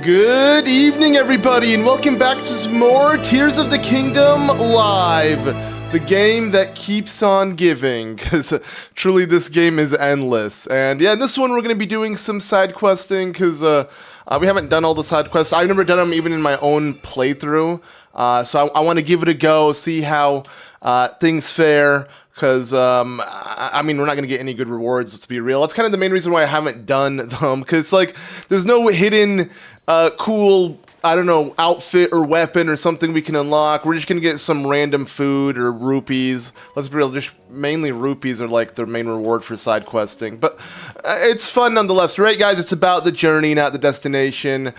Good evening, everybody, and welcome back to some more Tears of the Kingdom Live, the game that keeps on giving, because truly this game is endless. And yeah, in this one we're going to be doing some side questing, because we haven't done all the side quests. I've never done them even in my own playthrough, so I want to give it a go, see how things fare. Because, I mean, we're not going to get any good rewards, let's be real. That's kind of the main reason why I haven't done them. Because, like, there's no hidden, cool, I don't know, outfit or weapon or something we can unlock. We're just going to get some random food or rupees. Let's be real, just mainly rupees are, like, their main reward for side questing. But it's fun nonetheless, right, guys? It's about the journey, not the destination.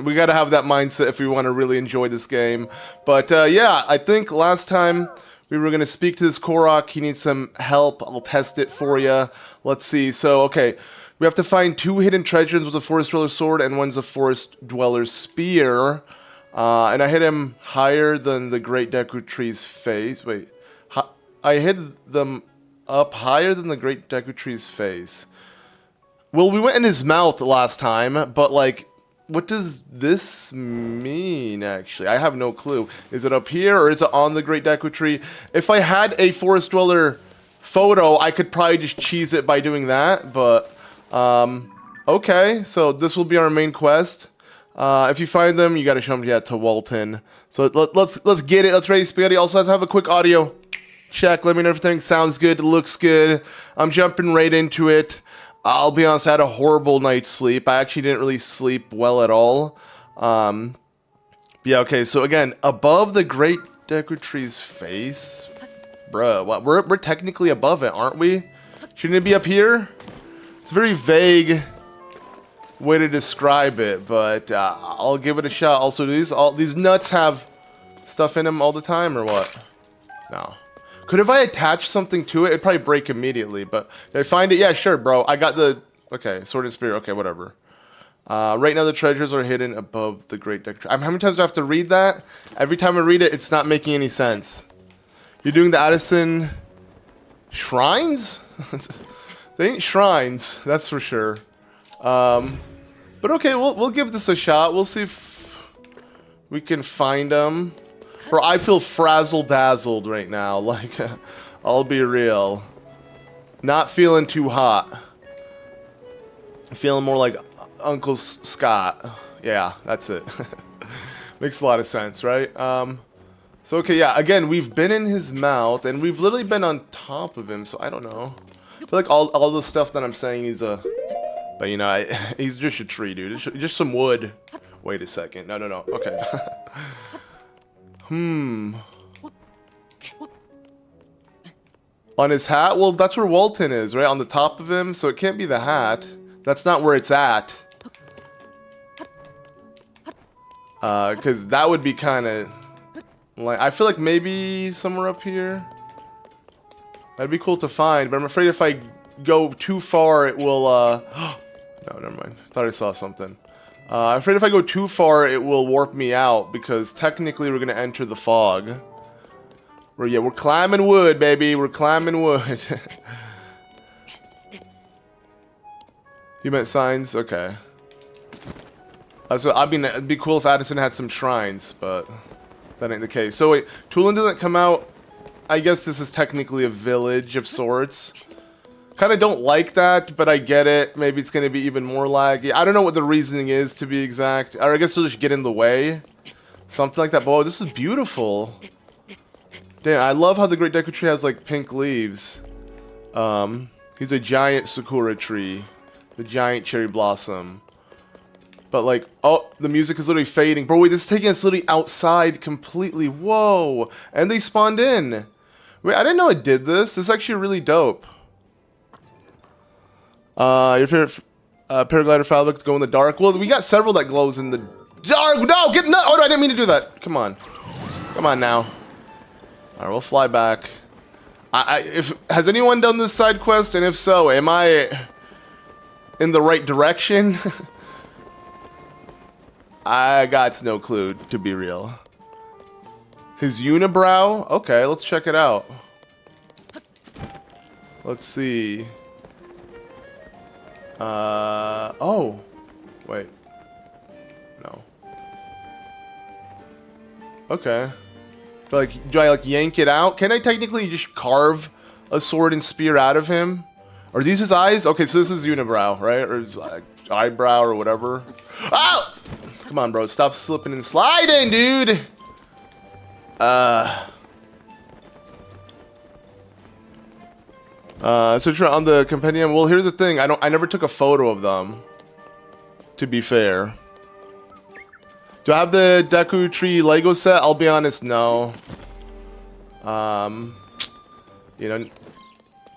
We got to have that mindset if we want to really enjoy this game. But, yeah, I think last time we were going to speak to this Korok. He needs some help. I'll test it for you. Let's see. So, okay. We have to find 2 hidden treasures with a Forest Dweller's sword and one's a Forest Dweller's spear. And I hit him higher than the Great Deku Tree's face. Wait. I hit them up higher than the Great Deku Tree's face. Well, we went in his mouth last time, but, like, what does this mean, actually? I have no clue. Is it up here, or is it on the Great Deku Tree? If I had a Forest Dweller photo, I could probably just cheese it by doing that, but, okay. So this will be our main quest. If you find them, you gotta show them to Walton. So let's get it. Let's ready spaghetti. Also have to have a quick audio check. Let me know if everything sounds good, looks good. I'm jumping right into it. I'll be honest, I had a horrible night's sleep. I actually didn't really sleep well at all. Yeah, okay, so again, above the Great Deku Tree's face? Bruh, what? We're technically above it, aren't we? Shouldn't it be up here? It's a very vague way to describe it, but I'll give it a shot. Also, do these nuts have stuff in them all the time, or what? No. Could if I attach something to it, it'd probably break immediately, but did I find it? Yeah, sure, bro. I got the... Okay, Sword and Spear. Okay, whatever. Right now, the treasures are hidden above the Great Deku Tree. How many times do I have to read that? Every time I read it, it's not making any sense. You're doing the Addison shrines? They ain't shrines, that's for sure. But okay, we'll give this a shot. We'll see if we can find them. Bro, I feel frazzle-dazzled right now, like, I'll be real. Not feeling too hot. Feeling more like Uncle Scott. Yeah, that's it. Makes a lot of sense, right? So, okay, yeah, again, we've been in his mouth, and we've literally been on top of him, so I don't know. I feel like all the stuff that I'm saying, he's a... But, you know, he's just a tree, dude. Just some wood. Wait a second. No, okay. On his hat? Well, that's where Walton is, right? On the top of him, so it can't be the hat. That's not where it's at. Because that would be kind of... like, I feel like maybe somewhere up here. That'd be cool to find, but I'm afraid if I go too far, it will, No, never mind. Thought I saw something. I'm afraid if I go too far, it will warp me out, because technically we're going to enter the fog. We're climbing wood, baby. We're climbing wood. You meant signs? Okay. I mean, it'd be cool if Addison had some shrines, but that ain't the case. So wait, Tulin doesn't come out. I guess this is technically a village of sorts. Kind of don't like that, but I get it. Maybe it's going to be even more laggy. I don't know what the reasoning is, to be exact. Or I guess they'll just get in the way. Something like that. But, oh, this is beautiful. Damn, I love how the Great Deku Tree has, like, pink leaves. He's a giant Sakura tree. The giant cherry blossom. But, like, oh, the music is literally fading. Bro, wait, this is taking us literally outside completely. Whoa. And they spawned in. Wait, I didn't know it did this. This is actually really dope. Your favorite paraglider fabric go in the dark. Well, we got several that glows in the dark. No, no! Oh, no, I didn't mean to do that. Come on. Come on now. All right, we'll fly back. Has anyone done this side quest? And if so, am I in the right direction? I got no clue, to be real. His unibrow? Okay, let's check it out. Let's see. Oh. Wait. Okay. But like, do I like yank it out? Can I technically just carve a sword and spear out of him? Are these his eyes? Okay, so this is unibrow, right? Or his eyebrow or whatever. Oh! Come on, bro. Stop slipping and sliding, dude. Search on the compendium. Well, here's the thing. I never took a photo of them. To be fair. Do I have the Deku Tree Lego set? I'll be honest, no. You know,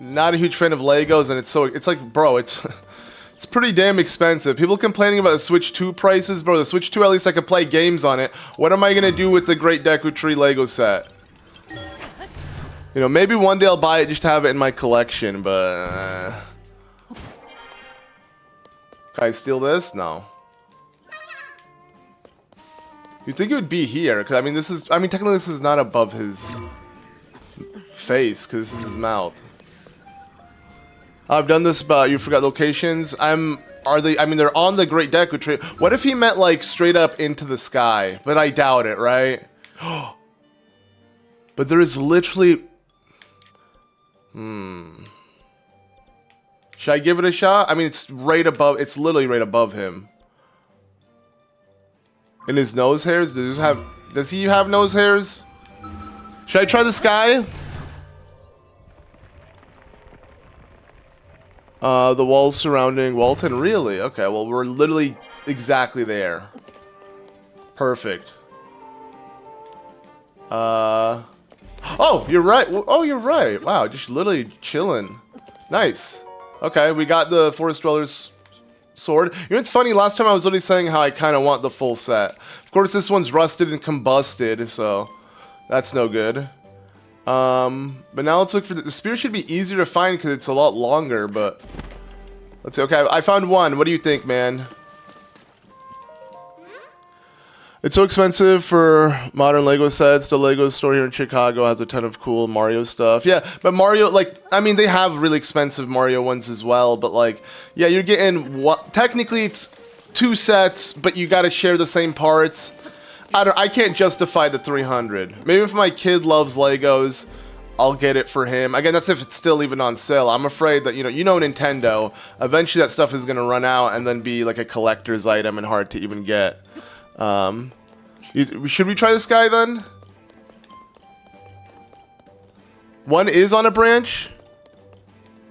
not a huge fan of Legos, and it's like, bro, it's pretty damn expensive. People complaining about the Switch 2 prices, bro. The Switch 2, at least I could play games on it. What am I gonna do with the Great Deku Tree Lego set? You know, maybe one day I'll buy it just to have it in my collection, but can I steal this? No. You'd think it would be here, because I mean, technically this is not above his face, because this is his mouth. I've done this, but you forgot locations. I mean, they're on the Great Deku Tree. What if he meant like straight up into the sky? But I doubt it, right? But there is literally. Should I give it a shot? I mean, it's right above. It's literally right above him. In his nose hairs? Does he have nose hairs? Should I try the sky? The walls surrounding Walton. Really? Okay, well, we're literally exactly there. Perfect. Oh, you're right. Oh, you're right. Wow, just literally chilling. Nice. Okay, we got the Forest Dweller's sword. You know, it's funny, last time I was literally saying how I kind of want the full set. Of course, this one's rusted and combusted, so that's no good. But now let's look for the spear. Should be easier to find because it's a lot longer, but let's see. Okay, I found one. What do you think, man? It's so expensive for modern Lego sets. The Lego store here in Chicago has a ton of cool Mario stuff. Yeah, but Mario, like, I mean, they have really expensive Mario ones as well, but like, yeah, you're getting what? Technically, it's 2 sets, but you got to share the same parts. I can't justify the 300. Maybe if my kid loves Legos, I'll get it for him. Again, that's if it's still even on sale. I'm afraid that, you know Nintendo, eventually that stuff is going to run out and then be like a collector's item and hard to even get. Should we try this guy then? One is on a branch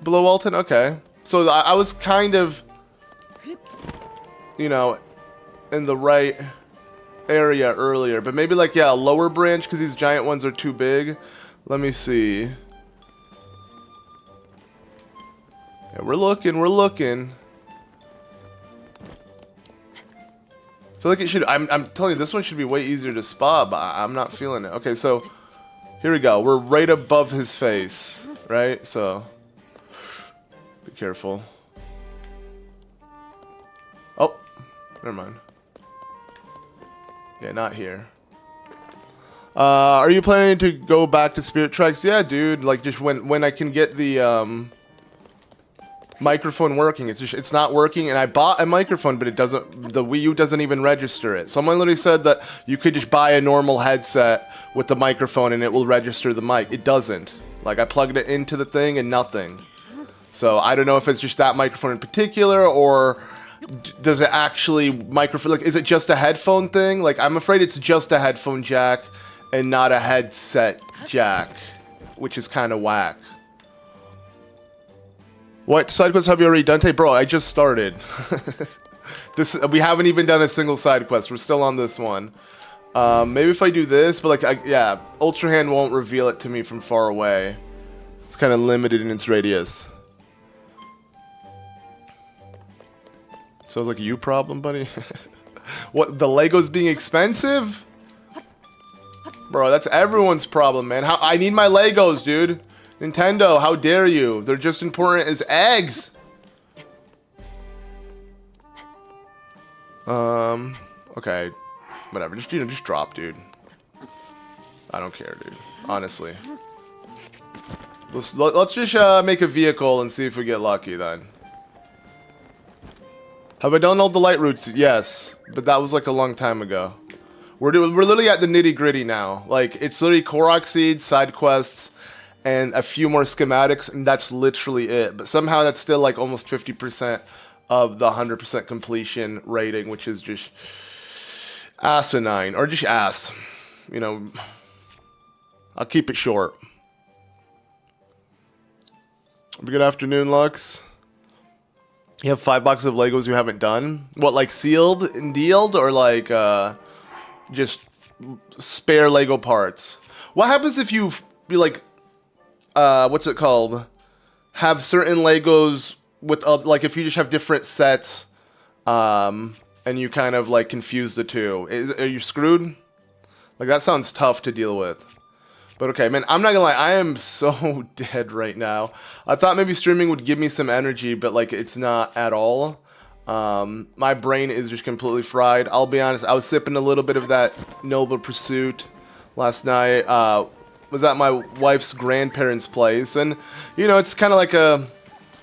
below Walton? Okay. So I was kind of, you know, in the right area earlier. But maybe like, yeah, a lower branch because these giant ones are too big. Let me see. Yeah, we're looking. I feel like it should. I'm telling you, this one should be way easier to spot, but I'm not feeling it. Okay, so here we go. We're right above his face, right? So be careful. Oh, never mind. Yeah, not here. Are you planning to go back to Spirit Tracks? Yeah, dude. Like just when I can get the microphone working. It's not working, and I bought a microphone, but it doesn't. The Wii U doesn't even register it. Someone literally said that you could just buy a normal headset with the microphone and it will register the mic. It doesn't. Like I plugged it into the thing and nothing. So I don't know if it's just that microphone in particular, or does it actually microphone? Like, is it just a headphone thing? Like, I'm afraid it's just a headphone jack and not a headset jack, which is kind of whack. What side quest have you already done? Hey, bro, I just started. We haven't even done a single side quest. We're still on this one. Maybe if I do this, but like, yeah, Ultra Hand won't reveal it to me from far away. It's kind of limited in its radius. Sounds like a you problem, buddy. What, the Legos being expensive? Bro, that's everyone's problem, man. I need my Legos, dude. Nintendo, how dare you? They're just important as eggs. Okay. Whatever. Just drop, dude. I don't care, dude. Honestly. Let's just make a vehicle and see if we get lucky then. Have I done all the light routes? Yes. But that was like a long time ago. We're literally at the nitty gritty now. Like, it's literally Korok seeds, side quests, and a few more schematics, and that's literally it. But somehow that's still like almost 50% of the 100% completion rating, which is just asinine, or just ass. You know, I'll keep it short. Good afternoon, Lux. You have 5 boxes of Legos you haven't done? What, like sealed and dealed, or like just spare Lego parts? What happens if you be like, what's it called? Have certain Legos with like if you just have different sets, and you kind of like confuse the two. Are you screwed? Like, that sounds tough to deal with. But okay, man, I'm not gonna lie, I am so dead right now. I thought maybe streaming would give me some energy, but like, it's not at all. My brain is just completely fried. I'll be honest, I was sipping a little bit of that Noble Pursuit last night. Was at my wife's grandparents' place, and you know, it's kind of like a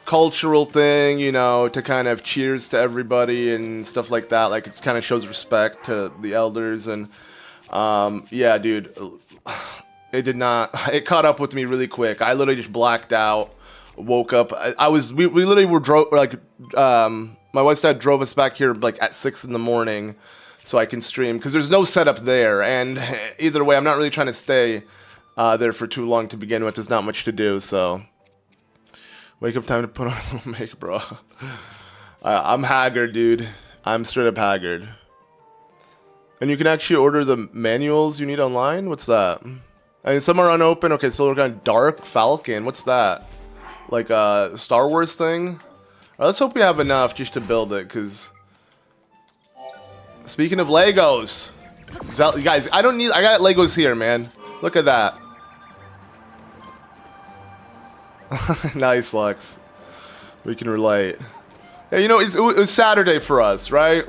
cultural thing, you know, to kind of cheers to everybody and stuff like that. Like, it kind of shows respect to the elders, and yeah, dude. It did not. It caught up with me really quick. I literally just blacked out. Woke up. We literally were my wife's dad drove us back here like at 6 in the morning, so I can stream because there's no setup there. And either way, I'm not really trying to stay there for too long to begin with. There's not much to do. So wake up time to put on a little makeup, bro. I'm haggard, dude. I'm straight up haggard. And you can actually order the manuals you need online. What's that? I mean, some are unopened. Okay, so we're kind of Dark Falcon. What's that? Like a Star Wars thing? Let's hope we have enough just to build it, because... Speaking of Legos... Guys, I got Legos here, man. Look at that. Nice, Lex. We can relate. Yeah, you know, it was Saturday for us, right?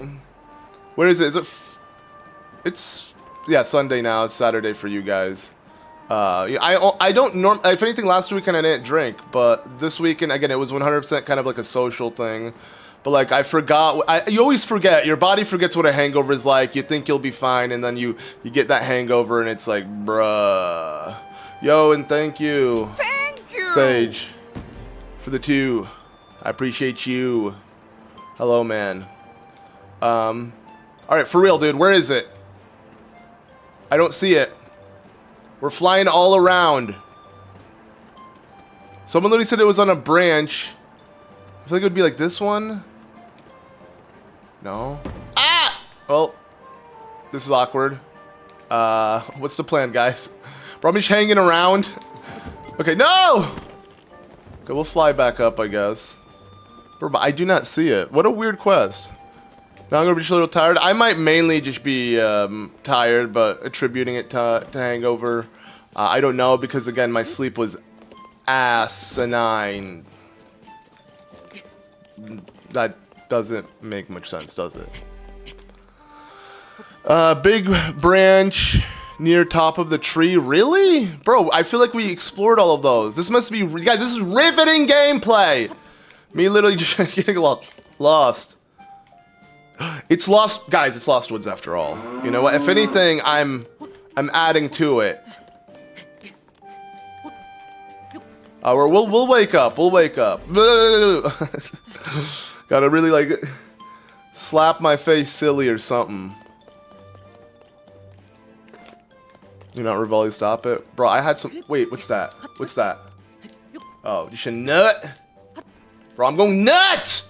Where is it? Is it... It's... Yeah, Sunday now. It's Saturday for you guys. I don't if anything, last weekend I didn't drink, but this weekend, again, it was 100% kind of like a social thing. But like, I forgot, you always forget, your body forgets what a hangover is like. You think you'll be fine, and then you get that hangover, and it's like, bruh. Yo, and thank you. Thank you! Sage, for the 2. I appreciate you. Hello, man. Alright, for real, dude, where is it? I don't see it. We're flying all around. Someone literally said it was on a branch. I feel like it would be like this one. No. Ah! Well, this is awkward. What's the plan, guys? Bro, I'm just hanging around. Okay, no! Okay, we'll fly back up, I guess. Bro, but I do not see it. What a weird quest. Now I'm gonna be just a little tired. I might mainly just be tired, but attributing it to hangover. I don't know, because again, my sleep was asinine. That doesn't make much sense, does it? Big branch near top of the tree. Really? Bro, I feel like we explored all of those. This must be... Guys, this is riveting gameplay! Me literally just getting lost. It's lost, guys. It's Lost Woods after all. You know what? If anything, I'm adding to it. We'll wake up. We'll wake up. Gotta really like slap my face silly or something. Do not Rivali, stop it, bro. I had some. Wait, what's that? What's that? Oh, you should nut, bro. I'm going nuts.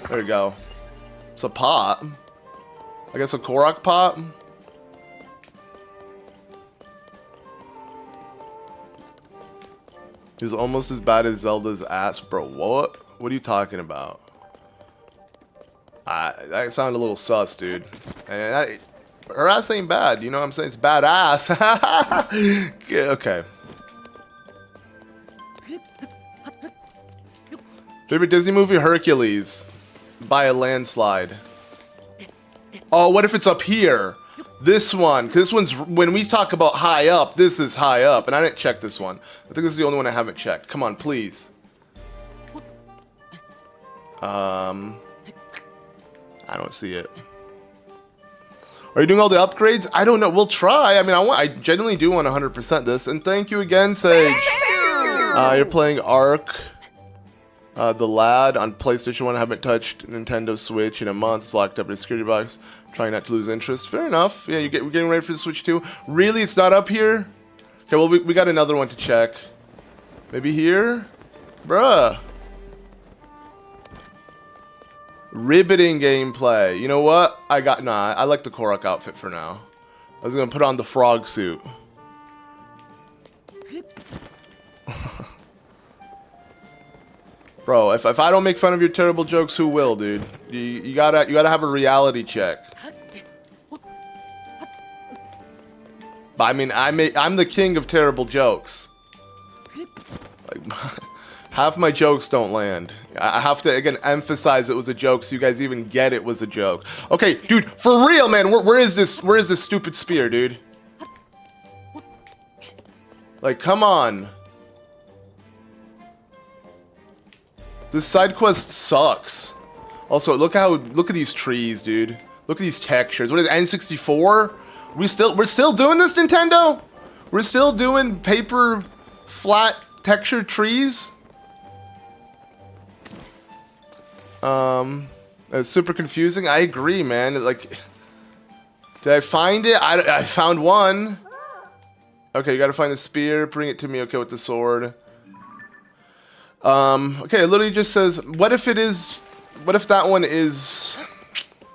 There we go. It's a pot. I guess a Korok pot. He's almost as bad as Zelda's ass. Bro, what? What are you talking about? That sounded a little sus, dude. And her ass ain't bad. You know what I'm saying? It's badass. Okay. Favorite Disney movie? Hercules. By a landslide. Oh, what if it's up here? This one. Because this one's... When we talk about high up, this is high up. And I didn't check this one. I think this is the only one I haven't checked. Come on, please. I don't see it. Are you doing all the upgrades? I don't know. We'll try. I mean, I genuinely do want 100% this. And thank you again, Sage. You're playing Ark. The Lad on PlayStation 1. I haven't touched Nintendo Switch in a month. It's locked up in a security box. Trying not to lose interest. Fair enough. Yeah, we're getting ready for the Switch 2. Really? It's not up here? Okay, well, we got another one to check. Maybe here? Bruh. Riveting gameplay. You know what? I like the Korok outfit for now. I was gonna put on the frog suit. Bro, if I don't make fun of your terrible jokes, who will, dude? You gotta have a reality check. But I mean, I'm the king of terrible jokes. Like, half my jokes don't land. I have to, again, emphasize it was a joke so you guys even get it was a joke. Okay, dude, for real, man, where is this stupid spear, dude? Like, come on. This side quest sucks. Also, look at these trees, dude. Look at these textures. What is it, N64? We're still doing this, Nintendo? We're still doing paper flat textured trees? It's super confusing. I agree, man. Like, did I find it? I found one. Okay, you gotta find the spear. Bring it to me. Okay, with the sword. Okay, it literally just says, what if that one is,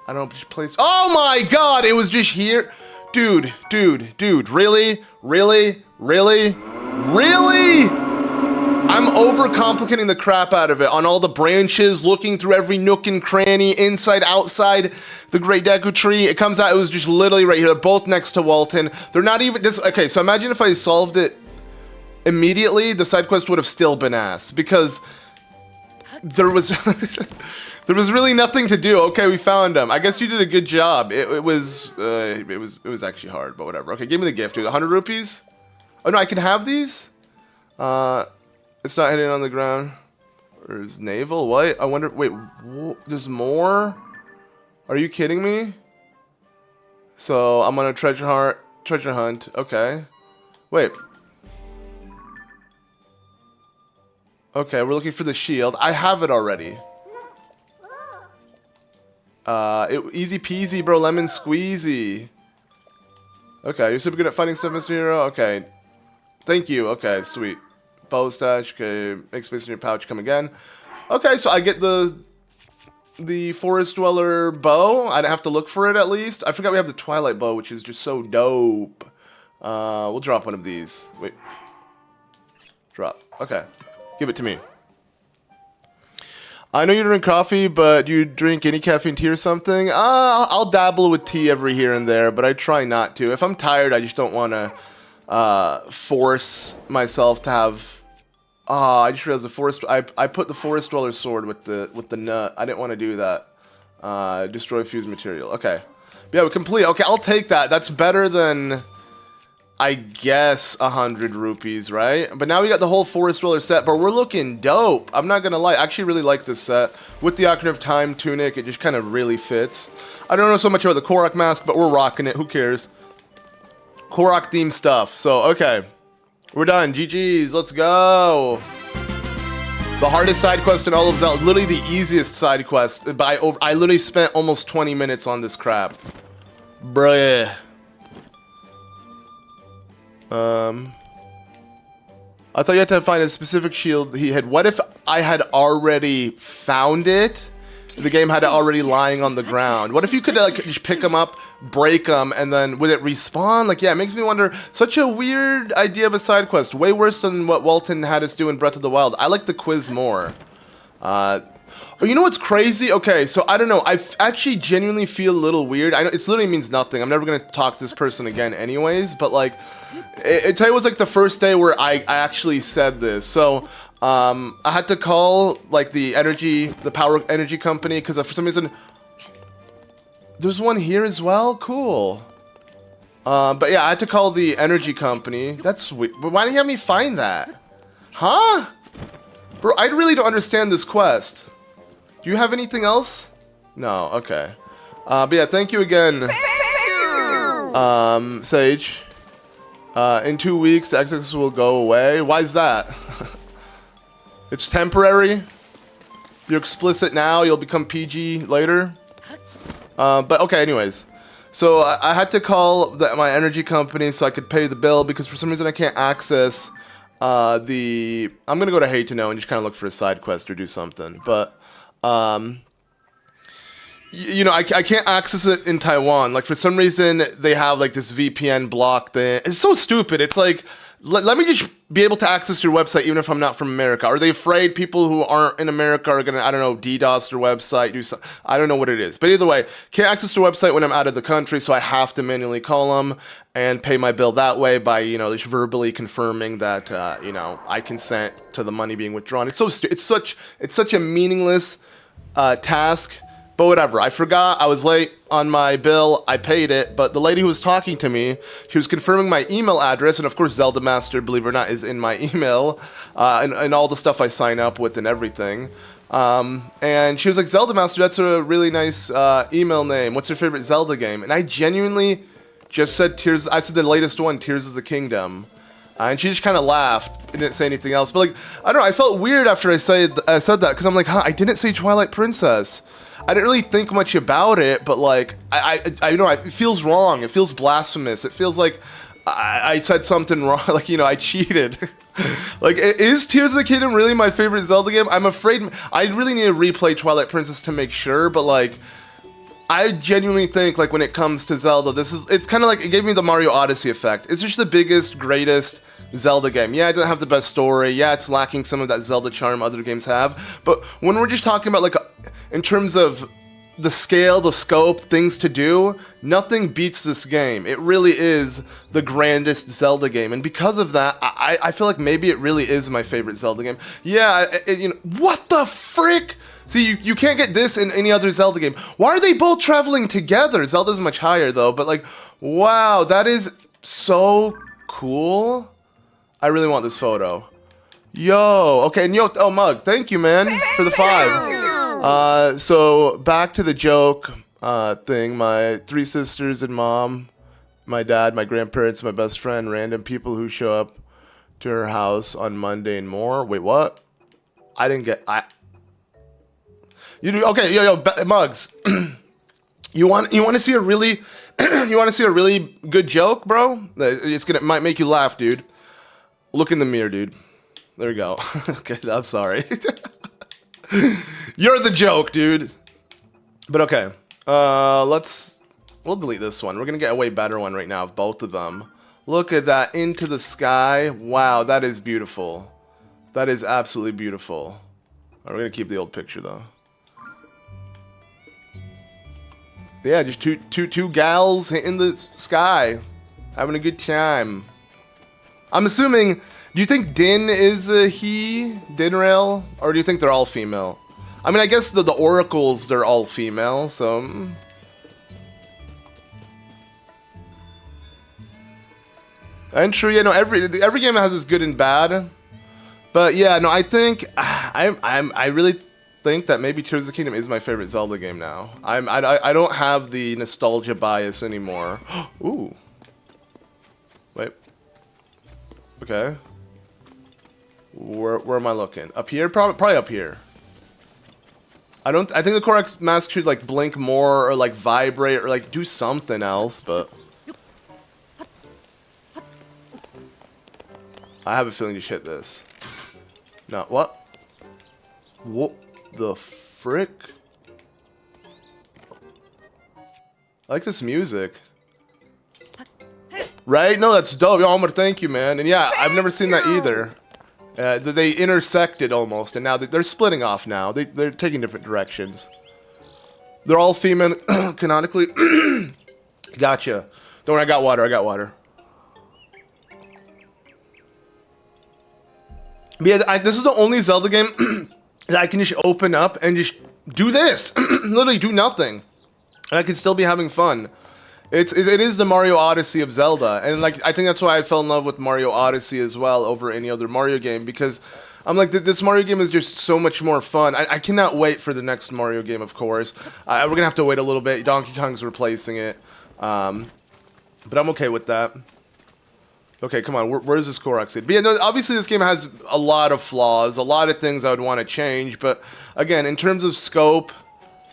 I don't know, just place. Oh my god, it was just here. Dude, really? I'm overcomplicating the crap out of it on all the branches, looking through every nook and cranny, inside, outside the Great Deku Tree. It comes out, it was just literally right here. They're both next to Walton. They're not even, okay, so imagine if I solved it immediately, the side quest would have still been ass, because there was there was really nothing to do. Okay, we found them. I guess you did a good job. It was actually hard, but whatever. Okay, give me the gift, dude. 100 rupees? Oh no, I can have these? It's not hitting on the ground. There's navel. What? I wonder. Wait, there's more? Are you kidding me? So I'm on a treasure hunt. Okay. Wait. Okay, we're looking for the shield. I have it already. Easy peasy, bro. Lemon squeezy. Okay, you're super good at fighting stuff, Mr. Hero. Okay. Thank you. Okay, sweet. Bow stash. Okay, make space in your pouch. Come again. Okay, so I get the forest dweller bow. I don't have to look for it at least. I forgot we have the twilight bow, which is just so dope. We'll drop one of these. Wait. Drop. Okay. Give it to me. I know you drink coffee, but do you drink any caffeine tea or something? I'll dabble with tea every here and there, but I try not to. If I'm tired, I just don't want to force myself to have. I just realized the forest. I put the forest dweller sword with the nut. I didn't want to do that. Destroy fused material. Okay. Yeah, we complete. Okay, I'll take that. That's better than, I guess, 100 rupees, right? But now we got the whole Forest Dweller set, but we're looking dope. I'm not gonna lie, I actually really like this set. With the Ocarina of Time tunic, it just kind of really fits. I don't know so much about the Korok mask, but we're rocking it, who cares? Korok themed stuff, so okay. We're done, GG's, let's go. The hardest side quest in all of Zelda, literally the easiest side quest. But I literally spent almost 20 minutes on this crap. Bruh. I thought you had to find a specific shield he had. What if I had already found it? The game had it already lying on the ground. What if you could like just pick them up, break them, and then would it respawn? Like, yeah, it makes me wonder. Such a weird idea of a side quest. Way worse than what Walton had us do in Breath of the Wild. I like the quiz more. Oh, you know what's crazy? Okay, so I don't know. I actually genuinely feel a little weird. I know it literally means nothing. I'm never gonna talk to this person again, anyways. But like, today was like the first day where I actually said this. So I had to call like the power energy company because for some reason there's one here as well. Cool. But yeah, I had to call the energy company. That's weird. But why didn't you have me find that? Huh? Bro, I really don't understand this quest. Do you have anything else? No, okay. But yeah, thank you again. Sage. In 2 weeks, the XX will go away. Why is that? It's temporary. You're explicit now, you'll become PG later. But okay, anyways. So I had to call my energy company so I could pay the bill because for some reason I can't access I'm gonna go to Hate to Know and just kind of look for a side quest or do something. But you know, I can't access it in Taiwan. Like for some reason they have like this VPN block thing. It's so stupid. It's like let me just be able to access your website even if I'm not from America. Are they afraid people who aren't in America are gonna, I don't know, DDoS their website, do something? I don't know what it is. But either way, can't access their website when I'm out of the country, so I have to manually call them and pay my bill that way by, you know, just verbally confirming that, you know, I consent to the money being withdrawn. It's such a meaningless task. But whatever, I forgot, I was late on my bill, I paid it, but the lady who was talking to me, she was confirming my email address, and of course ZeldaMaster, believe it or not, is in my email, and all the stuff I sign up with and everything. And she was like, ZeldaMaster, that's a really nice email name, what's your favorite Zelda game? And I genuinely just said I said the latest one, Tears of the Kingdom. And she just kind of laughed and didn't say anything else. But like, I don't know, I felt weird after I said that, because I'm like, I didn't say Twilight Princess. I didn't really think much about it, but like, I know, it feels wrong. It feels blasphemous. It feels like I said something wrong, like, you know, I cheated. Like, is Tears of the Kingdom really my favorite Zelda game? I'm afraid, I really need to replay Twilight Princess to make sure, but like, I genuinely think, like, when it comes to Zelda, it's kind of like, it gave me the Mario Odyssey effect. It's just the biggest, greatest Zelda game. Yeah, it doesn't have the best story. Yeah, it's lacking some of that Zelda charm other games have. But when we're just talking about, like, in terms of the scale, the scope, things to do, nothing beats this game. It really is the grandest Zelda game. And because of that, I feel like maybe it really is my favorite Zelda game. Yeah, you know, what the frick? See, you can't get this in any other Zelda game. Why are they both traveling together? Zelda's much higher, though. But, like, wow, that is so cool. I really want this photo. Yo, okay, and yo, oh, Mug, thank you, man, for the 5. So, back to the joke thing. My 3 sisters and mom, my dad, my grandparents, my best friend, random people who show up to her house on Monday and more. Wait, what? I didn't get... You do okay, yo, Mugs. You want to see a really you want to see a really good joke, bro? Might make you laugh, dude. Look in the mirror, dude. There we go. Okay, I'm sorry. You're the joke, dude. But okay, we'll delete this one. We're gonna get a way better one right now of both of them. Look at that, into the sky. Wow, that is beautiful. That is absolutely beautiful. We're gonna keep the old picture though. Yeah, just two gals in the sky, having a good time. I'm assuming, do you think Din is a he, Dinrail, or do you think they're all female? I mean, I guess the oracles, they're all female, so... And true, yeah, no, every game has its good and bad. But yeah, no, I think, I really think that maybe Tears of the Kingdom is my favorite Zelda game now. I don't have the nostalgia bias anymore. Ooh. Wait. Okay. Where am I looking? Up here? Probably up here. I think the Korok mask should like blink more or like vibrate or like do something else, but I have a feeling you should hit this. No, what? What the frick? I like this music. Right? No, that's dope. Yo, Omar, thank you, man. And yeah, I've never seen that either. They intersected almost, and now they're splitting off now. They're taking different directions. They're all female canonically. Gotcha. Don't worry, I got water. But yeah, this is the only Zelda game that I can just open up and just do this. Literally do nothing. And I can still be having fun. It is the Mario Odyssey of Zelda. And like, I think that's why I fell in love with Mario Odyssey as well over any other Mario game. Because I'm like, this Mario game is just so much more fun. I cannot wait for the next Mario game, of course. We're going to have to wait a little bit. Donkey Kong's replacing it. But I'm okay with that. Okay, come on. Where's this Korok seed? But yeah, no, obviously this game has a lot of flaws, a lot of things I would want to change. But again, in terms of scope,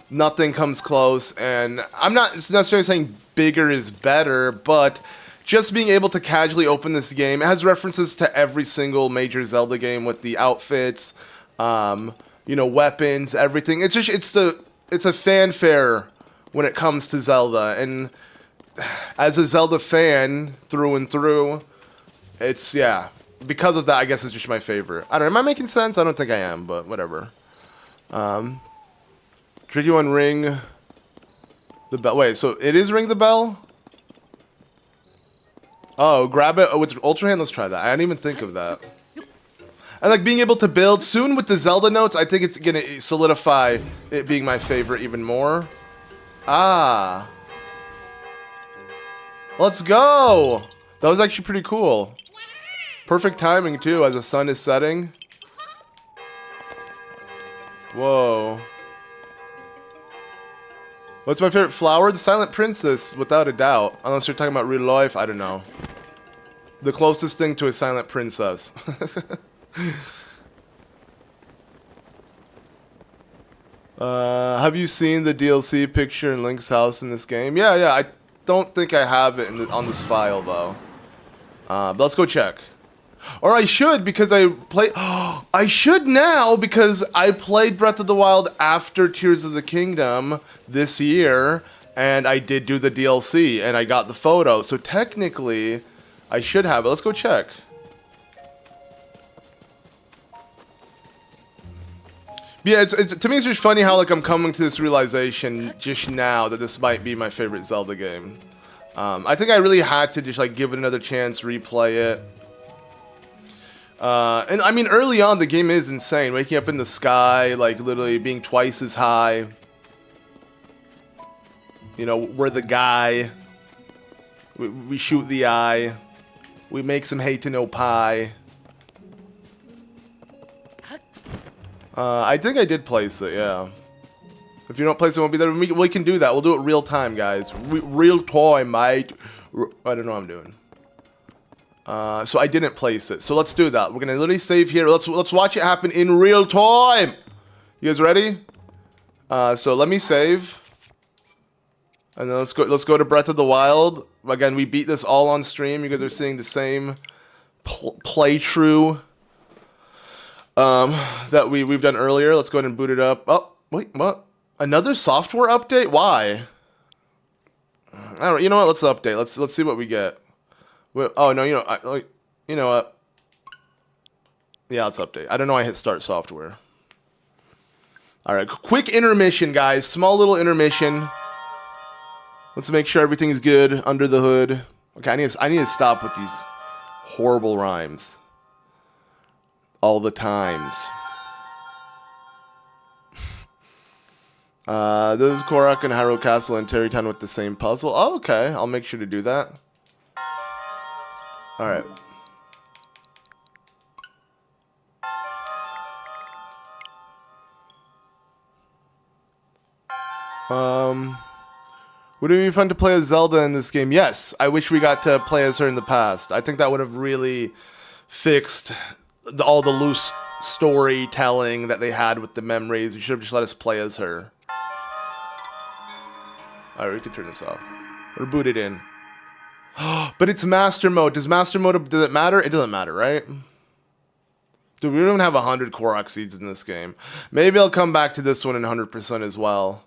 nothing comes close. And I'm not necessarily saying bigger is better, but just being able to casually open this game, it has references to every single major Zelda game with the outfits, you know, weapons, everything. It's a fanfare when it comes to Zelda. And as a Zelda fan through and through, it's, yeah, because of that, I guess it's just my favorite. I don't know, am I making sense? I don't think I am, but whatever. Should you unring the bell? Wait, so it is ring the bell? Oh, grab it with Ultra Hand? Let's try that. I didn't even think of that. And like being able to build soon with the Zelda notes, I think it's gonna solidify it being my favorite even more. Ah. Let's go! That was actually pretty cool. Perfect timing too, as the sun is setting. Whoa. What's my favorite flower? The Silent Princess, without a doubt. Unless you're talking about real life, I don't know. The closest thing to a Silent Princess. Have you seen the DLC picture in Link's house in this game? Yeah, I don't think I have it on this file, though. But let's go check. Or I should, because I play. I should now, because I played Breath of the Wild after Tears of the Kingdom this year, and I did do the DLC, and I got the photo. So technically, I should have it. Let's go check. Yeah, to me, it's just funny how like I'm coming to this realization just now that this might be my favorite Zelda game. I think I really had to just like give it another chance, replay it. And I mean, early on, the game is insane. Waking up in the sky, like literally being twice as high. You know, we're the guy. We shoot the eye. We make some hate to no pie. I think I did place it, yeah. If you don't place it, it won't be there. We can do that. We'll do it real time, guys. Real time, mate. I don't know what I'm doing. So I didn't place it. So let's do that. We're gonna literally save here. Let's watch it happen in real time. You guys ready? So let me save. And then let's go to Breath of the Wild. Again, we beat this all on stream. You guys are seeing the same playthrough that we've done earlier. Let's go ahead and boot it up. Oh, wait, what? Another software update? Why? I don't. You know what? Let's update. Let's see what we get. Oh no, you know what? Yeah, let's update. I don't know. I hit start software. All right, quick intermission, guys. Small little intermission. Let's make sure everything's good under the hood. Okay, I need to stop with these horrible rhymes. All the times. This is Korok and Hyrule Castle and Terrytown with the same puzzle. Oh, okay. I'll make sure to do that. Alright. Would it be fun to play as Zelda in this game? Yes. I wish we got to play as her in the past. I think that would have really fixed all the loose storytelling that they had with the memories. You should have just let us play as her. Alright, we can turn this off. Or boot it in. But it's master mode. Does master mode, does it matter? It doesn't matter, right? Dude, we don't even have 100 Korok seeds in this game. Maybe I'll come back to this one in 100% as well.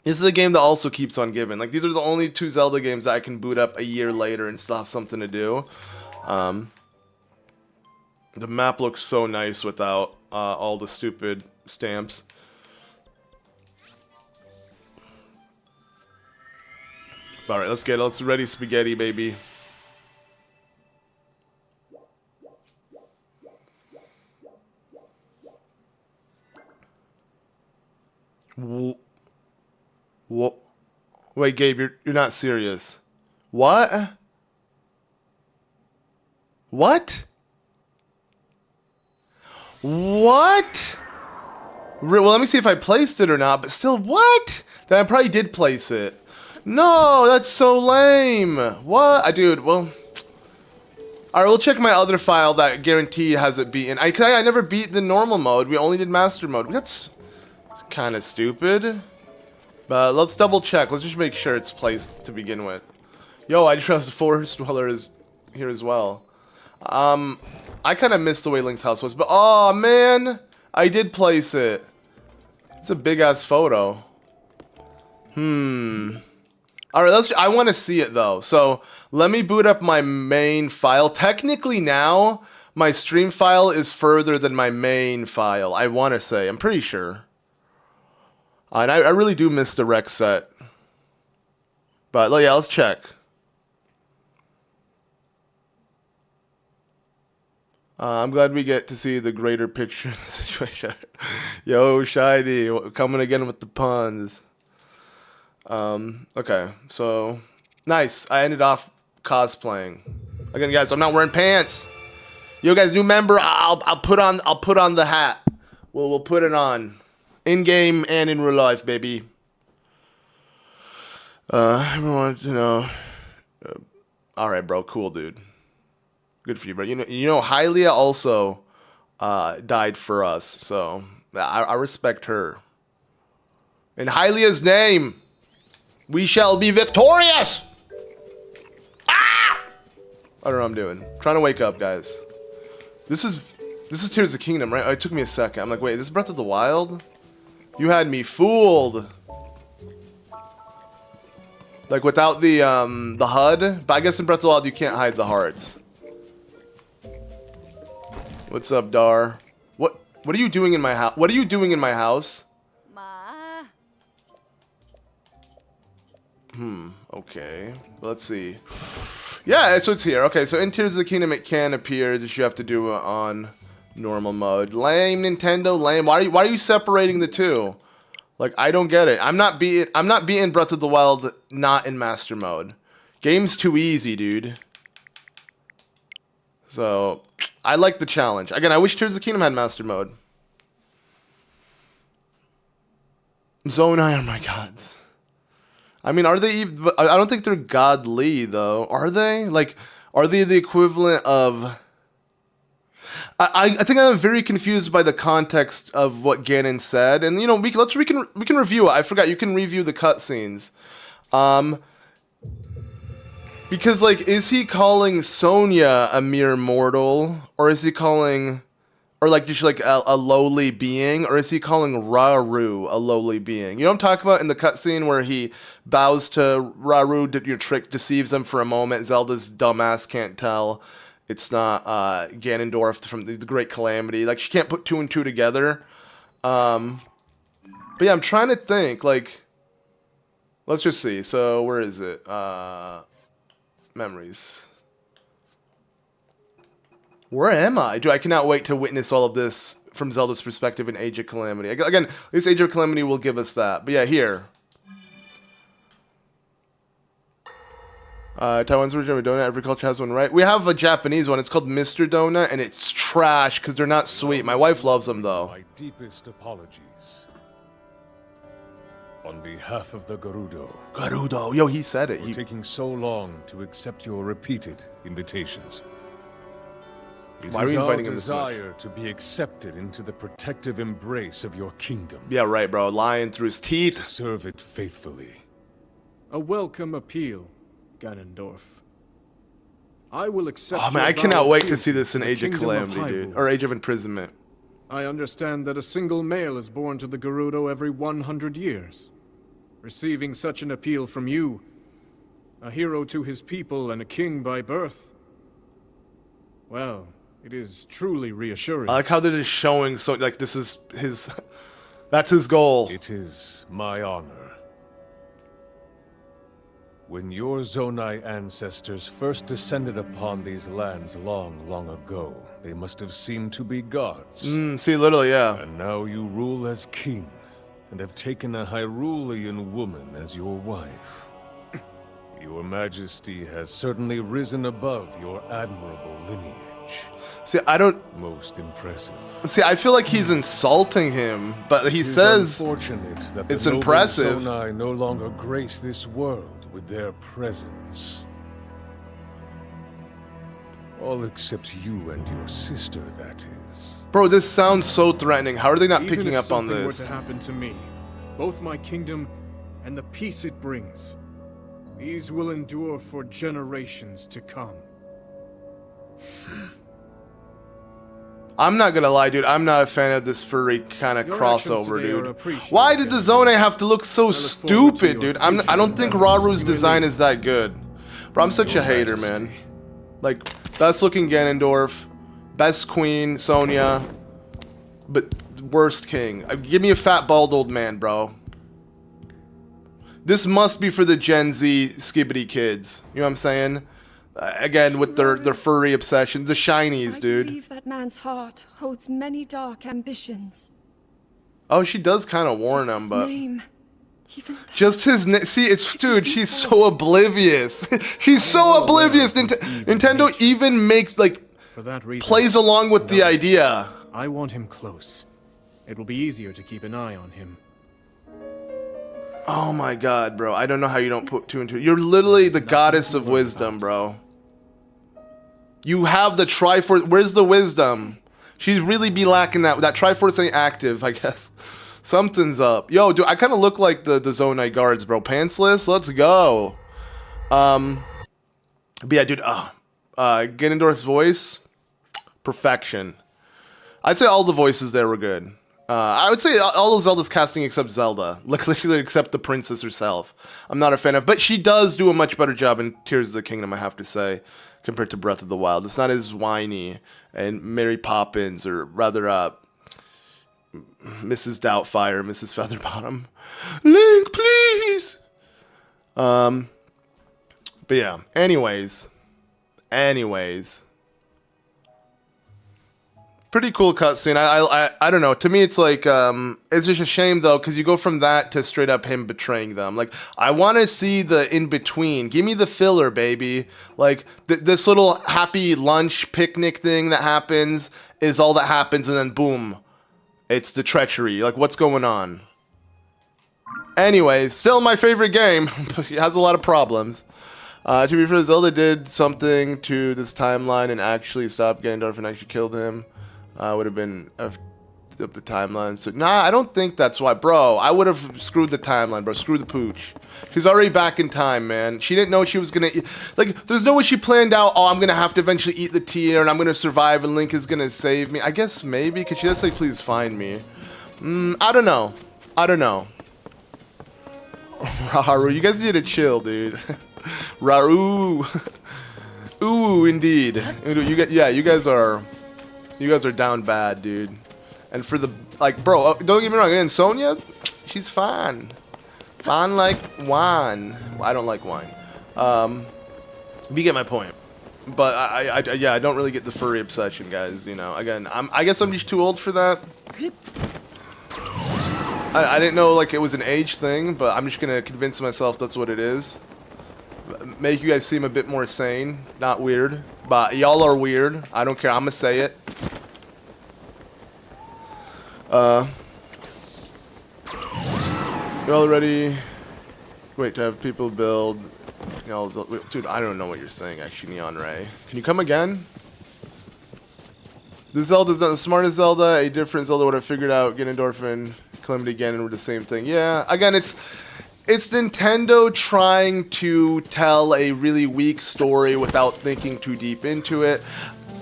This is a game that also keeps on giving. Like, these are the only two Zelda games that I can boot up a year later and still have something to do. The map looks so nice without all the stupid stamps. Alright, let's ready spaghetti, baby. What? Wait, Gabe, you're not serious. What? What? What? Well, let me see if I placed it or not, but still, what? Then I probably did place it. No, that's so lame. What? Dude, well... Alright, we'll check my other file that guarantee has it beaten. I never beat the normal mode. We only did master mode. That's kind of stupid. But let's double check. Let's just make sure it's placed to begin with. Yo, I just realized the forest dweller is here as well. I kind of missed the way Link's house was, but oh man, I did place it. It's a big ass photo. All right, I want to see it though. So let me boot up my main file. Technically now, my stream file is further than my main file. I want to say, I'm pretty sure. And I really do miss the rec set. But yeah, let's check. I'm glad we get to see the greater picture of the situation. Yo, Shiny, coming again with the puns. Okay, so nice. I ended off cosplaying. Again, guys, I'm not wearing pants. You guys, new member, I'll put on the hat. We'll put it on, in game and in real life, baby. Everyone wanted to know. All right, bro, cool, dude. Good for you, bro. You know, Hylia also died for us, so I respect her. In Hylia's name, we shall be victorious! Ah! I don't know what I'm doing. I'm trying to wake up, guys. This is Tears of the Kingdom, right? Oh, it took me a second. I'm like, wait, is this Breath of the Wild? You had me fooled. Like without the HUD, but I guess in Breath of the Wild you can't hide the hearts. What's up, Dar? What are you doing in my house? What are you doing in my house? Ma. Okay. Let's see. Yeah, so it's here. Okay, so in Tears of the Kingdom it can appear, just you have to do it on normal mode. Lame, Nintendo, lame. Why are you separating the two? Like, I don't get it. I'm not beating Breath of the Wild not in master mode. Game's too easy, dude. So I like the challenge. Again, I wish Tears of the Kingdom had master mode. Zonai are my gods. I mean, are they even... I don't think they're godly, though. Are they? Like, are they the equivalent of... I think I'm very confused by the context of what Ganon said. And, you know, we can review it. I forgot. You can review the cutscenes. Because, like, is he calling Sonya a mere mortal? Or is he calling... Or, like, just, like, a lowly being? Or is he calling Rauru a lowly being? You know what I'm talking about in the cutscene where he bows to Rauru, trick deceives him for a moment. Zelda's dumbass can't tell it's not Ganondorf from the Great Calamity. Like, she can't put two and two together. But, yeah, I'm trying to think, like... Let's just see. So, where is it? Memories. Where am I? Dude, I cannot wait to witness all of this from Zelda's perspective in Age of Calamity. Again, this Age of Calamity will give us that. But yeah, here. Taiwan's original donut. Every culture has one, right? We have a Japanese one. It's called Mr. Donut, and it's trash because they're not sweet. My wife loves them, though. My deepest apologies. On behalf of the Gerudo. Gerudo. Yo, he said it. For taking so long to accept your repeated invitations. Why are you inviting him this much? It is our desire to be accepted into the protective embrace of your kingdom. Yeah, right, bro. Lying through his teeth. To serve it faithfully. A welcome appeal, Ganondorf. I will accept. Oh man, I cannot wait to see this in Age of Calamity, dude. Or Age of Imprisonment. I understand that a single male is born to the Gerudo every 100 years. Receiving such an appeal from you, a hero to his people and a king by birth. Well, it is truly reassuring. I like how they're just showing, so like this is his, that's his goal. It is my honor. When your Zonai ancestors first descended upon these lands long, long ago, they must have seemed to be gods. See, literally, yeah. And now you rule as king, and have taken a Hyrulean woman as your wife. Your Majesty has certainly risen above your admirable lineage. See, I don't... Most impressive. See, I feel like he's insulting him, but he says unfortunate that it's the impressive. Zonai no longer grace this world with their presence. All except you and your sister, that is. Bro, this sounds so threatening. How are they not Even picking if up on something were this? to happen to me, both my kingdom and the peace it brings, these will endure for generations to come. I'm not gonna lie, dude. I'm not a fan of this furry kind of Your actions crossover, today are dude. appreciated, Why did the Zone have to look so look forward to stupid, your dude? I future don't think endeavors. Raru's design is that good. Bro, I'm such a hater, man. Like, best looking Ganondorf, best queen, Sonya, but worst king. Give me a fat, bald old man, bro. This must be for the Gen Z skibbity kids. You know what I'm saying? Again, with their furry obsession. The shinies, dude. I believe that man's heart holds many dark ambitions. Oh, she does kind of warn Just him, his but... name, even that Just his name. See, it's... Dude, she's so oblivious. She's so oblivious. Nintendo even makes, like... For that reason, Plays along with the idea. I want him close. It will be easier to keep an eye on him. Oh my god, bro. I don't know how you don't put two and two. You're literally the goddess of wisdom, bro. You have the Triforce. Where's the wisdom? She'd really be lacking that. That Triforce ain't active, I guess. Something's up. Yo, dude, I kind of look like the Zonai guards, bro. Pantsless? Let's go. But yeah, dude. Ganondorf's voice. Perfection. I'd say all the voices there were good. I would say all of Zelda's casting except Zelda. Literally except the princess herself. I'm not a fan of. But she does do a much better job in Tears of the Kingdom, I have to say, compared to Breath of the Wild. It's not as whiny and Mary Poppins, or rather, Mrs. Doubtfire, Mrs. Featherbottom. Link, please! But yeah. Anyways. Pretty cool cutscene. I don't know. To me, it's like, it's just a shame, though, because you go from that to straight up him betraying them. Like, I want to see the in-between. Give me the filler, baby. Like, this little happy lunch picnic thing that happens is all that happens, and then boom. It's the treachery. Like, what's going on? Anyways, still my favorite game. It has a lot of problems. To be fair, Zelda did something to this timeline and actually stopped Ganondorf and actually killed him. Would have been of the timeline. So, nah, I don't think that's why. Bro, I would have screwed the timeline, bro. Screw the pooch. She's already back in time, man. She didn't know she was going to eat. Like, there's no way she planned out, oh, I'm going to have to eventually eat the tear and I'm going to survive and Link is going to save me. I guess maybe, because she does say, please find me. I don't know. Raru, you guys need to chill, dude. Raru. Ooh, indeed. You guys are down bad, dude. And for the, like, bro, don't get me wrong, and Sonya, she's fine. Fine like wine. Well, I don't like wine. You get my point. But I don't really get the furry obsession, guys, you know. Again, I guess I'm just too old for that. I didn't know, like, it was an age thing, but I'm just gonna convince myself that's what it is. Make you guys seem a bit more sane, not weird. But y'all are weird. I don't care. I'm gonna say it. You're already... Wait, to have people build... Dude, I don't know what you're saying, actually, Neon Ray. Can you come again? This Zelda's not the smartest Zelda. A different Zelda would have figured out Ganondorf and Calamity Ganon were the same thing. Yeah, again, it's Nintendo trying to tell a really weak story without thinking too deep into it.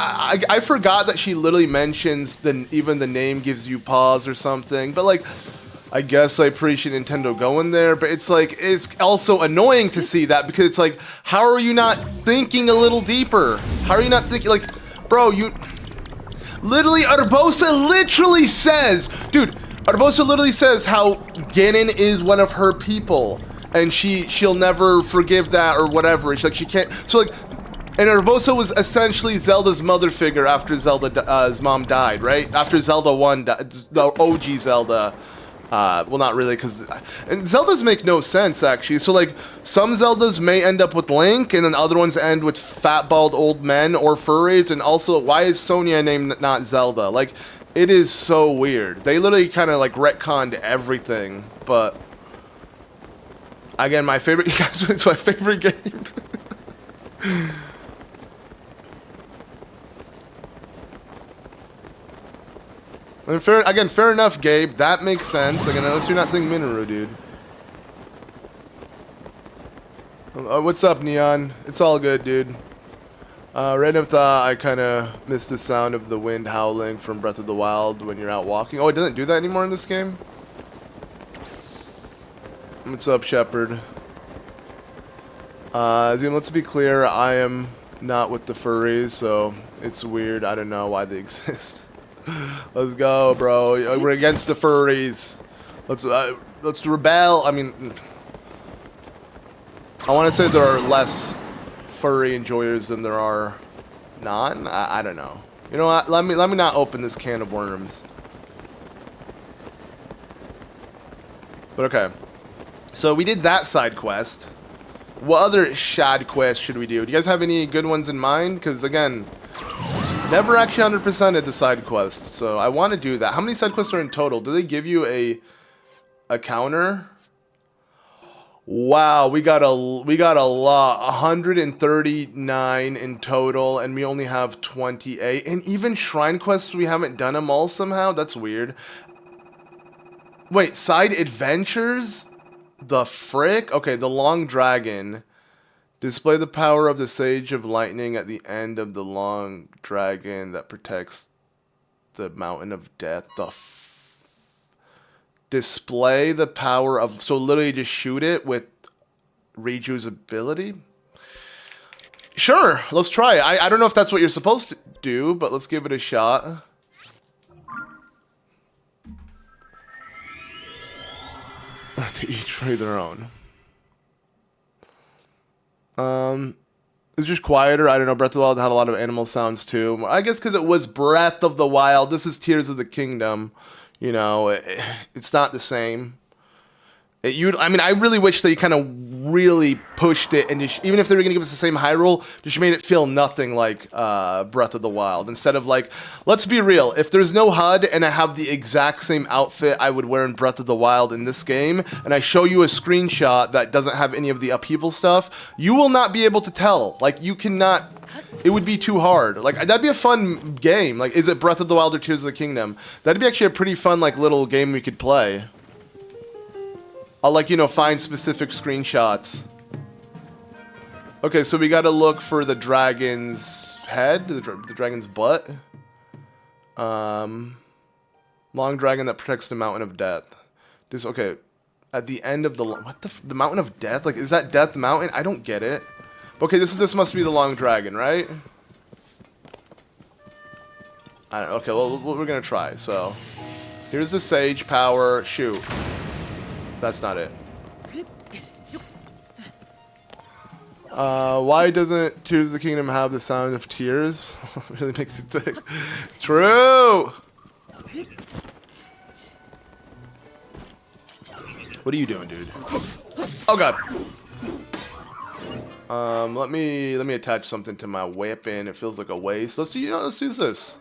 I forgot that she literally mentions even the name gives you pause or something. But, like, I guess I appreciate Nintendo going there. But it's like, it's also annoying to see that because it's like, how are you not thinking a little deeper? How are you not thinking, like, bro, you... Literally, Urbosa literally says, dude, Urbosa literally says how Ganon is one of her people, and she'll never forgive that or whatever. She's like, she can't. So like, and Urbosa was essentially Zelda's mother figure after Zelda's mom died, right? After Zelda 1, the OG Zelda. Well, not really, because Zeldas make no sense, actually. So, like, some Zeldas may end up with Link, and then other ones end with fat, bald old men or furries. And also, why is Sonya named not Zelda? Like, it is so weird. They literally kind of, like, retconned everything. But Again, my favorite. It's my favorite game. And fair enough, Gabe. That makes sense. Like, unless you're not saying Minoru, dude. What's up, Neon? It's all good, dude. Random thought I kind of missed the sound of the wind howling from Breath of the Wild when you're out walking. Oh, it doesn't do that anymore in this game? What's up, Shepard? Zim, let's be clear. I am not with the furries, so it's weird. I don't know why they exist. Let's go, bro. We're against the furries. Let's rebel. I mean, I want to say there are less furry enjoyers than there are non. I don't know. You know what? Let me not open this can of worms. But okay. So we did that side quest. What other shad quest should we do? Do you guys have any good ones in mind? Because again, never actually 100%ed the side quests, so I want to do that. How many side quests are in total? Do they give you a counter? Wow, we got a lot. 139 in total, and we only have 28. And even shrine quests, we haven't done them all somehow. That's weird. Wait, side adventures? The frick? Okay, the Long Dragon. Display the power of the Sage of Lightning at the end of the Long Dragon that protects the Mountain of Death. Display the power of... So literally just shoot it with Riju's ability? Sure, let's try it. I don't know if that's what you're supposed to do, but let's give it a shot. To each try their own. It's just quieter. I don't know. Breath of the Wild had a lot of animal sounds too. I guess because it was Breath of the Wild. This is Tears of the Kingdom. You know, it's not the same. I mean, I really wish they kind of really pushed it and just, even if they were going to give us the same Hyrule, just made it feel nothing like Breath of the Wild. Instead of like, let's be real, if there's no HUD and I have the exact same outfit I would wear in Breath of the Wild in this game, and I show you a screenshot that doesn't have any of the upheaval stuff, you will not be able to tell. Like, you cannot... It would be too hard. Like, that'd be a fun game. Like, is it Breath of the Wild or Tears of the Kingdom? That'd be actually a pretty fun, like, little game we could play. I'll, like, you know, find specific screenshots. Okay, so we gotta look for the dragon's head, the dragon's butt. Long dragon that protects the Mountain of Death. Just, okay, at the end of the... What the Mountain of Death? Like, is that Death Mountain? I don't get it. Okay, this must be the Long Dragon, right? I don't know. Okay, well, we're gonna try. So, here's the Sage power. Shoot. That's not it. Why doesn't Tears of the Kingdom have the sound of tears? Really makes it thick. True! What are you doing, dude? Oh, God. Let me attach something to my weapon. It feels like a waste. Let's use this.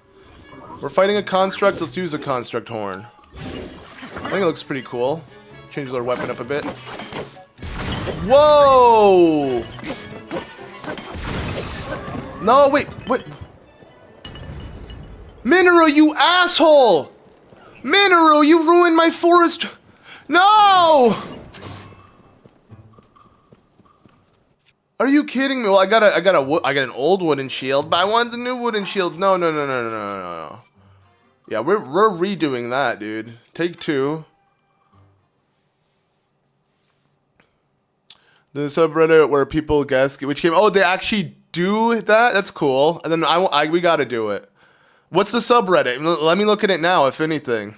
We're fighting a construct. Let's use a construct horn. I think it looks pretty cool. Change our weapon up a bit. Whoa! No, wait, what? Minoru, you asshole! Minoru, you ruined my forest. No! Are you kidding me? Well, I got an old wooden shield, but I want the new wooden shield. No. Yeah, we're redoing that, dude. Take two. The subreddit where people guess which game. Oh, they actually do that? That's cool. And then we gotta do it. What's the subreddit? Let me look at it now, if anything.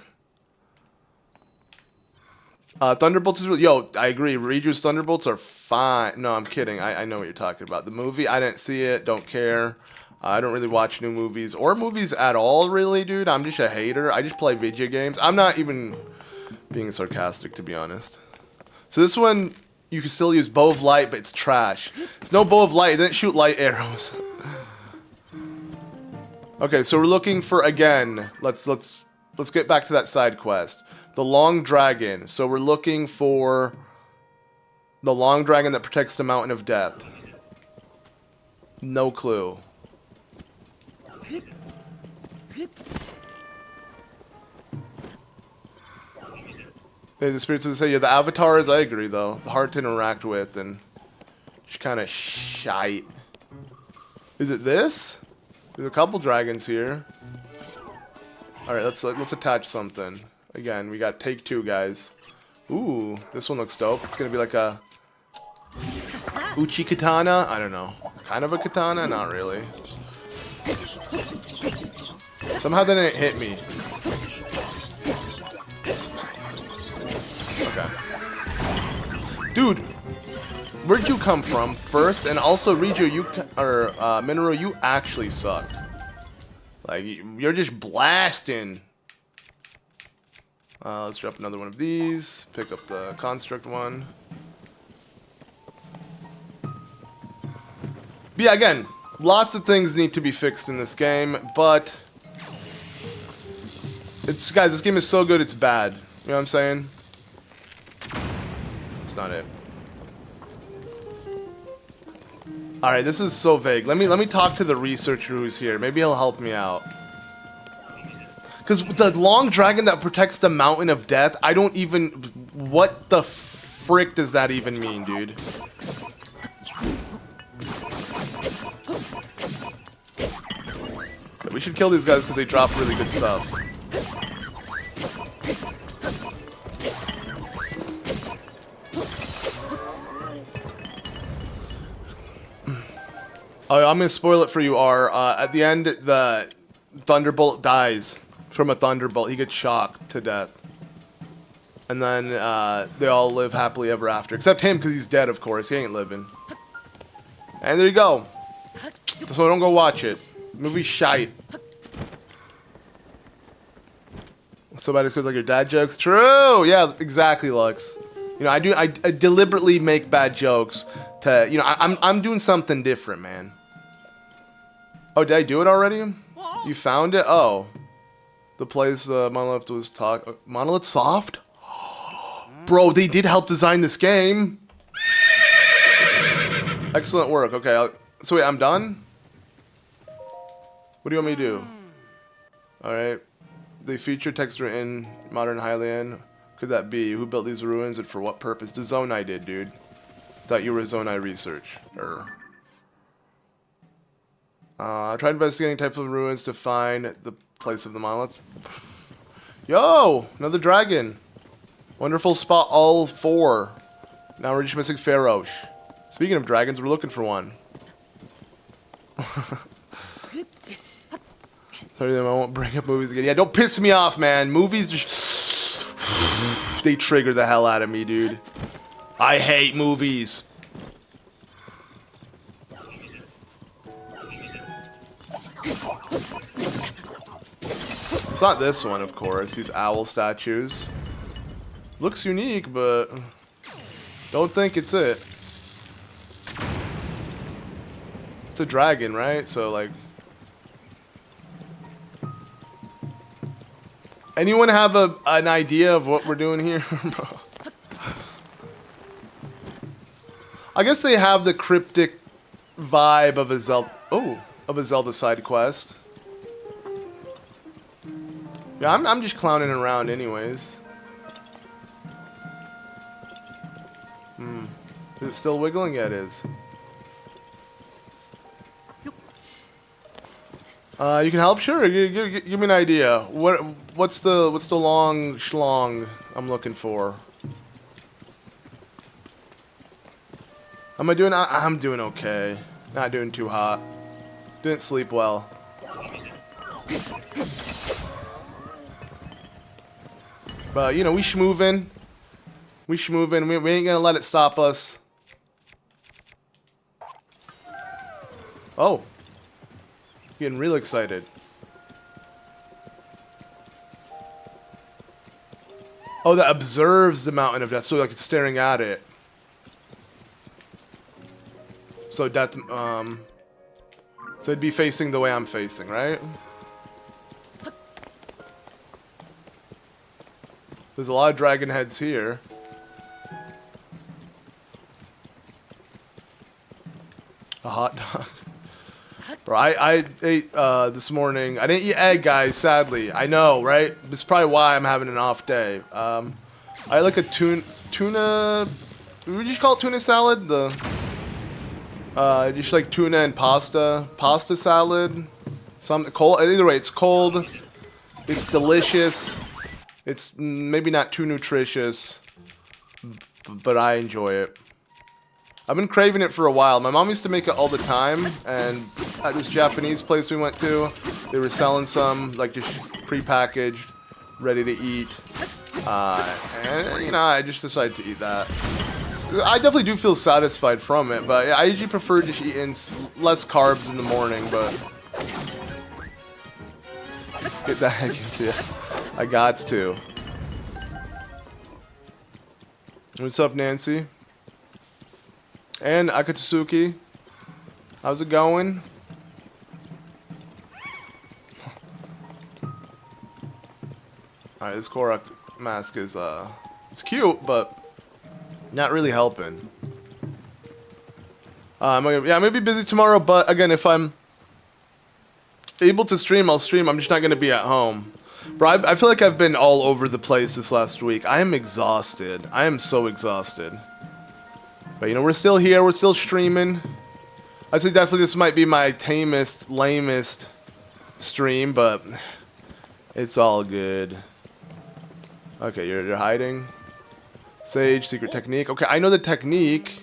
Thunderbolts is really... Yo, I agree. Riju's Thunderbolts are fine. No, I'm kidding. I know what you're talking about. The movie, I didn't see it. Don't care. I don't really watch new movies. Or movies at all, really, dude. I'm just a hater. I just play video games. I'm not even being sarcastic, to be honest. So this one... You can still use bow of light, but it's trash. It's no bow of light. It didn't shoot light arrows. Okay, so we're looking for, again, let's get back to that side quest. The Long Dragon. So we're looking for The long dragon that protects the mountain of death. No clue. Hey, the spirits would say, yeah, the avatars, I agree, though. Hard to interact with and just kind of shite. Is it this? There's a couple dragons here. Alright, let's attach something. Again, we got take two, guys. Ooh, this one looks dope. It's gonna be like a Uchi katana? I don't know. Kind of a katana? Not really. Somehow that didn't hit me. Okay. Dude, where'd you come from first? And also, Riju, Minoru, you actually suck. Like, you're just blasting. Let's drop another one of these. Pick up the construct one. But yeah, again, lots of things need to be fixed in this game, but guys, this game is so good it's bad. You know what I'm saying? That's not it. Alright, this is so vague. Let me talk to the researcher who's here. Maybe he'll help me out. Because the long dragon that protects the mountain of death, I don't even... What the frick does that even mean, dude? We should kill these guys because they drop really good stuff. Oh, I'm gonna spoil it for you, R. At the end, the Thunderbolt dies from a Thunderbolt. He gets shocked to death. And then they all live happily ever after. Except him, because he's dead, of course. He ain't living. And there you go. So don't go watch it. Movie's shite. So bad it's because like your dad jokes. True. Yeah, exactly, Lux. You know, I deliberately make bad jokes to, you know, I'm doing something different, man. Oh, did I do it already? You found it? Oh. The place Monolith was Monolith Soft? Bro, they did help design this game. Excellent work. Okay, so wait, I'm done? What do you want me to do? Alright. They feature text written modern Hylian. Could that be? Who built these ruins and for what purpose? The Zonai did, dude. Thought you were a Zonai researcher. Try investigating Thyphlo Ruins to find the place of the monolith. Yo! Another dragon. Wonderful spot all four. Now we're just missing Pharaoh. Speaking of dragons, we're looking for one. Sorry, I won't bring up movies again. Yeah, don't piss me off, man. Movies just... they trigger the hell out of me, dude. I hate movies. It's not this one, of course. These owl statues. Looks unique, but don't think it's it. It's a dragon, right? So, like... Anyone have an idea of what we're doing here? I guess they have the cryptic vibe of a Zelda... Oh! Of a Zelda side quest. Yeah, I'm just clowning around anyways. Is it still wiggling? Yeah, it is. You can help? Sure. Give me an idea. What's the long schlong I'm looking for? Am I doing? I'm doing okay. Not doing too hot. Didn't sleep well. But you know, we schmoovin'. We schmoovin'. We ain't gonna let it stop us. Oh. Getting real excited. Oh, that observes the mountain of death, so like it's staring at it. So death, so it'd be facing the way I'm facing, right? There's a lot of dragon heads here. A hot dog. Bro, I ate this morning. I didn't eat egg, guys, sadly. I know, right? This is probably why I'm having an off day. I like a tuna... Would you call it tuna salad? Just like tuna and pasta. Pasta salad. Something cold. Either way, it's cold. It's delicious. It's maybe not too nutritious. But I enjoy it. I've been craving it for a while. My mom used to make it all the time, and at this Japanese place we went to, they were selling some, like, just prepackaged, ready to eat. And, you know, I just decided to eat that. I definitely do feel satisfied from it, but yeah, I usually prefer just eating less carbs in the morning, but... Get that egg into you. I gots to. What's up, Nancy? And Akatsuki, how's it going? Alright, this Korok mask is, it's cute, but not really helping. Yeah, I'm gonna be busy tomorrow, but again, if I'm able to stream, I'll stream. I'm just not gonna be at home. Bro, I feel like I've been all over the place this last week. I am exhausted. I am so exhausted. But, you know, we're still here. We're still streaming. I'd say definitely this might be my tamest, lamest stream, but it's all good. Okay, you're hiding. Sage, secret technique. Okay, I know the technique.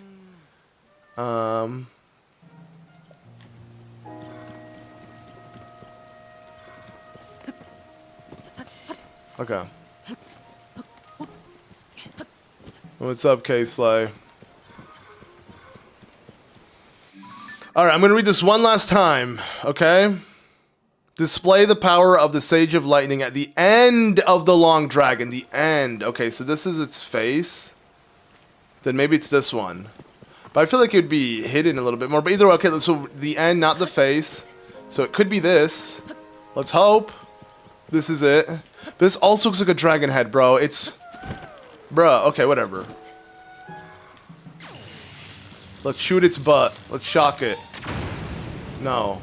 Okay. What's up, K-Sly? Alright, I'm going to read this one last time, okay? Display the power of the Sage of Lightning at the end of the Long Dragon. The end. Okay, so this is its face. Then maybe it's this one. But I feel like it would be hidden a little bit more. But either way, okay, so the end, not the face. So it could be this. Let's hope. This is it. This also looks like a dragon head, bro. It's... Bro, okay, whatever. Let's shoot its butt. Let's shock it. No.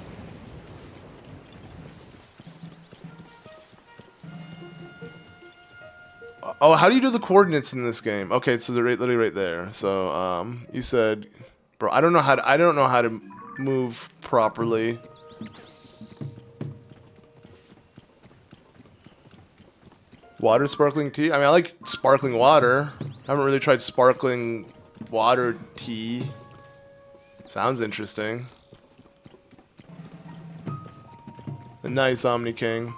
Oh, how do you do the coordinates in this game? Okay, so they're literally right there. So, you said, bro, I don't know how to move properly. Water sparkling tea? I mean, I like sparkling water. I haven't really tried sparkling water tea. Sounds interesting. A nice Omni King.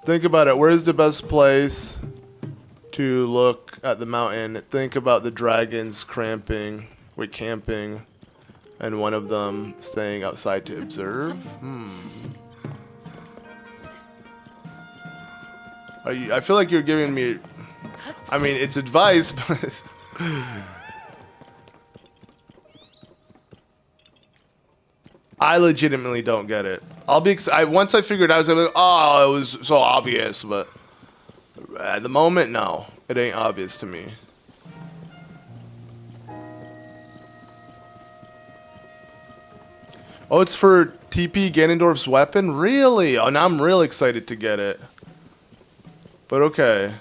Think about it. Where's the best place to look at the mountain? Think about the dragons camping, and one of them staying outside to observe. I feel like you're giving me... I mean, it's advice, but... I legitimately don't get it. I'll be once I figured it out, I was like, oh, it was so obvious, but at the moment, no, it ain't obvious to me. Oh, it's for TP Ganondorf's weapon? Really? Oh, now I'm real excited to get it. But okay.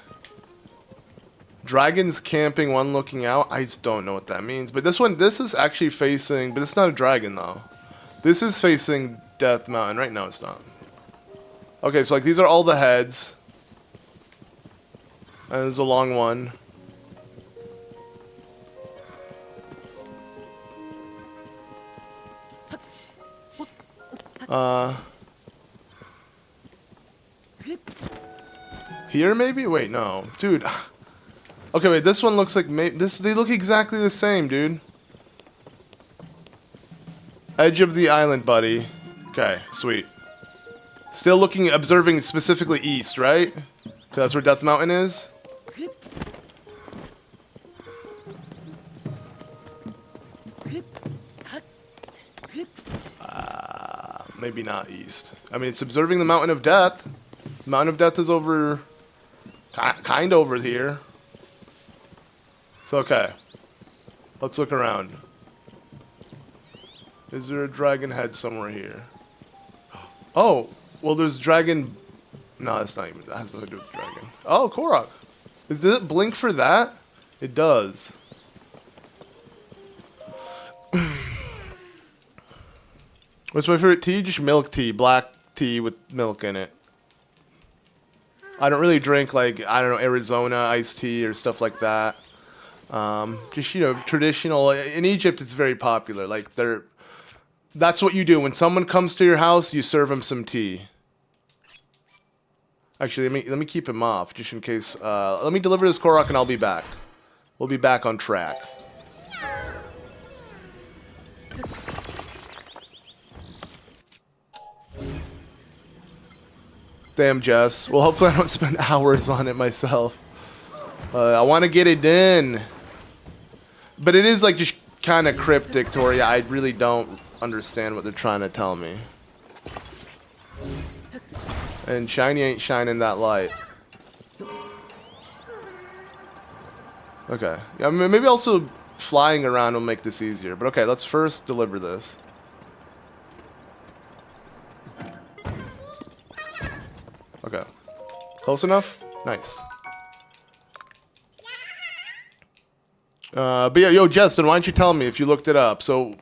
Dragons camping, one looking out. I just don't know what that means. But this is actually facing, but it's not a dragon though. This is facing Death Mountain. Right now it's not. Okay, so like these are all the heads. And there's a long one. Here maybe? Wait, no. Dude. Okay, wait, this one looks like they look exactly the same, dude. Edge of the island, buddy. Okay, sweet. Still observing specifically east, right? Because that's where Death Mountain is. Maybe not east. I mean, it's observing the Mountain of Death. The Mountain of Death is over... kind of over here. So, okay. Let's look around. Is there a dragon head somewhere here? Oh, well, there's dragon. No, that's not even. That has nothing to do with the dragon. Oh, Korok. Does it blink for that? It does. What's my favorite tea? Just milk tea. Black tea with milk in it. I don't really drink, like, I don't know, Arizona iced tea or stuff like that. Just, you know, traditional. In Egypt, it's very popular. Like, that's what you do. When someone comes to your house, you serve them some tea. Actually, let me keep him off, just in case. Let me deliver this Korok, and I'll be back. We'll be back on track. Damn, Jess. Well, hopefully I don't spend hours on it myself. I want to get it done. But it is, like, just kind of cryptic, Tori. I really don't understand what they're trying to tell me. And shiny ain't shining that light. Okay. Yeah, I mean, maybe also flying around will make this easier. But okay, let's first deliver this. Okay. Close enough? Nice. But yeah, yo, Justin, why don't you tell me if you looked it up? So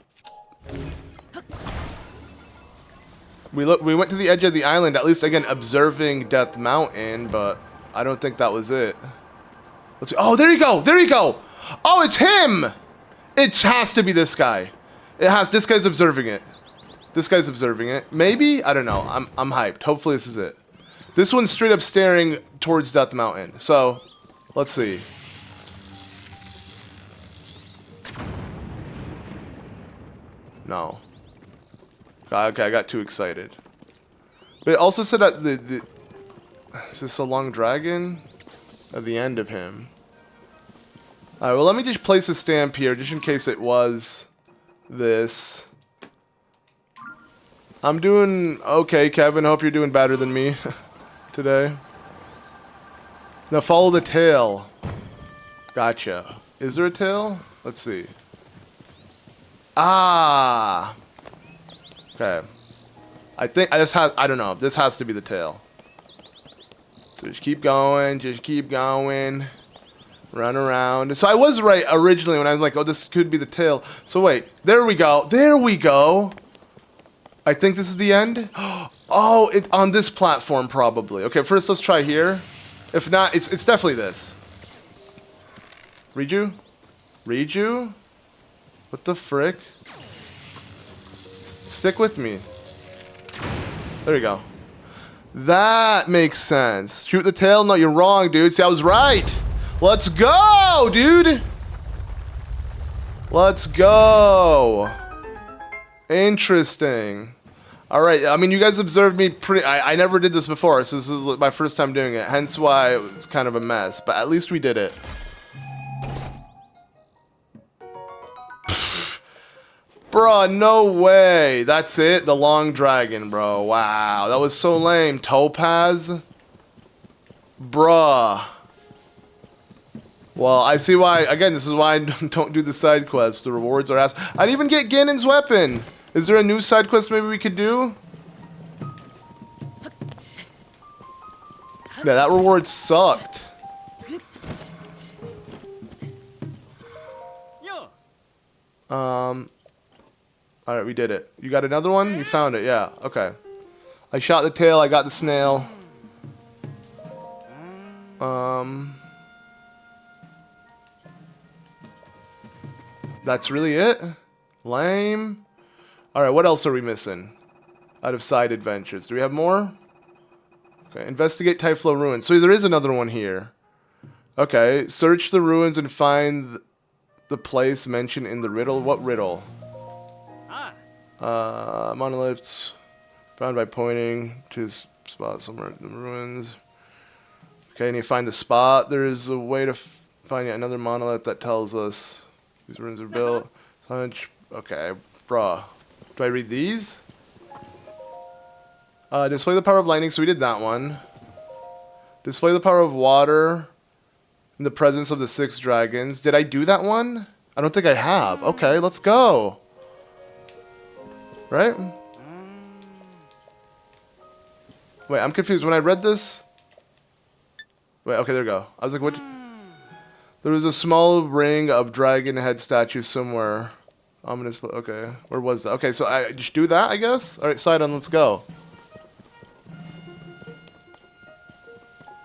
we went to the edge of the island, at least again observing Death Mountain, but I don't think that was it. Let's see. Oh, there you go. There you go. Oh, it's him. It has to be this guy. This guy's observing it. This guy's observing it. Maybe? I don't know. I'm hyped. Hopefully this is it. This one's straight up staring towards Death Mountain. So, let's see. No. Okay, I got too excited. But it also said that is this a long dragon? At the end of him. Alright, well, let me just place a stamp here, just in case it was this. I'm doing okay, Kevin. Hope you're doing better than me today. Now follow the tail. Gotcha. Is there a tail? Let's see. Ah. Okay. I think I don't know. This has to be the tail. So just keep going. Just keep going. Run around. So I was right originally when I was like, oh, this could be the tail. So wait. There we go. There we go. I think this is the end. Oh, it's on this platform probably. Okay, first let's try here. If not, it's definitely this. Read you? What the frick? Stick with me. There you go. That makes sense. Shoot the tail? No, you're wrong, dude. See, I was right. Let's go, dude. Let's go. Interesting. All right. I mean, you guys observed me I never did this before, so this is my first time doing it. Hence why it was kind of a mess. But at least we did it. Bruh, no way. That's it? The long dragon, bro. Wow. That was so lame. Topaz? Bruh. Well, I see why. Again, this is why I don't do the side quests. The rewards are ass. I didn't even get Ganon's weapon. Is there a new side quest maybe we could do? Yeah, that reward sucked. Alright, we did it. You got another one? You found it, yeah. Okay. I shot the tail, I got the snail. That's really it? Lame. Alright, what else are we missing? Out of side adventures. Do we have more? Okay, investigate Thyphlo Ruins. So there is another one here. Okay, search the ruins and find the place mentioned in the riddle. What riddle? Monoliths found by pointing to his spot somewhere in the ruins. Okay, and you find the spot. There is a way to find yet another monolith that tells us these ruins are built. Okay, bruh. Do I read these? Display the power of lightning. So we did that one. Display the power of water in the presence of the 6 dragons. Did I do that one? I don't think I have. Okay, let's go. Right? Wait, I'm confused. When I read this... Wait, okay, there we go. I was like, what? There was a small ring of dragon head statues somewhere. Ominous... Okay, where was that? Okay, so I just do that, I guess? Alright, Sidon, let's go.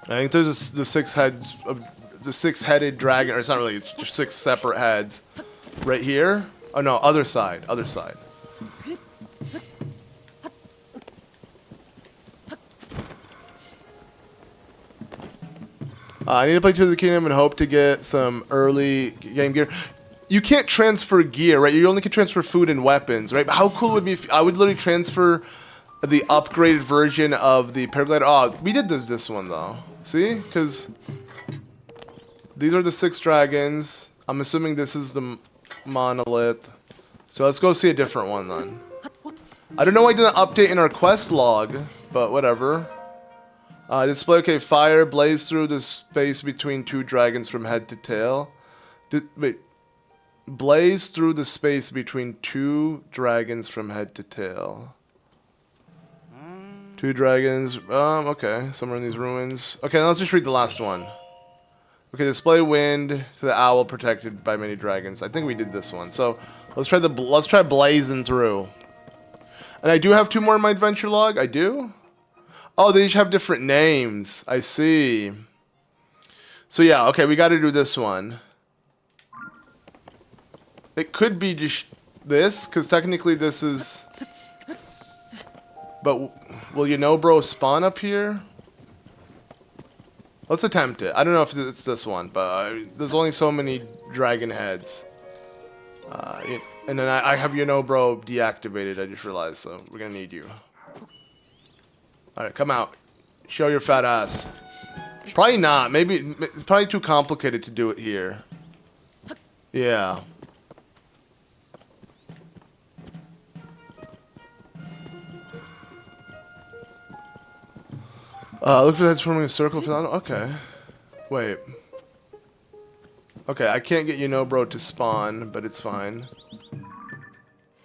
I think there's the 6 heads of... The 6-headed dragon, or it's not really, it's just 6 separate heads. Right here? Oh no, other side, other side. I need to play Tears of the Kingdom and hope to get some early game gear. You can't transfer gear, right? You only can transfer food and weapons, right? But how cool would it be if I would literally transfer the upgraded version of the paraglider? Oh, we did this one though. See? Because these are the 6 dragons. I'm assuming this is the monolith. So let's go see a different one then. I don't know why I didn't update in our quest log, but whatever. Display, okay, fire blaze through the space between 2 dragons from head to tail. Wait. Blaze through the space between 2 dragons from head to tail. 2 dragons. Okay, somewhere in these ruins. Okay, now let's just read the last one. Okay, display wind to the owl protected by many dragons. I think we did this one. So let's try blazing through. And I do have 2 more in my adventure log. I do. Oh, they each have different names. I see. So yeah, okay, we got to do this one. It could be just this, because technically this is... But will you know, bro, spawn up here? Let's attempt it. I don't know if it's this one, but there's only so many dragon heads. And then I have you know, bro, deactivated, I just realized, so we're going to need you. Alright, come out. Show your fat ass. Probably not. Maybe, it's probably too complicated to do it here. Yeah. Look for the heads forming a circle for that. Okay. Wait. Okay, I can't get you know, bro, to spawn, but it's fine.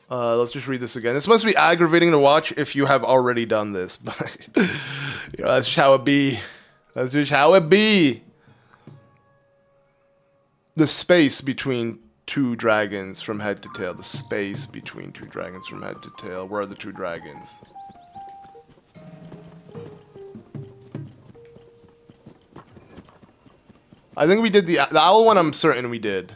Let's just read this again. This must be aggravating to watch if you have already done this, but you know, that's just how it be. That's just how it be. The space between 2 dragons from head to tail. The space between 2 dragons from head to tail. Where are the 2 dragons? I think we did the owl one. I'm certain we did.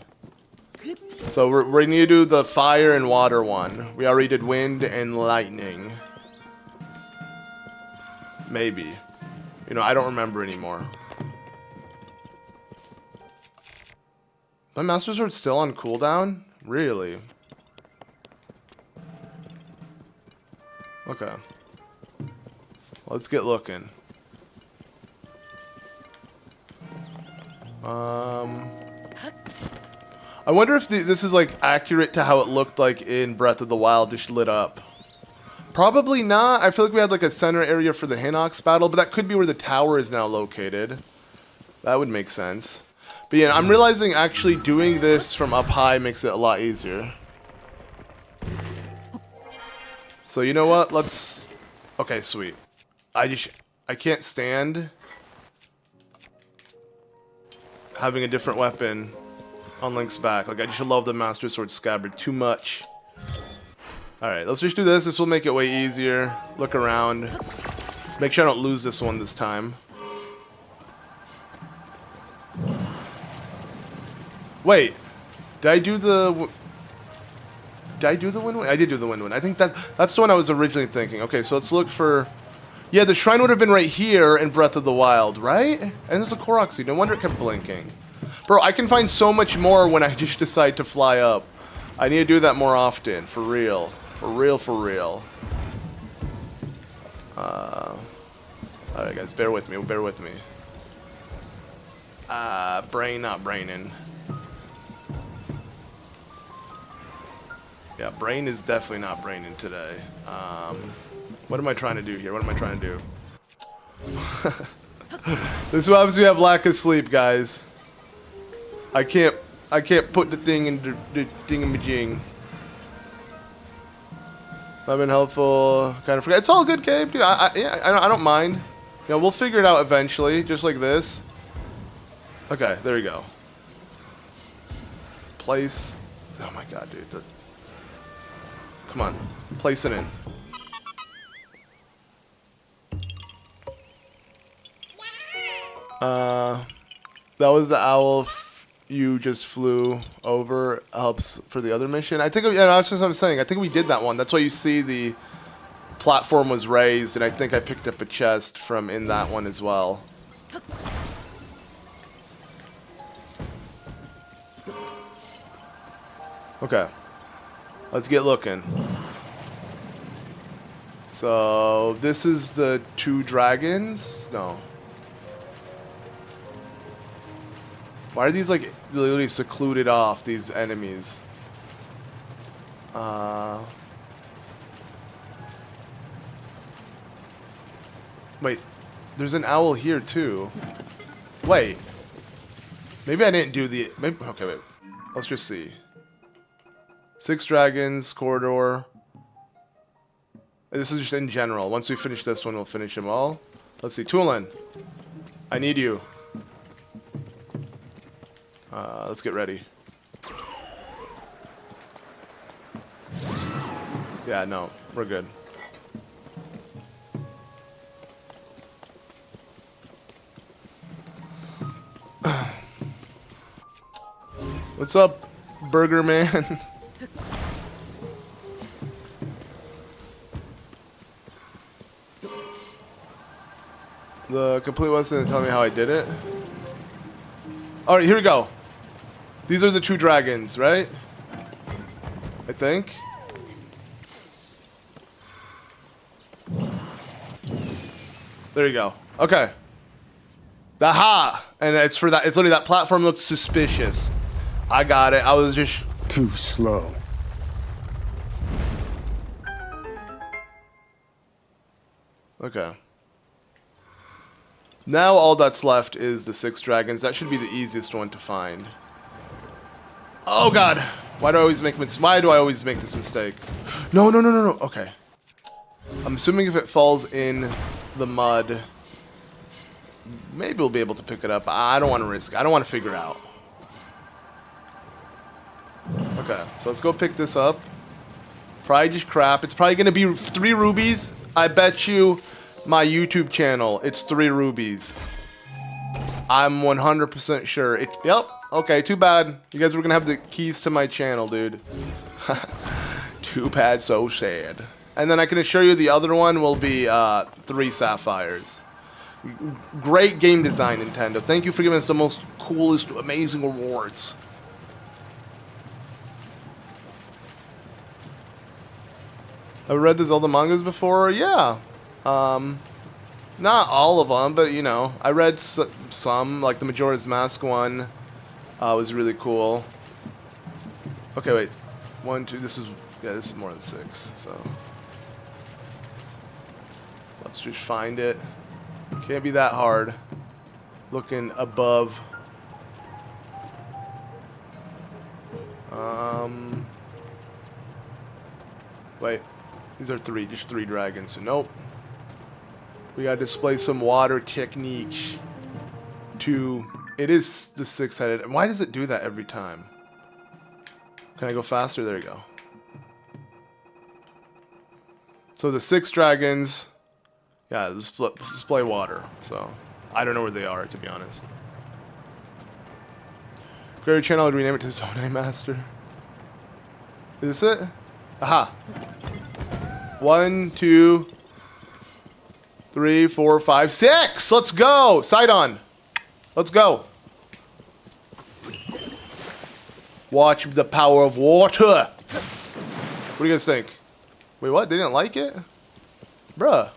So we need to do the fire and water one. We already did wind and lightning. Maybe. You know, I don't remember anymore. My Master Sword's still on cooldown? Really? Okay. Let's get looking. I wonder if this is like accurate to how it looked like in Breath of the Wild, just lit up. Probably not. I feel like we had like a center area for the Hinox battle, but that could be where the tower is now located. That would make sense. But yeah, I'm realizing actually doing this from up high makes it a lot easier. So you know what? Let's... Okay, sweet. I can't stand having a different weapon on Link's back. Like, I just love the Master Sword Scabbard too much. Alright, let's just do this. This will make it way easier. Look around. Make sure I don't lose this one this time. Wait. Did I do the... Did I do the wind? I did do the wind. I think that's the one I was originally thinking. Okay, so let's look for... Yeah, the shrine would have been right here in Breath of the Wild, right? And there's a Korok seed. No wonder it kept blinking. Bro, I can find so much more when I just decide to fly up. I need to do that more often. For real. For real, for real. Alright, guys. Bear with me. Bear with me. Brain not braining. Yeah, brain is definitely not braining today. What am I trying to do here? What am I trying to do? This is what happens when you have lack of sleep, guys. I can't put the thing in the thingamajig. I've been helpful. Kind of forget. It's all good, Gabe. Dude, I don't mind. You know, we'll figure it out eventually, just like this. Okay, there we go. Place. Oh my god, dude. Come on, place it in. That was the owl you just flew over. Helps for the other mission. I think, yeah, that's just what I'm saying. I think we did that one. That's why you see the platform was raised, and I think I picked up a chest from in that one as well. Okay, let's get looking. So this is the two dragons? No. Why are these like literally secluded off, these enemies? Wait, there's an owl here too. Wait. Maybe I didn't do the... Maybe, okay, wait. Let's just see. 6 dragons, corridor. This is just in general. Once we finish this one, we'll finish them all. Let's see. Tulin, I need you. Let's get ready. Yeah, no. We're good. What's up, Burger Man? The complete West didn't tell me how I did it. Alright, here we go. These are the two dragons, right? I think. There you go. Okay. Aha! And it's for that. It's literally that platform looks suspicious. I got it. I was just too slow. Okay. Now all that's left is the 6 dragons. That should be the easiest one to find. Oh god! Why do I always make this mistake? No. Okay. I'm assuming if it falls in the mud, maybe we'll be able to pick it up. I don't want to risk it. I don't want to figure it out. Okay, so let's go pick this up. Probably just crap. It's probably going to be 3 rubies. I bet you my YouTube channel, it's 3 rubies. I'm 100% sure. Yep. Okay, too bad. You guys were going to have the keys to my channel, dude. Too bad, so sad. And then I can assure you the other one will be 3 sapphires. Great game design, Nintendo. Thank you for giving us the most coolest, amazing rewards. Have you read the Zelda mangas before? Yeah. Not all of them, but you know, I read some, like the Majora's Mask one was really cool. Okay, wait. 1, 2, this is more than 6, so. Let's just find it. Can't be that hard. Looking above. Wait. These are 3, just 3 dragons, so nope. We gotta display some water techniques to... It is the 6-headed. And why does it do that every time? Can I go faster? There you go. So the 6 dragons... Yeah, display water. So, I don't know where they are, to be honest. Create a channel and rename it to ZeldaMaster. Is this it? Aha! 1, 2, 3, 4, 5, 6! Let's go! Sidon! Let's go! Watch the power of water! What do you guys think? Wait, what? They didn't like it? Bruh.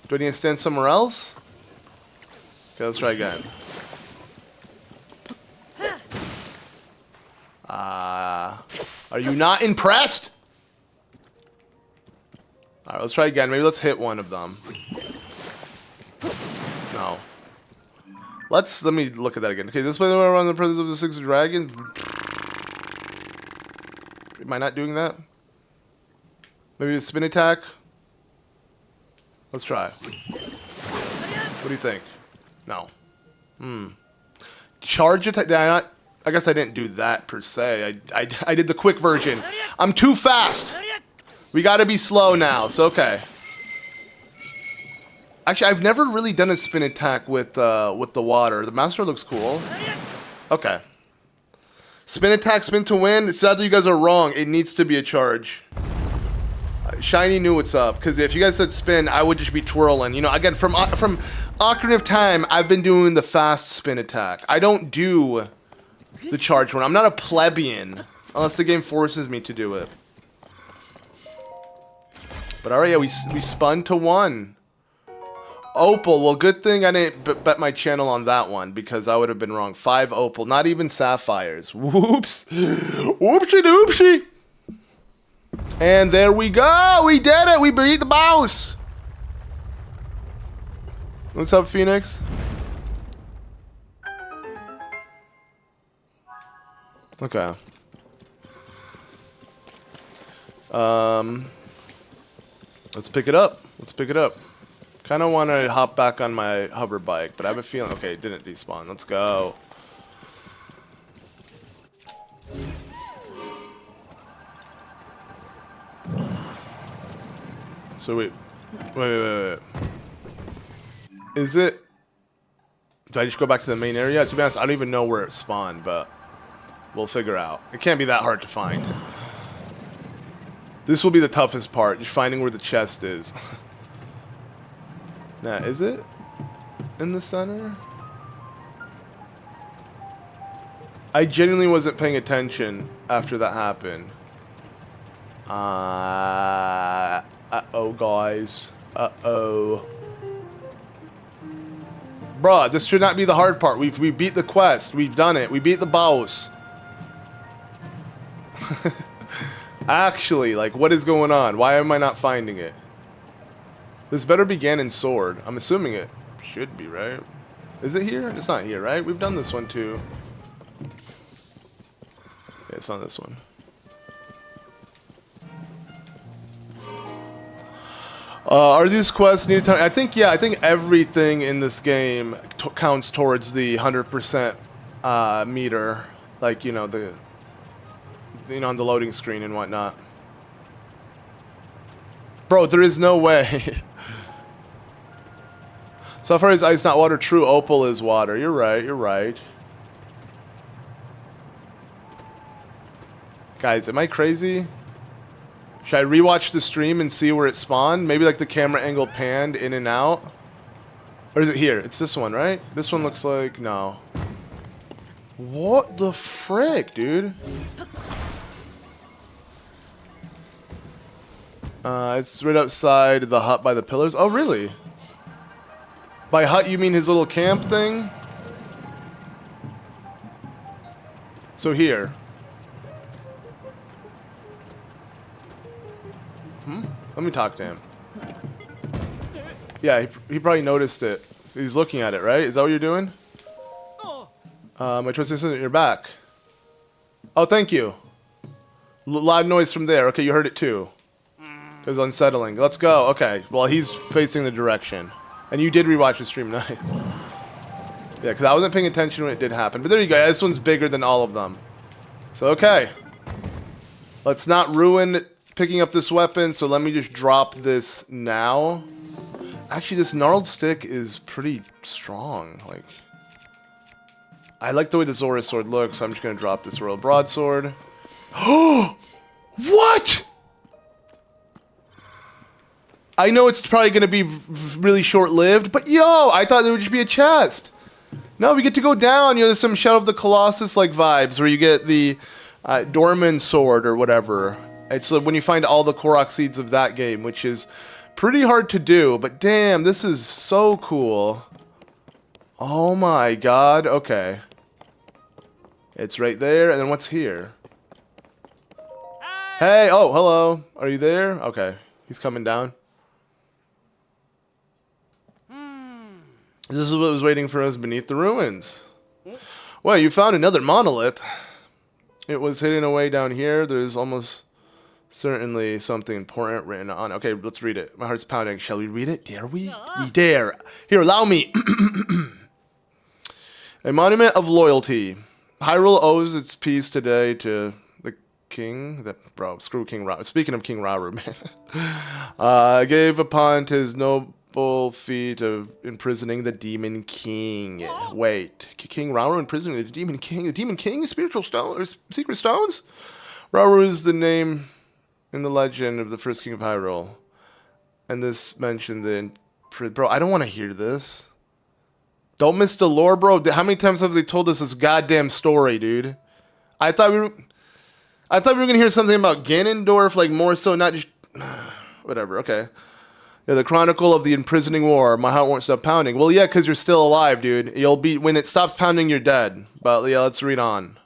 Do I need to stand somewhere else? Okay, let's try again. Are you not impressed? Alright, let's try again. Maybe let's hit one of them. No. Let me look at that again. Okay, this way around the presence of the 6 dragons. Am I not doing that? Maybe a spin attack? Let's try. What do you think? No. Charge attack? Did I not? I guess I didn't do that per se. I did the quick version. I'm too fast. We gotta be slow now. So okay. Actually, I've never really done a spin attack with the water. The master looks cool. Okay. Spin attack, spin to win. Sadly, you guys are wrong. It needs to be a charge. Shiny knew what's up, because if you guys said spin, I would just be twirling. You know, again, from Ocarina of Time, I've been doing the fast spin attack. I don't do the charge one. I'm not a plebeian, unless the game forces me to do it. But alright, yeah, we spun to 1. Opal, well, good thing I didn't bet my channel on that one, because I would have been wrong. 5 opal, not even sapphires. Whoops. Whoopsie doopsie. And there we go. We did it. We beat the boss. What's up, Phoenix? Okay. Let's pick it up. Let's pick it up. Kind of want to hop back on my hover bike, but I have a feeling... Okay, it didn't despawn. Let's go. So wait. Is it... Do I just go back to the main area? To be honest, I don't even know where it spawned, but we'll figure out. It can't be that hard to find. This will be the toughest part, just finding where the chest is. Now, is it in the center? I genuinely wasn't paying attention after that happened. Uh-oh, guys. Uh-oh. Bruh, this should not be the hard part. We beat the quest. We've done it. We beat the boss. Actually, like, what is going on? Why am I not finding it? This better be Ganon's sword. I'm assuming it should be, right? Is it here? It's not here, right? We've done this one, too. Yeah, it's not this one. Are these quests needed to... I think, yeah, I think everything in this game counts towards the 100% meter. Like, you know, on the loading screen and whatnot. Bro, there is no way. So far as ice not water, true opal is water. You're right, you're right. Guys, am I crazy? Should I rewatch the stream and see where it spawned? Maybe like the camera angle panned in and out? Or is it here? It's this one, right? This one looks like... No. What the frick, dude? It's right outside the hut by the pillars. Oh, really? By hut, you mean his little camp thing? So here. Let me talk to him. Yeah, he probably noticed it. He's looking at it, right? Is that what you're doing? My trusty assistant, you're back. Oh, thank you. Loud noise from there. Okay, you heard it too. It was unsettling. Let's go. Okay, well, he's facing the direction. And you did rewatch the stream. Nice. Yeah, because I wasn't paying attention when it did happen. But there you go. This one's bigger than all of them. So, okay. Let's not ruin picking up this weapon. So let me just drop this now. Actually, this gnarled stick is pretty strong. Like, I like the way the Zora sword looks. So I'm just going to drop this royal broadsword. Oh! What? I know it's probably going to be really short-lived, but yo, I thought there would just be a chest. No, we get to go down. You know, there's some Shadow of the Colossus-like vibes where you get the Dorman sword or whatever. It's when you find all the Korok seeds of that game, which is pretty hard to do, but damn, this is so cool. Oh my god, okay. It's right there, and then what's here? Hey, oh, hello. Are you there? Okay, he's coming down. This is what was waiting for us beneath the ruins. Well, you found another monolith. It was hidden away down here. There's almost Certainly something important written on. Okay, let's read it. My heart's pounding. Shall we read it? Dare we? We dare. Here, allow me. A monument of loyalty. Hyrule owes its peace today to the king. Bro, screw King Rauru. Speaking of King Rauru, man. Gave upon his noble feat of imprisoning the Demon King. Wait, King Rauru imprisoning the Demon King? The Demon King is spiritual stone or secret stones? Rauru is the name in the legend of the first king of Hyrule. And this mentioned the... Bro, I don't want to hear this. Don't miss the lore, bro. How many times have they told us this goddamn story, dude? I thought we were gonna hear something about Ganondorf, like more so, not just... Whatever, okay. Yeah, the Chronicle of the Imprisoning War. My heart won't stop pounding. Well, yeah, because you're still alive, dude. You'll be... When it stops pounding, you're dead. But, yeah, let's read on.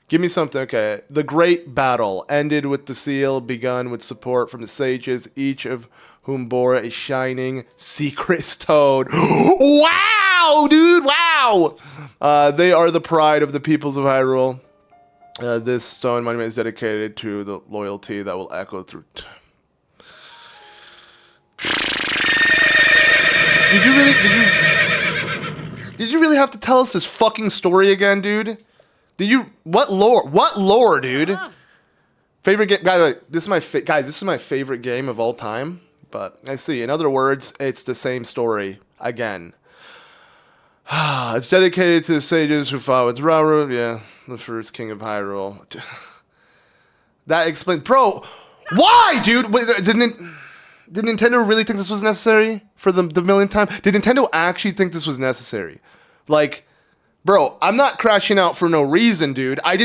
Give me something. Okay. The great battle ended with the seal, begun with support from the sages, each of whom bore a shining secret stone. Wow, dude! Wow! They are the pride of the peoples of Hyrule. This stone monument is dedicated to the loyalty that will echo through... Did you really have to tell us this fucking story again, dude? What lore? What lore, dude? Favorite game, guys. This is my favorite game of all time. But I see. In other words, it's the same story again. It's dedicated to the sages who fought with Rauru. Yeah, the first king of Hyrule. That explains, bro. Why, dude? Wait, did Nintendo really think this was necessary for the millionth time? Did Nintendo actually think this was necessary? Like. Bro, I'm not crashing out for no reason, dude. I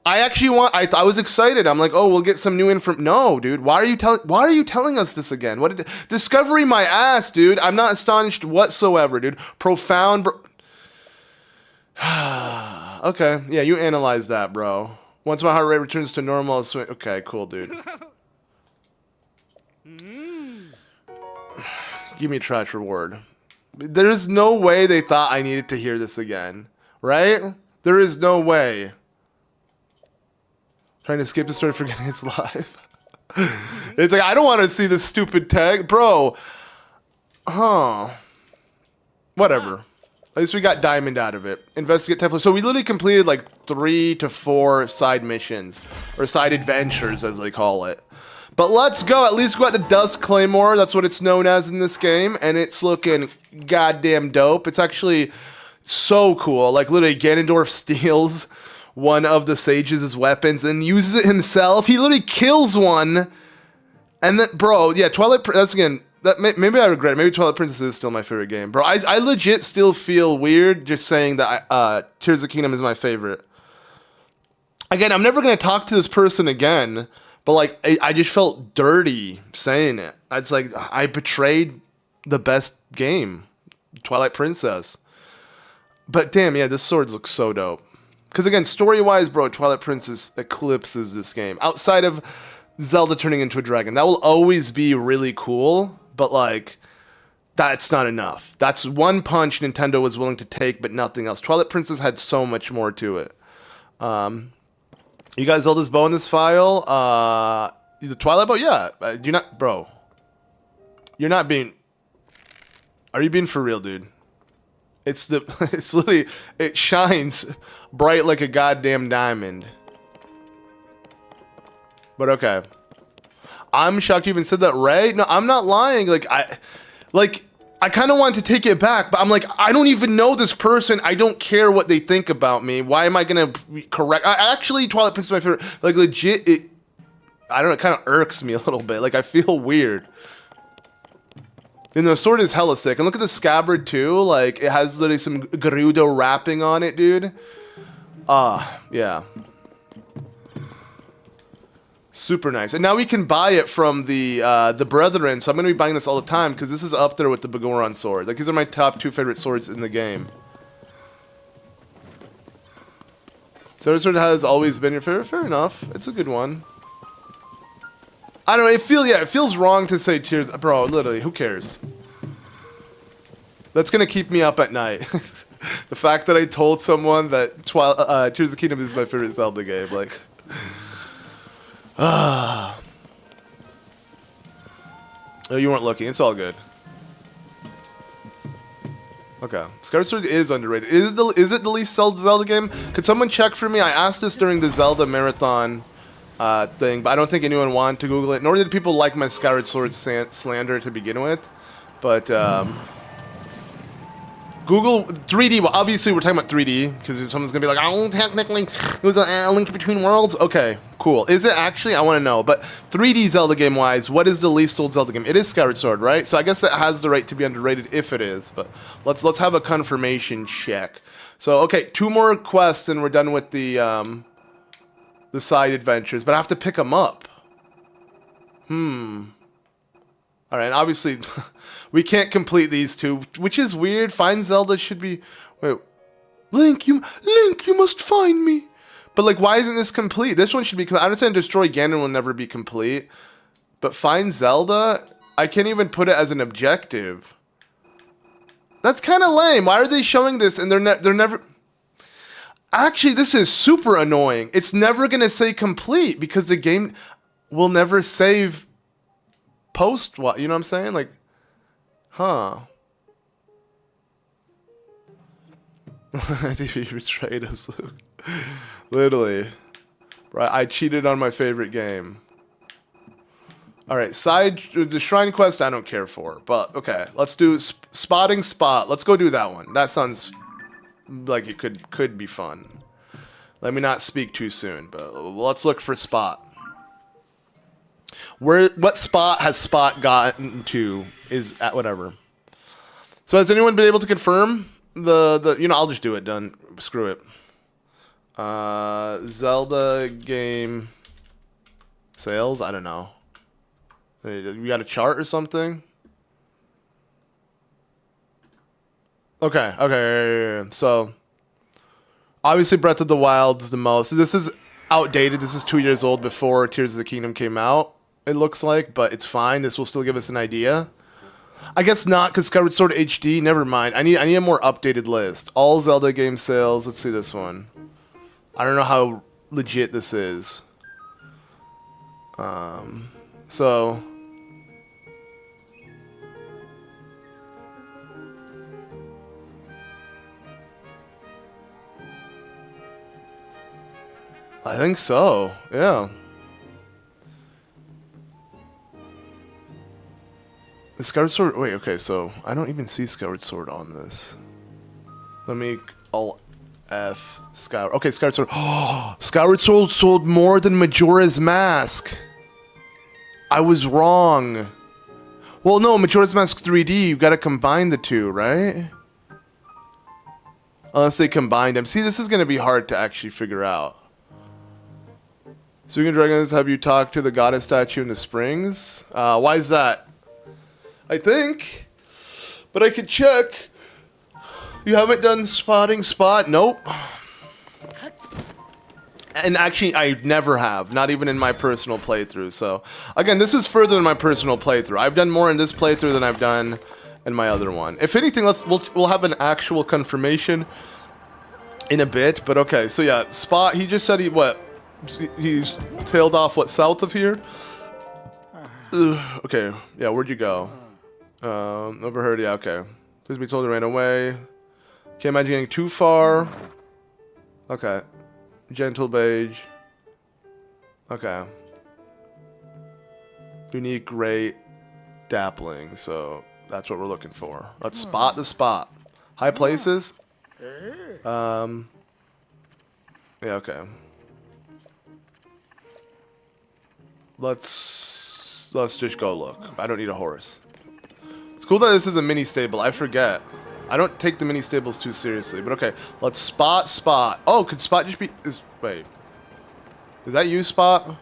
was excited. I'm like, oh, we'll get some new info. No, dude. Why are you telling us this again? Discovery my ass, dude. I'm not astonished whatsoever, dude. Profound, okay. Yeah, you analyze that, bro. Once my heart rate returns to normal, I'll swing. Okay, cool, dude. Give me a trash reward. There's no way they thought I needed to hear this again. Right? There is no way. Trying to skip the story, forgetting it's live. It's like, I don't want to see this stupid tag. Bro. Huh. Whatever. At least we got diamond out of it. Investigate Thyphlo. So we literally completed like 3 to 4 side missions. Or side adventures, as they call it. But let's go. At least we got the Dust Claymore. That's what it's known as in this game. And it's looking goddamn dope. It's actually so cool. Like, literally, Ganondorf steals one of the sages' weapons and uses it himself. He literally kills one. And then, bro, yeah, that's again... maybe I regret it. Maybe Twilight Princess is still my favorite game. Bro, I legit still feel weird just saying that Tears of the Kingdom is my favorite. Again, I'm never going to talk to this person again. But, like, I just felt dirty saying it. It's like, I betrayed the best game. Twilight Princess. But, damn, yeah, this sword looks so dope. Because, again, story-wise, bro, Twilight Princess eclipses this game. Outside of Zelda turning into a dragon. That will always be really cool. But, like, that's not enough. That's one punch Nintendo was willing to take, but nothing else. Twilight Princess had so much more to it. You got Zelda's bow in this file? The Twilight bow? Yeah. You're not... Bro. You're not being... Are you being for real, dude? It's literally... It shines bright like a goddamn diamond. But okay. I'm shocked you even said that, Ray. No, I'm not lying. I kind of wanted to take it back, but I'm like, I don't even know this person. I don't care what they think about me. Why am I going to correct? Actually, Twilight Princess is my favorite. Like, legit, I don't know, it kind of irks me a little bit. Like, I feel weird. And the sword is hella sick. And look at the scabbard, too. Like, it has literally some Gerudo wrapping on it, dude. Yeah. Super nice. And now we can buy it from the Brethren, so I'm going to be buying this all the time, because this is up there with the Bagoron sword. Like, these are my top 2 favorite swords in the game. Sword has always been your favorite? Fair enough. It's a good one. I don't know, it feels wrong to say Tears... Bro, literally, who cares? That's going to keep me up at night. The fact that I told someone that Tears of the Kingdom is my favorite Zelda game, like... Oh, you weren't looking. It's all good. Okay. Skyward Sword is underrated. Is it the least Zelda game? Could someone check for me? I asked this during the Zelda marathon thing, but I don't think anyone wanted to Google it. Nor did people like my Skyward Sword slander to begin with. But Google 3D. Well, obviously we're talking about 3D because someone's gonna be like, "Oh, technically it was a Link Between Worlds." Okay, cool. Is it actually? I want to know. But 3D Zelda game wise, what is the least sold Zelda game? It is Skyward Sword, right? So I guess that has the right to be underrated if it is. But let's have a confirmation check. So okay, 2 more quests and we're done with the side adventures. But I have to pick them up. All right, obviously, we can't complete these 2, which is weird. Find Zelda should be... Wait. Link, you must find me. But, like, why isn't this complete? This one should be... I understand Destroy Ganon will never be complete. But Find Zelda, I can't even put it as an objective. That's kind of lame. Why are they showing this and they're never... Actually, this is super annoying. It's never going to say complete because the game will never save... post what, you know what I'm saying? Like, huh. I think he betrayed us, Luke. Literally. Right, I cheated on my favorite game. Alright, the shrine quest I don't care for. But, okay, let's do spotting spot. Let's go do that one. That sounds like it could be fun. Let me not speak too soon, but let's look for spot. What spot has Spot gotten to is at whatever. So has anyone been able to confirm the you know, I'll just do it, done. Screw it. Zelda game sales, I don't know. We got a chart or something? Okay. So obviously Breath of the Wild's the most. This is outdated. This is 2 years old before Tears of the Kingdom came out. It looks like, but it's fine. This will still give us an idea. I guess not, because Skyward Sword HD. Never mind. I need a more updated list. All Zelda game sales. Let's see this one. I don't know how legit this is. So I think so. Yeah. The Skyward Sword... Wait, okay, so... I don't even see Skyward Sword on this. Let me... Alt F... Skyward... Okay, Skyward Sword... Oh! Skyward Sword sold more than Majora's Mask! I was wrong. Well, no, Majora's Mask 3D, you gotta combine the two, right? Unless they combined them. See, this is gonna be hard to actually figure out. Speaking of dragons, have you talked to the goddess statue in the springs? Why is that? I think, but I could check. You haven't done spotting spot? Nope. And actually, I never have. Not even in my personal playthrough. So, again, this is further than my personal playthrough. I've done more in this playthrough than I've done in my other one. If anything, we'll have an actual confirmation in a bit. But okay, so yeah, spot. He just said he's tailed off south of here. Okay, yeah, where'd you go? Overheard, yeah, okay. Please be told he ran away. Can't imagine getting too far. Okay. Gentle beige. Okay. Unique, great, dappling. So that's what we're looking for. Let's spot the spot. High places. Yeah, okay. Let's just go look. I don't need a horse. It's cool that this is a mini stable. I forget. I don't take the mini stables too seriously. But okay, let's spot. Oh, could spot just be? Wait. Is that you, Spot?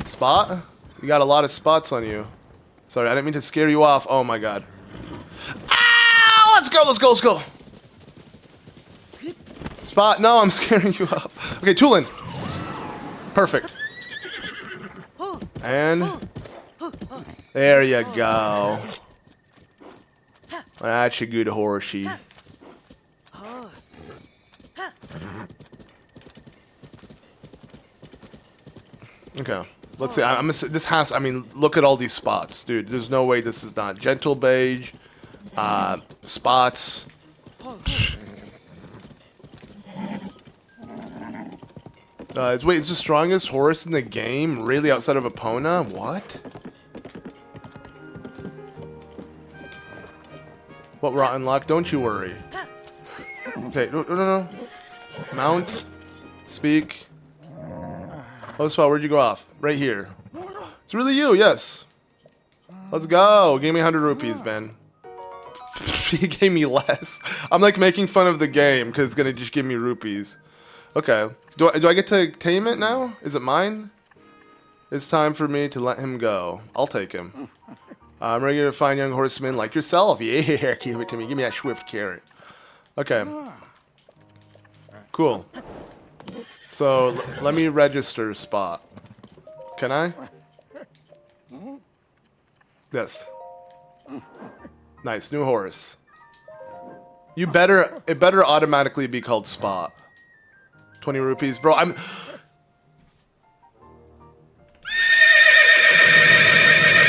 Spot? You got a lot of spots on you. Sorry, I didn't mean to scare you off. Oh my god. Ow! Let's go. Spot, no, I'm scaring you off. Okay, Tulin. Perfect. And there you go. That's a good horsey. Okay. Let's see. This has. I mean, look at all these spots, dude. There's no way this is not gentle beige. Spots. Wait, it's the strongest horse in the game? Really, outside of Epona? What? What, we're unlocked? Don't you worry. Okay, no. Mount. Speak. Oh, Spot, where'd you go off? Right here. It's really you, yes. Let's go. Give me 100 rupees, Ben. He gave me less. I'm like making fun of the game because it's going to just give me rupees. Okay. Do I get to tame it now? Is it mine? It's time for me to let him go. I'll take him. I'm ready to find young horsemen like yourself. Yeah, give it to me. Give me that swift carrot. Okay. Cool. So, let me register Spot. Can I? Yes. Nice, new horse. It better automatically be called Spot. 20 rupees. Bro,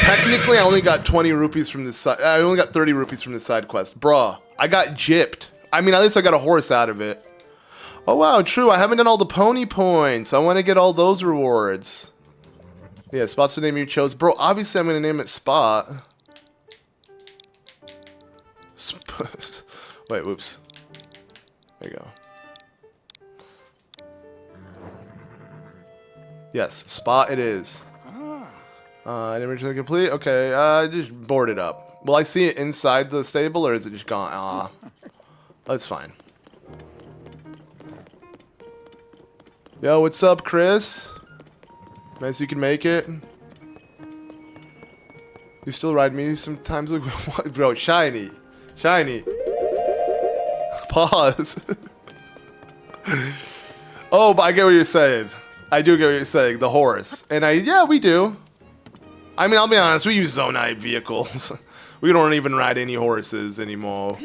Technically, I only got 20 rupees from this side. I only got 30 rupees from this side quest. Bruh, I got gypped. I mean, at least I got a horse out of it. Oh, wow, true. I haven't done all the pony points. I want to get all those rewards. Yeah, Spot's the name you chose. Bro, obviously I'm going to name it Spot. Wait, whoops. There you go. Yes, Spot it is. Animation complete? Okay, just board it up. Will I see it inside the stable, or is it just gone? Aw. That's fine. Yo, what's up, Chris? Nice you can make it. You still ride me sometimes? What? Bro, shiny. Shiny. Pause. Oh, but I get what you're saying. I do get what you're saying. The horse. And yeah, we do. I mean, I'll be honest. We use Zonite vehicles. We don't even ride any horses anymore.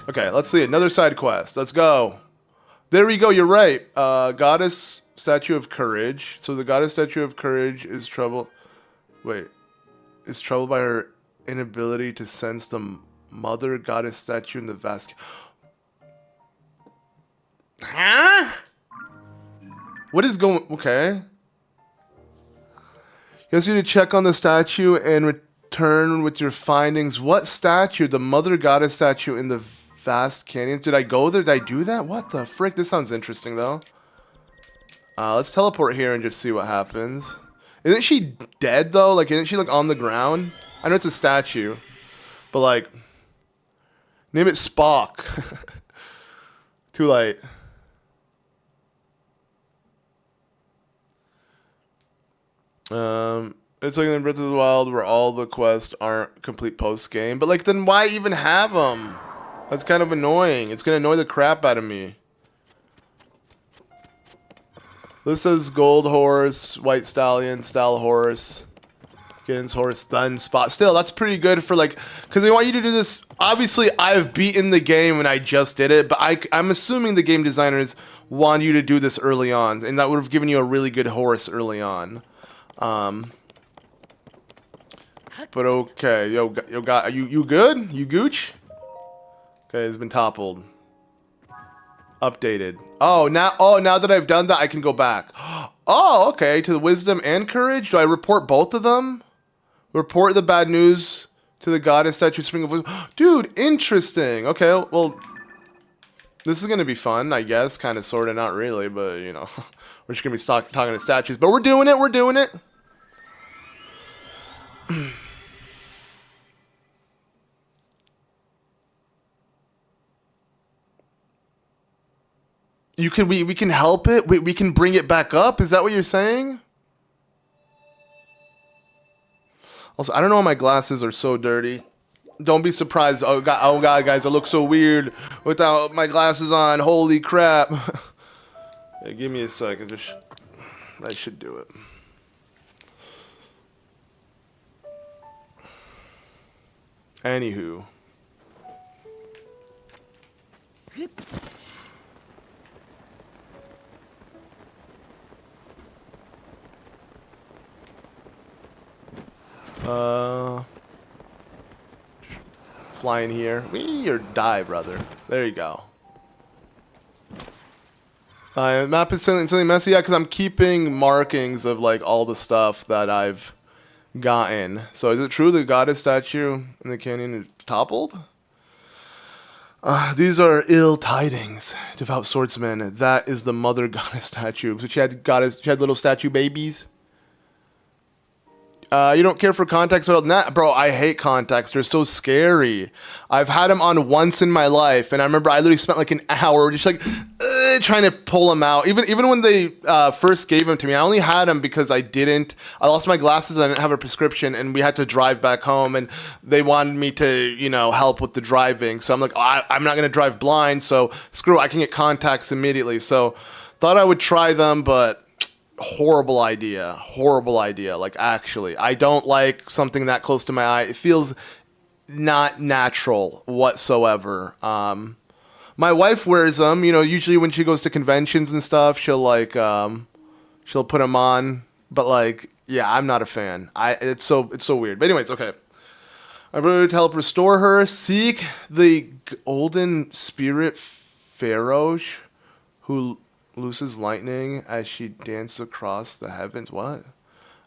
Okay, let's see. Another side quest. Let's go. There we go. You're right. Goddess Statue of Courage. So the Goddess Statue of Courage is troubled. Wait. Is troubled by her inability to sense the Mother Goddess Statue in the vast... Huh? What is going... Okay. He asks you to check on the statue and return with your findings. What statue? The Mother Goddess statue in the vast canyon. Did I go there? Did I do that? What the frick? This sounds interesting, though. Let's teleport here and just see what happens. Isn't she dead, though? Like, isn't she, like, on the ground? I know it's a statue. But, like... Name it Spock. Too late. It's like in Breath of the Wild where all the quests aren't complete post-game. But, like, then why even have them? That's kind of annoying. It's going to annoy the crap out of me. This says Gold Horse, White Stallion, Style Horse, Giddens Horse, Stun, Spot. Still, that's pretty good for, like... Because they want you to do this... Obviously, I've beaten the game and I just did it. But I'm assuming the game designers want you to do this early on. And that would have given you a really good horse early on. But okay, yo, you good? You gooch? Okay, it's been toppled. Updated. Oh, now that I've done that, I can go back. Oh, okay, to the wisdom and courage. Do I report both of them? Report the bad news to the goddess statue spring of wisdom. Dude, interesting. Okay, well, this is gonna be fun, I guess. Kind of, sort of, not really, but you know, we're just gonna be talking to statues. But we're doing it. We're doing it. We can help it? We can bring it back up? Is that what you're saying? Also, I don't know why my glasses are so dirty. Don't be surprised. Oh god, guys, I look so weird without my glasses on. Holy crap. Hey, give me a second. I should do it. Anywho. Fly in here. Wee, or die, brother. There you go. Map is something messy, yeah, because I'm keeping markings of like all the stuff that I've gotten. So is it true the goddess statue in the canyon is toppled? These are ill tidings, devout swordsman. That is the mother goddess statue. So she had little statue babies. You don't care for contacts at all? Nah, bro, I hate contacts. They're so scary. I've had them on once in my life, and I remember I literally spent like an hour just like trying to pull them out. Even when they first gave them to me, I only had them because I lost my glasses, I didn't have a prescription, and we had to drive back home, and they wanted me to, you know, help with the driving. So I'm like, I'm not going to drive blind, so screw it, I can get contacts immediately. So thought I would try them, but horrible idea, like actually I don't like something that close to my eye. It feels not natural whatsoever. My wife wears them, you know, usually when she goes to conventions and stuff, she'll like she'll put them on, but like, yeah, I'm not a fan. It's so weird. But anyways, okay, I'm going to help restore her. Seek the golden spirit Pharaoh who looses lightning as she dances across the heavens. What?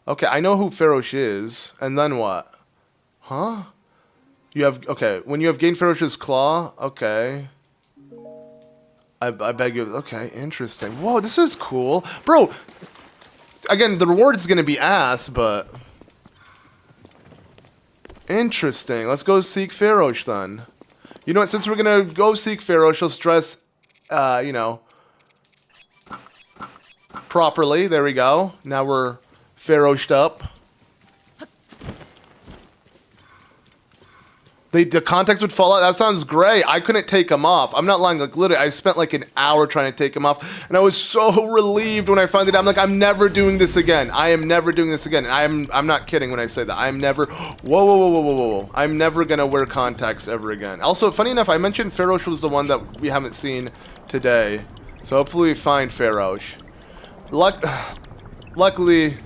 Okay, I know who Pharaoh is. And then what? Huh? You have... Okay, when you have gained Pharaoh's claw... Okay. I beg you... Okay, interesting. Whoa, this is cool. Bro, again, the reward is going to be ass, but... Interesting. Let's go seek Pharaoh then. You know what? Since we're going to go seek Pharaoh, she'll dress, you know... properly. There we go. Now we're Pharaoh'd up. The contacts would fall out. That sounds great. I couldn't take them off. I'm not lying. Like literally, I spent like an hour trying to take them off, and I was so relieved when I found it. I'm like, I'm never doing this again. I am never doing this again. I'm not kidding when I say that. I'm never. Whoa. I'm never gonna wear contacts ever again. Also, funny enough, I mentioned Pharaoh was the one that we haven't seen today, so hopefully we find Pharaoh. Luckily,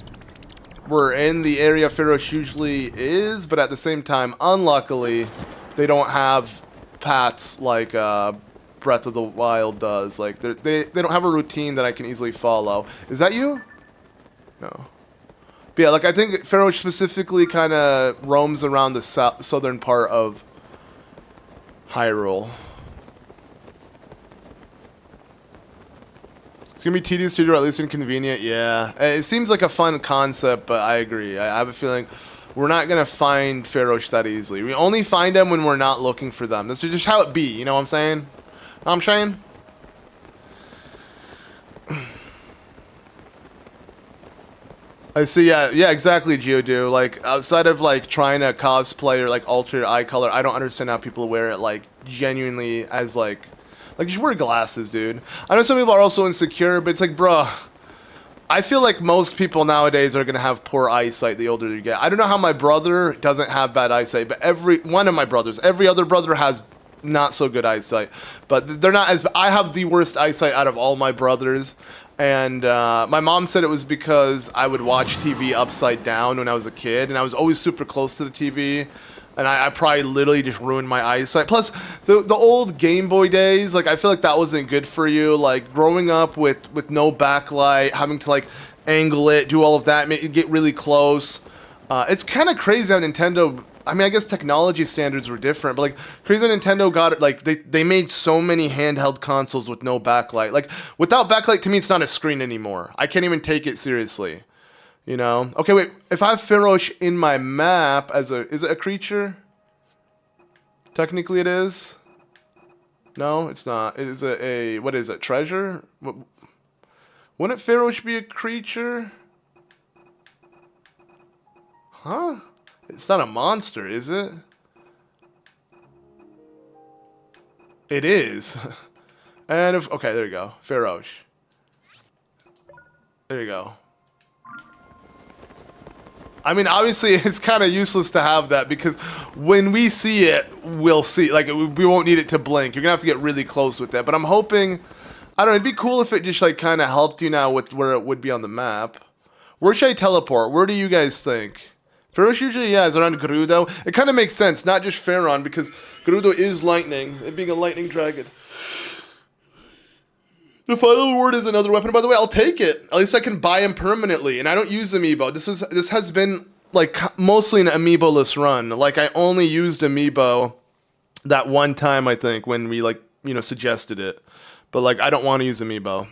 we're in the area Pharaoh usually is, but at the same time, unluckily, they don't have paths like Breath of the Wild does. Like they don't have a routine that I can easily follow. Is that you? No. But yeah, like I think Pharaoh specifically kind of roams around the southern part of Hyrule. It's going to be tedious to do, or at least inconvenient. Yeah. It seems like a fun concept, but I agree. I have a feeling we're not going to find Pharaoh that easily. We only find them when we're not looking for them. That's just how it be. You know what I'm saying? Know what I'm saying? I see. Yeah, exactly, Geodude. Like, outside of, like, trying to cosplay or, like, alter eye color, I don't understand how people wear it, like, genuinely as, like, just wear glasses, dude. I know some people are also insecure, but it's like, bruh, I feel like most people nowadays are going to have poor eyesight the older you get. I don't know how my brother doesn't have bad eyesight, but every other brother has not so good eyesight. But they're not as... I have the worst eyesight out of all my brothers. And my mom said it was because I would watch TV upside down when I was a kid, and I was always super close to the TV. And I probably literally just ruined my eyesight. Plus, the old Game Boy days, like, I feel like that wasn't good for you. Like, growing up with no backlight, having to, like, angle it, do all of that, make it get really close. It's kind of crazy how Nintendo... I mean, I guess technology standards were different, but, like, crazy how Nintendo got it. Like, they made so many handheld consoles with no backlight. Like, without backlight, to me, it's not a screen anymore. I can't even take it seriously. You know? Okay, wait. If I have Pharaoh in my map as a... Is it a creature? Technically it is. No, it's not. It is a what is it? Treasure? Wouldn't Pharaoh be a creature? Huh? It's not a monster, is it? It is. And if... Okay, there you go. Pharaoh. There you go. I mean, obviously, it's kind of useless to have that because when we see it, we'll see. Like, we won't need it to blink. You're going to have to get really close with that. But I'm hoping... I don't know. It'd be cool if it just, like, kind of helped you now with where it would be on the map. Where should I teleport? Where do you guys think? Pharaoh's usually, yeah, is around Gerudo. It kind of makes sense, not just Pharaon, because Gerudo is lightning, it being a lightning dragon. The final word is another weapon. By the way, I'll take it. At least I can buy him permanently, and I don't use amiibo. This has been like mostly an amiibo-less run. Like I only used amiibo that one time, I think, when we like suggested it. But like I don't want to use amiibo.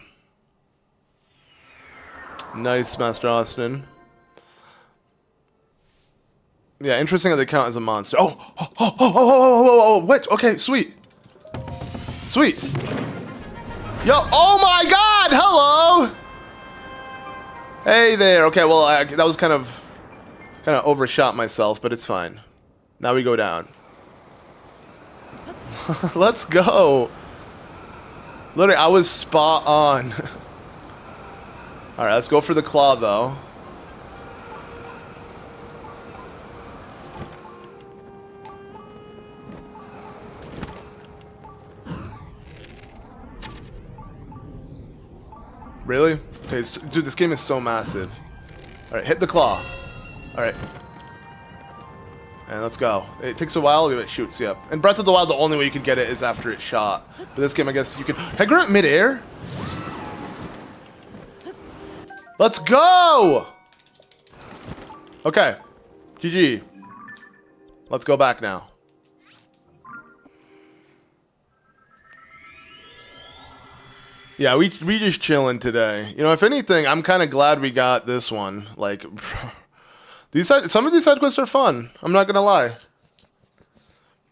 Nice, Master Austin. Yeah, interesting how they count as a monster. Oh, what? Okay, sweet. Sweet. Yo, oh my god, hello! Hey there, okay, well, that was kind of overshot myself, but it's fine. Now we go down. Let's go. Literally, I was spot on. Alright, let's go for the claw, though. Really? Okay, dude, this game is so massive. Alright, hit the claw. Alright. And let's go. It takes a while, it shoots, yep. In Breath of the Wild, the only way you can get it is after it's shot. But this game, I guess you can... Hey, grab it mid-air? Let's go! Okay. GG. Let's go back now. Yeah, we just chilling today. If anything, I'm kind of glad we got this one. Like, some of these side quests are fun. I'm not gonna lie.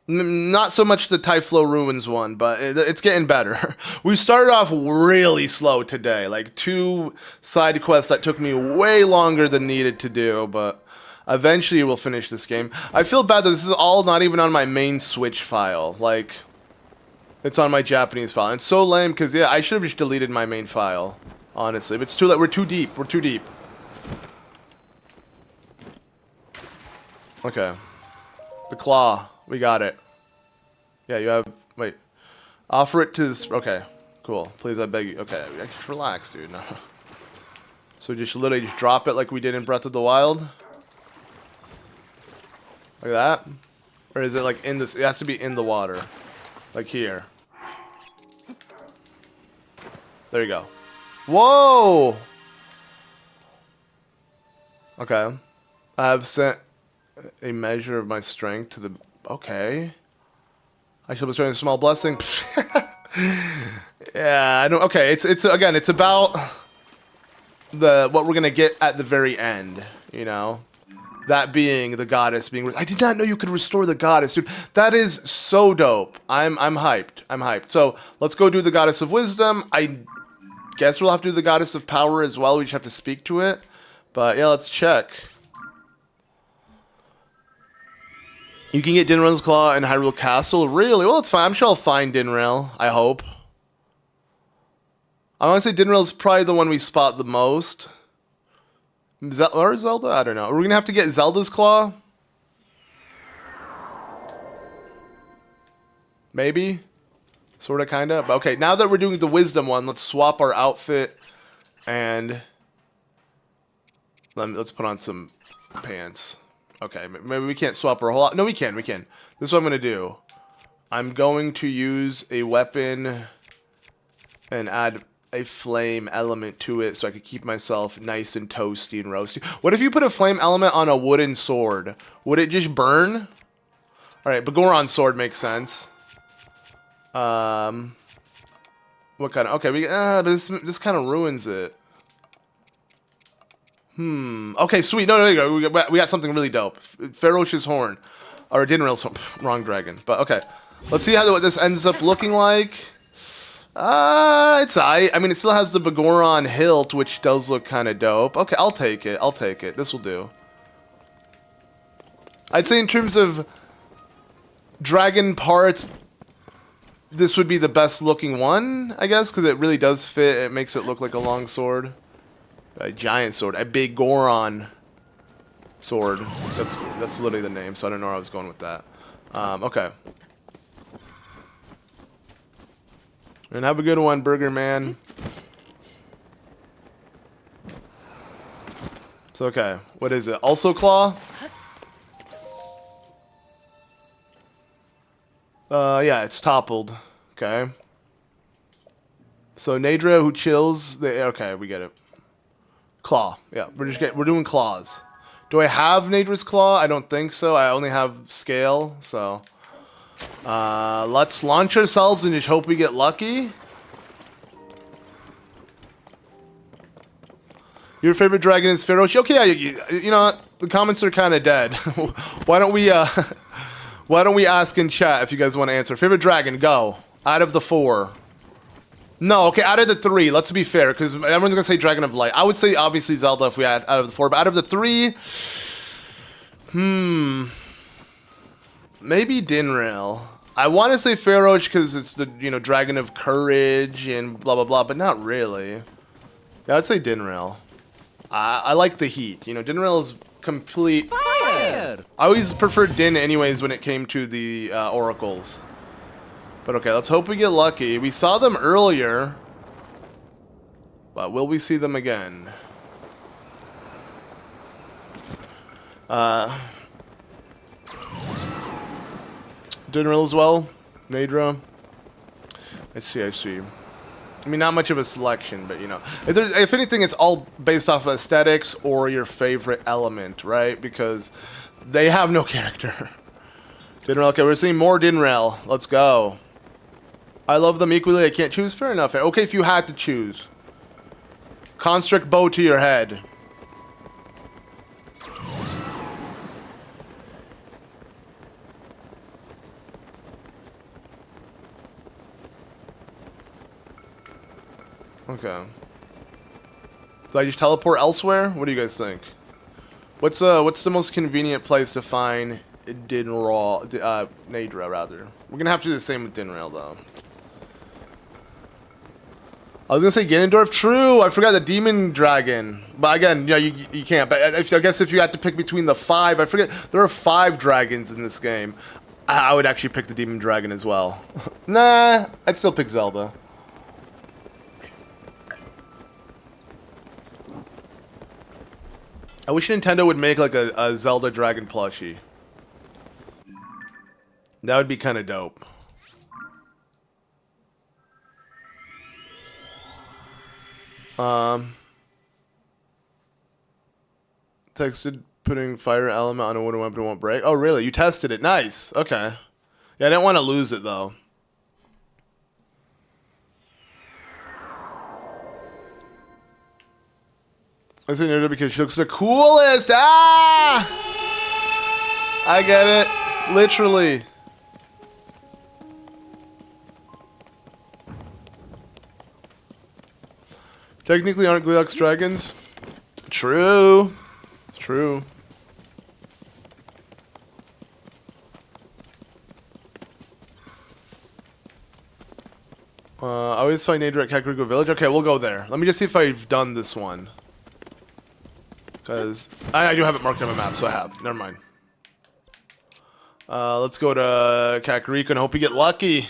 Not so much the Thyphlo Ruins one, but it's getting better. We started off really slow today. Like 2 side quests that took me way longer than needed to do, but eventually we'll finish this game. I feel bad that this is all not even on my main Switch file. Like... It's on my Japanese file. It's so lame because, yeah, I should have just deleted my main file, honestly. But it's too late. We're too deep. We're too deep. Okay. The claw. We got it. Yeah, you have... Wait. Offer it to this... Okay. Cool. Please, I beg you. Okay. Just relax, dude. No. So just literally just drop it like we did in Breath of the Wild? Like that? Or is it like in this... It has to be in the water. Like here. There you go. Whoa! Okay. I have sent a measure of my strength to the... Okay. I shall bestow a small blessing. Yeah, I don't... Okay, it's again, it's about what we're gonna get at the very end, That being the goddess being... I did not know you could restore the goddess, dude. That is so dope. I'm hyped. I'm hyped. So, let's go do the goddess of wisdom. I guess we'll have to do the goddess of power as well. We just have to speak to it. But, yeah, let's check. You can get Dinrael's Claw in Hyrule Castle. Really? Well, it's fine. I'm sure I'll find Dinrael. I hope. I want to say Dinrael's probably the one we spot the most. Or Zelda? I don't know. Are we going to have to get Zelda's Claw? Maybe? Sort of, kind of. Okay, now that we're doing the wisdom one, let's swap our outfit. And... let's put on some pants. Okay, maybe we can't swap our whole... No, we can. This is what I'm going to do. I'm going to use a weapon and add a flame element to it so I could keep myself nice and toasty and roasty. What if you put a flame element on a wooden sword? Would it just burn? Alright, but Goron sword makes sense. What kind of... Okay, but this kind of ruins it. Okay, sweet. No, there you go. We got something really dope. Ferocious Horn. Or Dinrael's Horn. Wrong dragon. But, okay. Let's see what this ends up looking like. It's I mean, it still has the Begoron hilt, which does look kind of dope. Okay, I'll take it. This will do. I'd say in terms of dragon parts, this would be the best looking one, I guess, because it really does fit. It makes it look like a long sword. A giant sword. A big Goron sword. That's literally the name, so I don't know where I was going with that. Okay. And have a good one, Burger Man. It's okay. What is it? Also Claw? Yeah, it's toppled. Okay. So Nadra who chills. Okay, we get it. Claw. Yeah, we're doing claws. Do I have Nadra's claw? I don't think so. I only have scale. So let's launch ourselves and just hope we get lucky. Your favorite dragon is Feroce? Okay, yeah, you know what? The comments are kind of dead. Why don't we ask in chat if you guys want to answer? Favorite dragon, go. Out of the 4. No, okay, out of the 3. Let's be fair, because everyone's gonna say Dragon of Light. I would say obviously Zelda if we had out of the 4, but out of the 3, maybe Dinrail. I want to say Feroce because it's the Dragon of Courage and blah blah blah, but not really. Yeah, I'd say Dinrail. I like the heat. Dinrail is complete. Fire! I always preferred Din anyways when it came to the oracles. But okay, let's hope we get lucky. We saw them earlier, but will we see them again? Dinrail as well. Nadra. I see. I mean, not much of a selection, but if anything, it's all based off of aesthetics or your favorite element, right? Because they have no character. Dinrail. Okay, we're seeing more Dinrail. Let's go. I love them equally. I can't choose. Fair enough. Okay, if you had to choose. Constrict bow to your head. Okay. Did I just teleport elsewhere? What do you guys think? What's the most convenient place to find Nadra, rather? We're gonna have to do the same with Dinrail, though. I was gonna say Ganondorf. True, I forgot the demon dragon. But again, you can't. But I guess if you had to pick between the 5, I forget there are 5 dragons in this game. I would actually pick the demon dragon as well. Nah, I'd still pick Zelda. I wish Nintendo would make like a Zelda dragon plushie. That would be kind of dope. Texted putting fire element on a wooden weapon won't break. Oh, really? You tested it? Nice. Okay. Yeah, I didn't want to lose it though. I say Nerda because she looks the coolest. Ah! I get it. Literally. Technically, aren't Gleeok's dragons? True. It's true. I always find Nadra at Kakariko Village. Okay, we'll go there. Let me just see if I've done this one. Because I do have it marked on my map, so I have. Never mind. Let's go to Kakariko and hope we get lucky.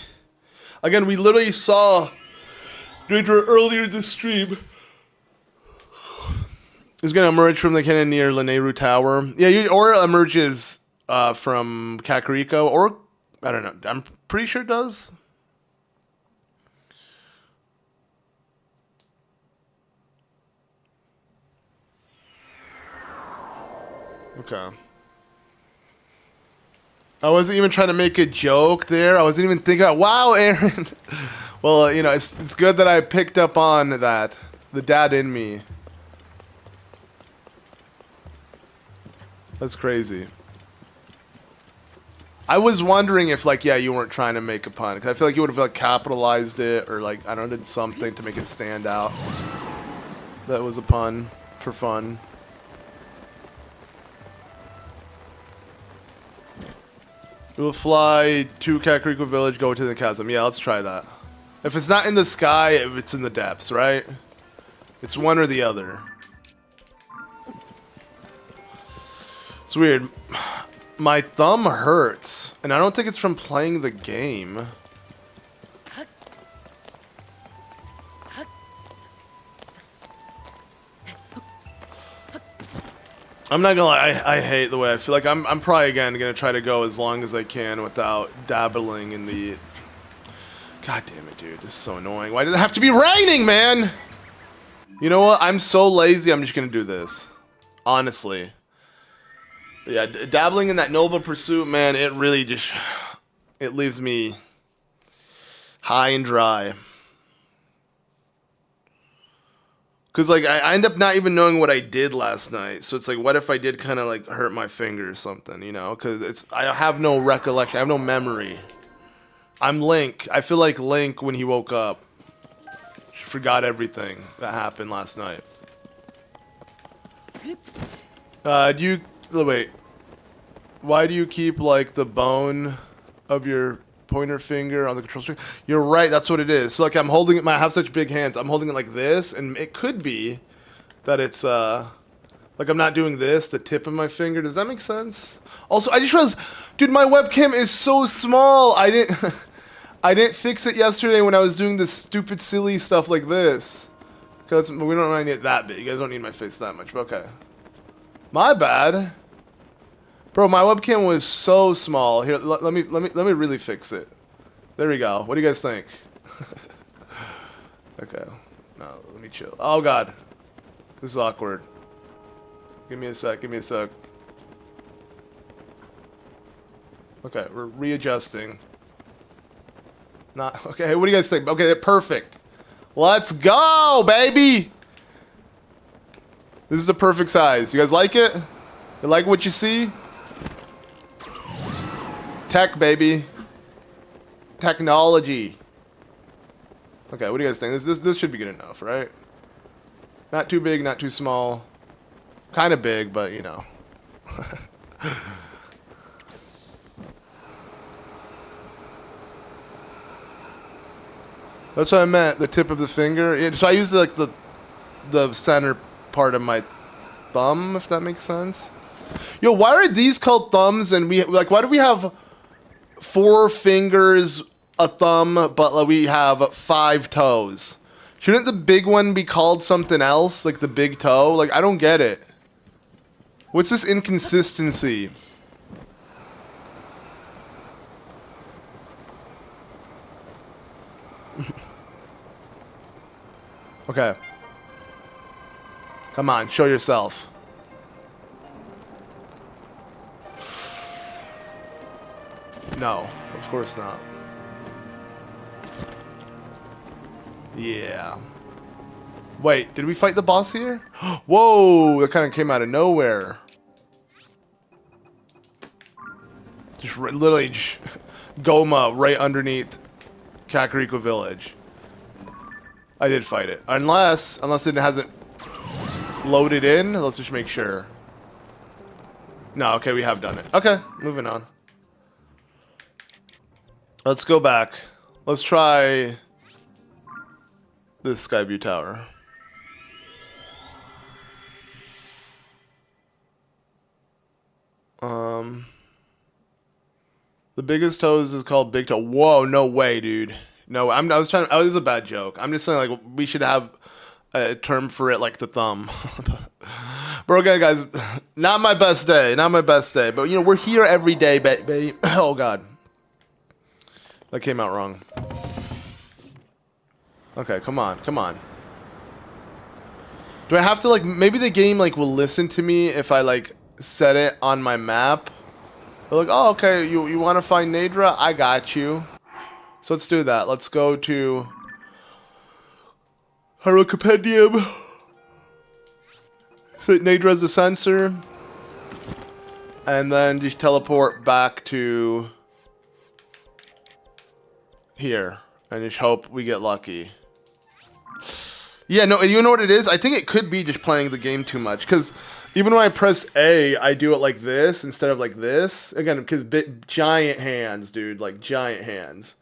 Again, we literally saw Nadra earlier this stream. He's going to emerge from the cannon near Lanayru Tower. Yeah, or it emerges from Kakariko, or I don't know. I'm pretty sure it does. Okay. I wasn't even trying to make a joke there. I wasn't even thinking about, wow, Aaron. Well, it's good that I picked up on that. The dad in me. That's crazy. I was wondering if, you weren't trying to make a pun. Because I feel like you would have, capitalized it or, I don't know, did something to make it stand out. That was a pun for fun. We'll fly to Kakariko Village, go to the chasm. Yeah, let's try that. If it's not in the sky, it's in the depths, right? It's one or the other. It's weird. My thumb hurts, and I don't think it's from playing the game. I'm not gonna lie, I hate the way I feel. Like I'm probably again gonna try to go as long as I can without dabbling in the. God damn it, dude! This is so annoying. Why does it have to be raining, man? You know what? I'm so lazy. I'm just gonna do this. Honestly. Yeah, dabbling in that noble pursuit, man. It really just it leaves me high and dry. Cause like I end up not even knowing what I did last night, so it's like, what if I did kind of like hurt my finger or something, you know? Cause I have no recollection, I have no memory. I'm Link. I feel like Link when he woke up. She forgot everything that happened last night. Wait? Why do you keep like the bone of your pointer finger on the control string? You're right, that's what it is. So like I'm holding it, I have such big hands, I'm holding it like this, and it could be that it's like I'm not doing this, the tip of my finger. Does that make sense? Also, I just realized, dude, my webcam is so small. I didn't fix it yesterday when I was doing this stupid silly stuff like this. Cause we don't really need it that big. You guys don't need my face that much, but okay. My bad. Bro, my webcam was so small. Here, let me really fix it. There we go. What do you guys think? Okay. No, let me chill. Oh god. This is awkward. Give me a sec, give me a sec. Okay, we're readjusting. Not okay, what do you guys think? Okay, perfect. Let's go, baby! This is the perfect size. You guys like it? You like what you see? Tech, baby. Technology. Okay, what do you guys think? This should be good enough, right? Not too big, not too small. Kind of big, but you know. That's what I meant. The tip of the finger. Yeah, so I used like the center part of my thumb, if that makes sense. Yo, why are these called thumbs? And we like, why do we have 4 fingers, a thumb, but like, we have 5 toes? Shouldn't the big one be called something else, like the big toe? Like, I don't get it. What's this inconsistency? Okay. Come on, show yourself. No, of course not. Yeah. Wait, did we fight the boss here? Whoa, that kind of came out of nowhere. Just literally Goma right underneath Kakariko Village. I did fight it. Unless it hasn't loaded in. Let's just make sure. No, okay, we have done it. Okay, moving on. Let's go back. Let's try this Skyview Tower. The biggest toes is called Big Toe. Whoa, no way, dude. No, I was trying. It was a bad joke. I'm just saying, like, we should have a term for it, like the thumb. But again, guys, not my best day. Not my best day. But you know, we're here every day, baby. Oh god, that came out wrong. Okay, come on, come on. Do I have to like? Maybe the game like will listen to me if I like set it on my map. They're like, oh, okay, you want to find Nadra? I got you. So let's do that. Let's go to Hyrule Compendium. Set Nadra as the sensor. And then just teleport back to here. And just hope we get lucky. Yeah, no, you know what it is? I think it could be just playing the game too much. Because even when I press A, I do it like this instead of like this. Again, because giant hands, dude. Like, giant hands.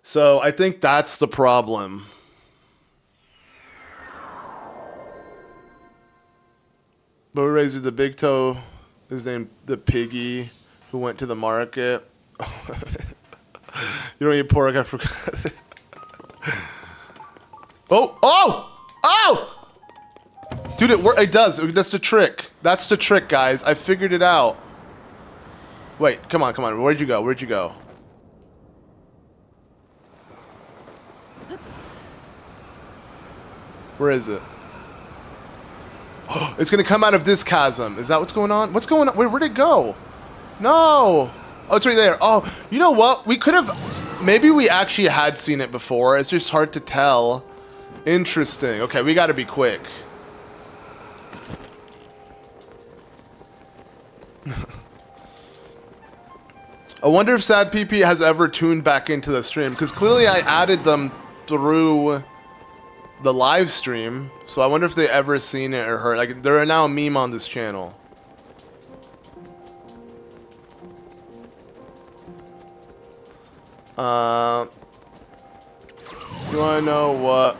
So I think that's the problem. But we raised the big toe. His name, the piggy who went to the market. You don't eat pork, I forgot. Oh! Oh! Oh! Dude, it does. That's the trick. That's the trick, guys. I figured it out. Wait, come on, come on. Where'd you go? Where'd you go? Where is it? It's gonna come out of this chasm. Is that what's going on? What's going on? Where'd it go? No. Oh, it's right there. Oh, you know what? We could have... Maybe we actually had seen it before. It's just hard to tell. Interesting. Okay, we gotta be quick. I wonder if Sad PP has ever tuned back into the stream, because clearly I added them through the live stream, so I wonder if they ever seen it or heard. Like, they're now a meme on this channel. You wanna know what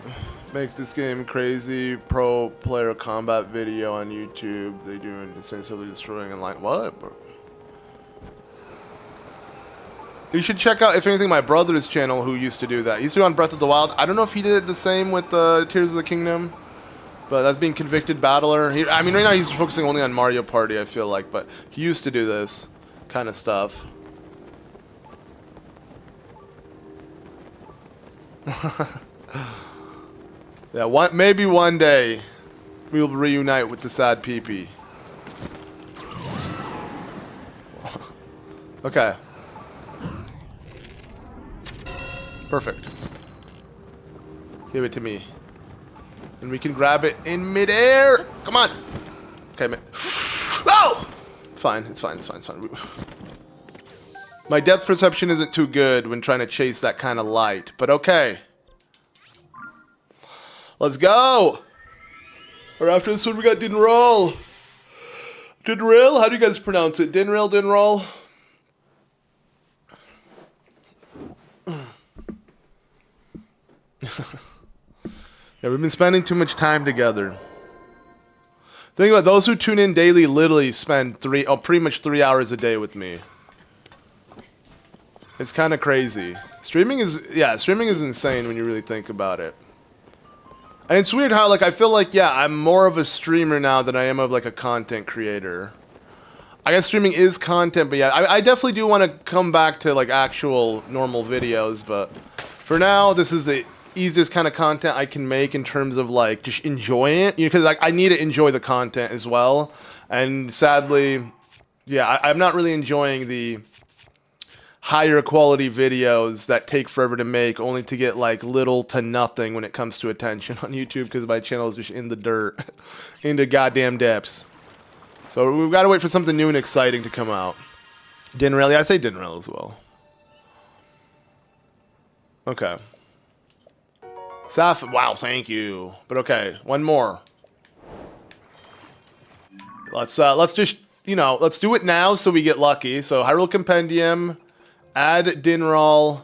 make this game crazy? Pro player combat video on YouTube. They do essentially destroying and like what? You should check out, if anything, my brother's channel who used to do that. He used to do on Breath of the Wild. I don't know if he did the same with Tears of the Kingdom, but that's being Convicted Battler. I mean, right now he's focusing only on Mario Party, I feel like, but he used to do this kind of stuff. Yeah, maybe one day we'll reunite with the Sad PP. Okay. Perfect. Give it to me. And we can grab it in midair. Come on. Okay, oh! Fine, it's fine, it's fine, it's fine. My depth perception isn't too good when trying to chase that kind of light, but okay. Let's go! Or after this one, we got Dinraal. Dinraal? How do you guys pronounce it? Dinraal, Dinraal? Yeah, we've been spending too much time together. Think about those who tune in daily literally spend pretty much 3 hours a day with me. It's kind of crazy. Streaming is insane when you really think about it. And it's weird how, like, I feel like, yeah, I'm more of a streamer now than I am of, like, a content creator. I guess streaming is content, but yeah, I definitely do want to come back to, like, actual normal videos, but for now, this is the easiest kind of content I can make in terms of, like, just enjoying it. You know, because, like, I need to enjoy the content as well. And sadly, yeah, I'm not really enjoying the higher quality videos that take forever to make, only to get like little to nothing when it comes to attention on YouTube, because my channel is just in the dirt, into goddamn depths. So we've got to wait for something new and exciting to come out. Dinraal, yeah, I say Dinraal as well. Okay. Saf, wow, thank you. But okay, one more. Let's just, you know, let's do it now so we get lucky. So Hyrule Compendium. Add Dinraal.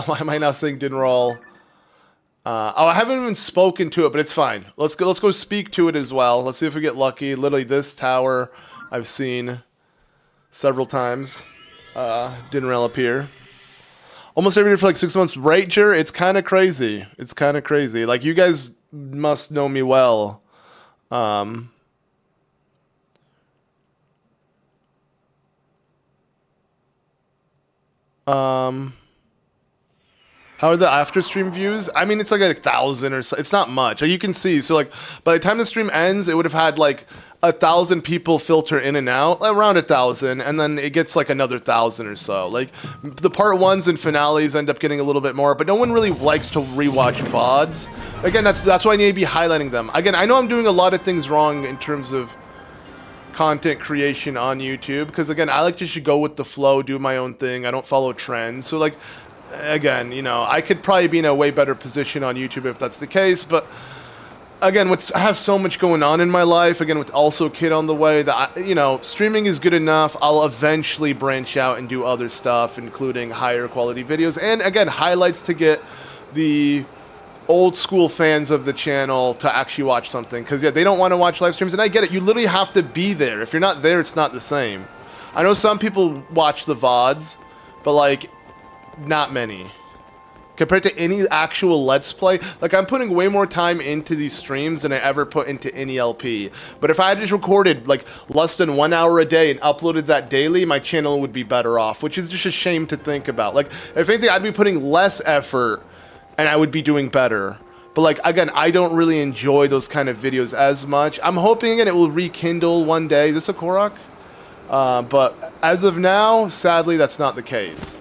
Why am I now saying Dinraal? Oh, I haven't even spoken to it, but it's fine. Let's go speak to it as well. Let's see if we get lucky. Literally, this tower I've seen several times. Dinraal appear. Almost every year for like 6 months. Right, Jer? It's kind of crazy. It's kind of crazy. Like, you guys must know me well. How are the after stream views? I mean, it's like 1,000 or so. It's not much. Like, you can see. So, like, by the time the stream ends, it would have had like 1,000 people filter in and out, around 1,000, and then it gets like another 1,000 or so. Like, the part ones and finales end up getting a little bit more, but no one really likes to rewatch VODs. Again, that's why I need to be highlighting them. Again, I know I'm doing a lot of things wrong in terms of content creation on YouTube, because again, I like to just go with the flow, do my own thing. I don't follow trends. So like, again, you know, I could probably be in a way better position on YouTube if that's the case, but again, I have so much going on in my life, again, with also kid on the way, that you know, streaming is good enough. I'll eventually branch out and do other stuff, including higher quality videos, and again, highlights to get the old school fans of the channel to actually watch something, because yeah, they don't want to watch live streams, and I get it. You literally have to be there. If you're not there, it's not the same. I know some people watch the VODs, but like, not many. compared to any actual Let's Play. Like, I'm putting way more time into these streams than I ever put into any LP. But if I had just recorded, like, less than 1 hour a day and uploaded that daily, my channel would be better off, which is just a shame to think about. Like, if anything, I'd be putting less effort and I would be doing better. But, like, again, I don't really enjoy those kind of videos as much. I'm hoping, again, it will rekindle one day. Is this a Korok? But as of now, sadly, that's not the case.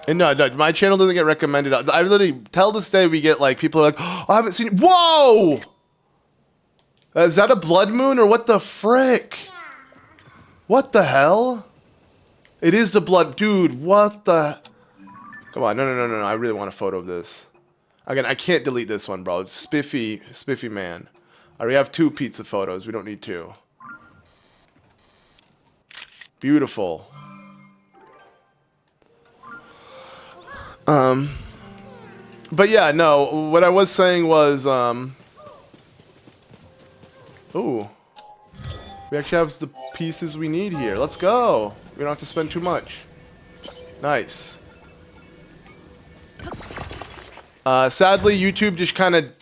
And no, my channel doesn't get recommended. I literally, till this day, we get, like, people are like, oh, I haven't seen it. Whoa! Is that a blood moon or what the frick? What the hell? It is the blood. Dude, what the... Come on, no. I really want a photo of this. Again, I can't delete this one, bro. It's spiffy man. I already have 2 pizza photos. We don't need 2. Beautiful. But yeah, no, what I was saying was, ooh. We actually have the pieces we need here. Let's go. We don't have to spend too much. Nice. Sadly, YouTube just kind of...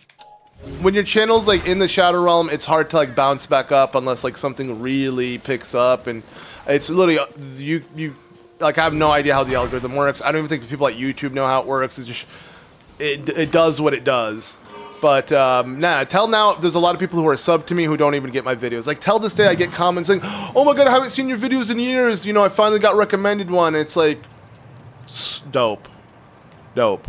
When your channel's, like, in the Shadow Realm, it's hard to, like, bounce back up unless, like, something really picks up. And it's literally... Like, I have no idea how the algorithm works. I don't even think people at YouTube know how it works. It's just... It does what it does. But, nah, till now, there's a lot of people who are subbed to me who don't even get my videos. Like, till this day, I get comments saying, oh my god, I haven't seen your videos in years. You know, I finally got recommended one. It's like... Dope. Dope.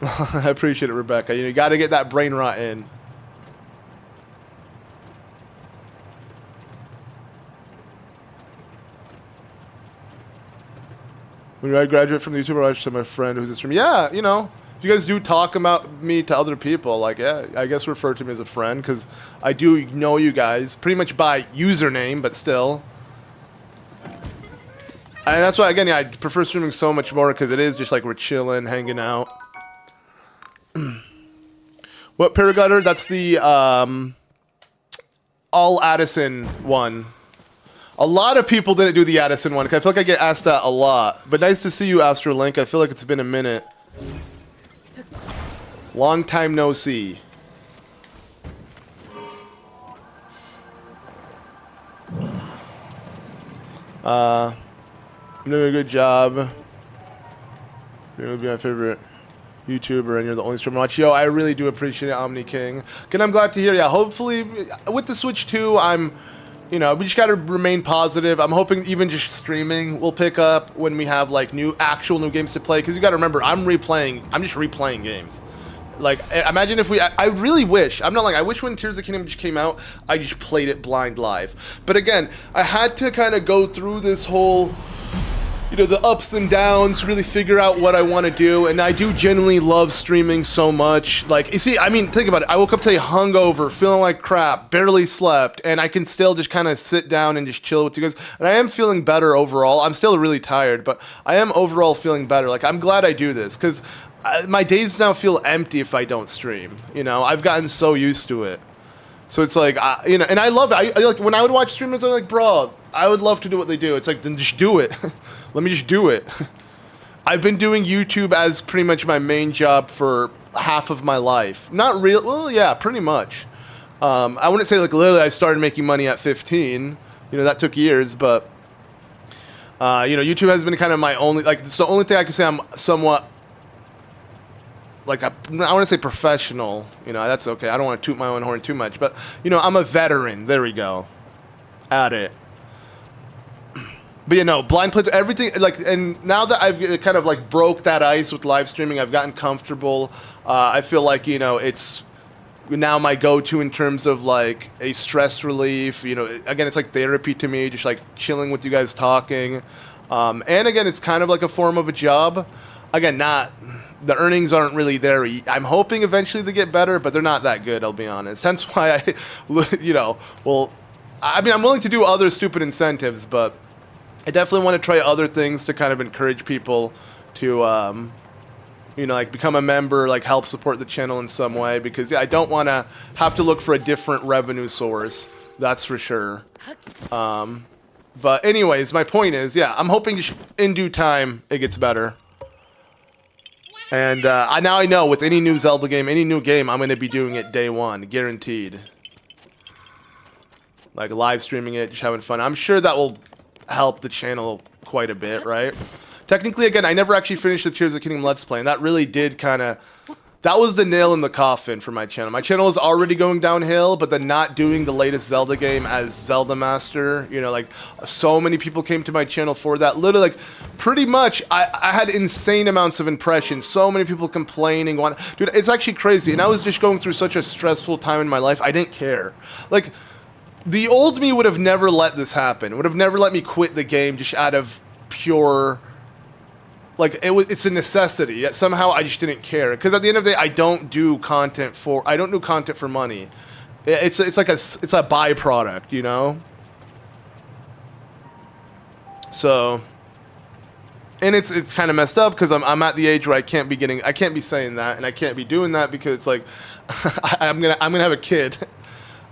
I appreciate it, Rebecca. You gotta get that brain rot in. When I graduate from the YouTuber, I watch to my friend who's a streamer. Yeah, you know, if you guys do talk about me to other people, like, yeah, I guess refer to me as a friend, because I do know you guys, pretty much by username, but still. And that's why, again, yeah, I prefer streaming so much more, because it is just like we're chilling, hanging out. What paraglider? That's the all Addison one. A lot of people didn't do the Addison one. I feel like I get asked that a lot. But nice to see you, Astrolink. I feel like it's been a minute. Long time no see. I'm doing a good job. You're gonna be my favorite YouTuber, and you're the only streamer I watch. Yo, I really do appreciate it, Omni King. And I'm glad to hear. Yeah, hopefully with the Switch 2, you know, we just gotta remain positive. I'm hoping even just streaming will pick up when we have like actual new games to play. Because you gotta remember, I'm just replaying games. Like, imagine if I really wish, I'm not lying, I wish when Tears of the Kingdom just came out, I just played it blind live. But again, I had to kind of go through this whole, you know, the ups and downs, really figure out what I want to do. And I do genuinely love streaming so much. Like, you see, I mean, think about it. I woke up today hungover, feeling like crap, barely slept, and I can still just kind of sit down and just chill with you guys. And I am feeling better overall. I'm still really tired, but I am overall feeling better. Like, I'm glad I do this, because my days now feel empty if I don't stream. You know, I've gotten so used to it. So it's like, you know, and I love it. I like, when I would watch streamers, I'm like, bro, I would love to do what they do. It's like, then just do it. Let me just do it. I've been doing YouTube as pretty much my main job for half of my life. Not real, well, yeah, pretty much. I wouldn't say like literally I started making money at 15. You know, that took years, but, you know, YouTube has been kind of my only, like, it's the only thing I can say I'm somewhat, like, I want to say professional. You know, that's okay. I don't want to toot my own horn too much, but, you know, I'm a veteran. There we go. At it. But you know, blind play, everything, like, and now that I've kind of like broke that ice with live streaming, I've gotten comfortable. I feel like, you know, it's now my go-to in terms of like a stress relief. You know, again, it's like therapy to me, just like chilling with you guys talking. And again, it's kind of like a form of a job. Again, the earnings aren't really there. I'm hoping eventually they get better, but they're not that good, I'll be honest. Hence why I, you know, well, I mean, I'm willing to do other stupid incentives, but I definitely want to try other things to kind of encourage people to, you know, like become a member, like help support the channel in some way, because yeah, I don't want to have to look for a different revenue source. That's for sure. But anyways, my point is, yeah, I'm hoping in due time it gets better. And now I know with any new Zelda game, any new game, I'm going to be doing it day one, guaranteed. Like live streaming it, just having fun. I'm sure that will help the channel quite a bit, right? Technically, again, I never actually finished the Tears of the Kingdom Let's Play, and that really did kind of... That was the nail in the coffin for my channel. My channel was already going downhill, but then not doing the latest Zelda game as ZeldaMaster, you know, like, so many people came to my channel for that. Literally, like, pretty much, I had insane amounts of impressions. So many people complaining. Dude, it's actually crazy. And I was just going through such a stressful time in my life, I didn't care. Like, the old me would have never let this happen. Would have never let me quit the game just out of pure... Like, it's a necessity, yet somehow I just didn't care. Because at the end of the day, I don't do content for money. It's a byproduct, you know? So, and it's kind of messed up because I'm at the age where I can't be saying that, and I can't be doing that because it's like, I'm gonna have a kid.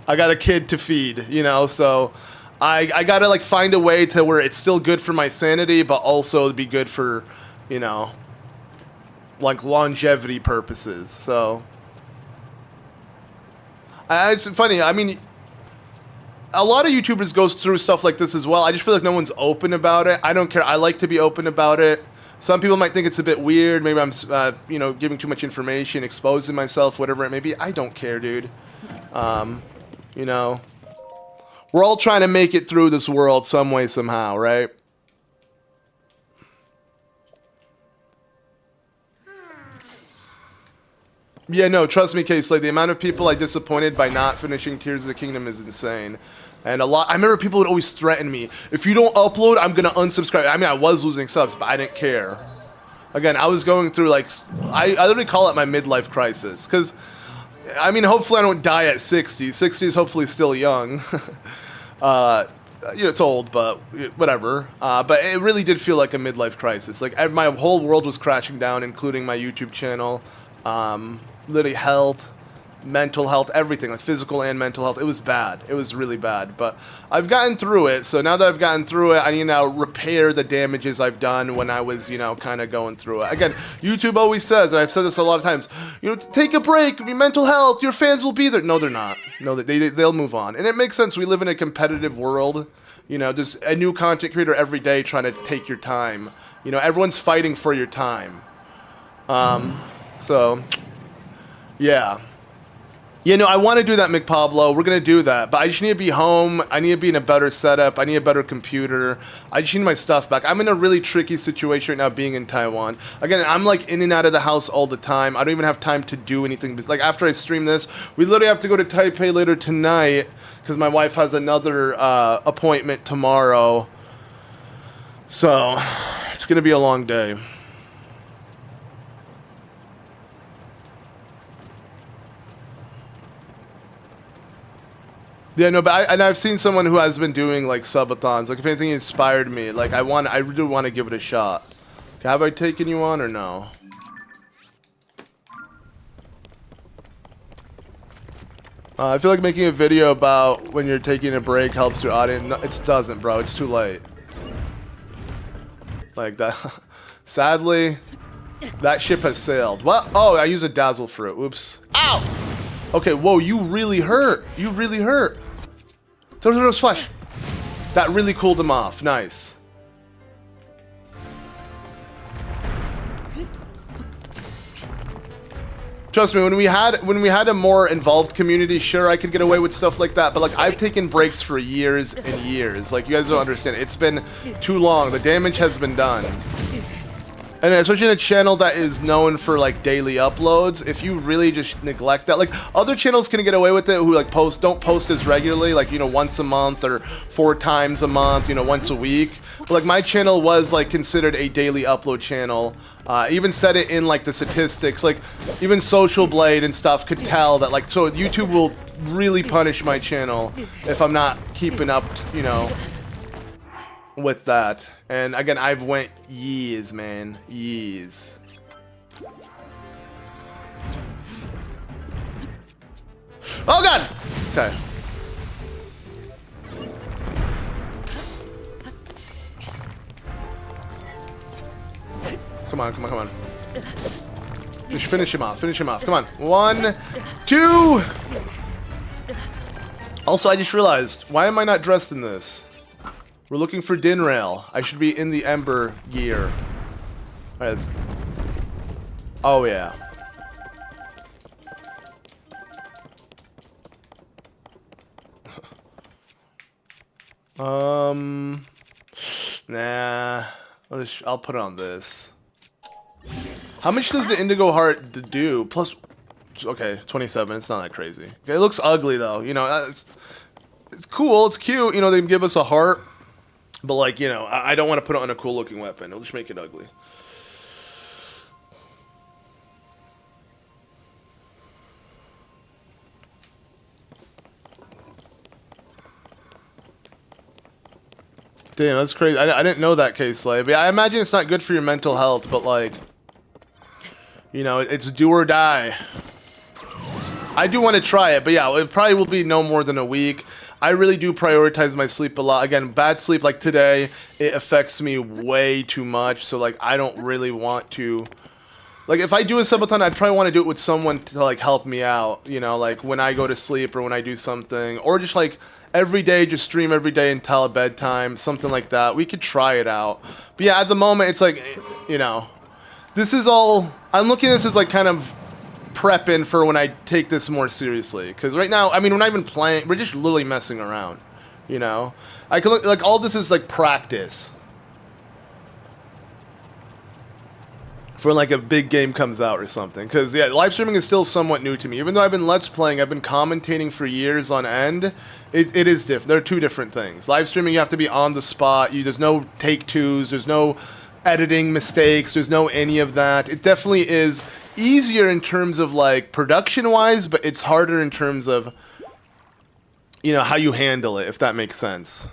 I got a kid to feed, you know, so I gotta like find a way to where it's still good for my sanity, but also be good for, you know, like longevity purposes. So it's funny. I mean, a lot of YouTubers goes through stuff like this as well. I just feel like no one's open about it. I don't care. I like to be open about it. Some people might think it's a bit weird. Maybe I'm, you know, giving too much information, exposing myself, whatever it may be. I don't care, dude. You know, we're all trying to make it through this world some way, somehow, right? Yeah, no, trust me, Case, like, the amount of people I disappointed by not finishing Tears of the Kingdom is insane. And I remember people would always threaten me, if you don't upload, I'm gonna unsubscribe. I mean, I was losing subs, but I didn't care. Again, I was going through, like, I literally call it my midlife crisis. Because, I mean, hopefully I don't die at 60. 60 is hopefully still young. You know, it's old, but whatever. But it really did feel like a midlife crisis. Like, my whole world was crashing down, including my YouTube channel. Literally health, mental health, everything, like physical and mental health. It was bad. It was really bad. But I've gotten through it. So now that I've gotten through it, I need to now repair the damages I've done when I was, you know, kind of going through it. Again, YouTube always says, and I've said this a lot of times, you know, take a break, your mental health, your fans will be there. No, they're not. No, they'll move on. And it makes sense. We live in a competitive world. You know, there's a new content creator every day trying to take your time. You know, everyone's fighting for your time. So... yeah. You know, I want to do that, McPablo. We're going to do that. But I just need to be home. I need to be in a better setup. I need a better computer. I just need my stuff back. I'm in a really tricky situation right now being in Taiwan. Again, I'm like in and out of the house all the time. I don't even have time to do anything. Like after I stream this, we literally have to go to Taipei later tonight because my wife has another appointment tomorrow. So, it's going to be a long day. Yeah, no, but I've seen someone who has been doing like subathons. Like if anything inspired me, like I really want to give it a shot. Have I taken you on or no? I feel like making a video about when you're taking a break helps your audience. No, it doesn't, bro. It's too late. Like that. Sadly, that ship has sailed. What? Oh, I used a dazzle fruit. Oops. Ow! Okay, whoa, you really hurt. You really hurt. Throw splash. That really cooled him off. Nice. Trust me, when we had a more involved community, sure, I could get away with stuff like that. But like, I've taken breaks for years and years. Like, you guys don't understand. It's been too long. The damage has been done. And especially in a channel that is known for like daily uploads, if you really just neglect that, like other channels can get away with it who like don't post as regularly, like, you know, once a month or 4 times a month, you know, once a week. But like my channel was like considered a daily upload channel. Even said it in like the statistics, like even Social Blade and stuff could tell that, like, so YouTube will really punish my channel if I'm not keeping up, you know, with that. And again, I've went years, man, years. Oh god! Okay. Come on, come on, come on. Just finish him off. Finish him off. Come on. 1, 2. Also, I just realized, why am I not dressed in this? We're looking for Dinrail. I should be in the Ember gear. Alright. Oh, yeah. Nah. I'll put it on this. How much does the Indigo Heart do? Plus, okay, 27. It's not that crazy. Okay, it looks ugly though. You know, it's cool. It's cute. You know, they give us a heart, but like, you know, I don't want to put it on a cool looking weapon. It'll just make it ugly. Damn, that's crazy. I didn't know that, K-Slay. But yeah, I imagine it's not good for your mental health, but like, you know, it's do or die. I do want to try it, but yeah, it probably will be no more than a week. I really do prioritize my sleep a lot. Again, bad sleep like today, it affects me way too much. So like, I don't really want to. Like, if I do a subathon, I'd probably want to do it with someone to like help me out. You know, like when I go to sleep or when I do something, or just like every day, just stream every day until bedtime, something like that. We could try it out. But yeah, at the moment, it's like, you know, this is all. I'm looking at this as like kind of prepping for when I take this more seriously. Because right now, I mean, we're not even playing. We're just literally messing around. You know, I can look like all this is like practice for like a big game comes out or something. Because yeah, live streaming is still somewhat new to me. Even though I've been Let's Playing, I've been commentating for years on end. It is different. They're two different things. Live streaming, you have to be on the spot. There's no take twos. There's no editing mistakes. There's no any of that. It definitely is easier in terms of like production wise, but it's harder in terms of, you know, how you handle it, if that makes sense.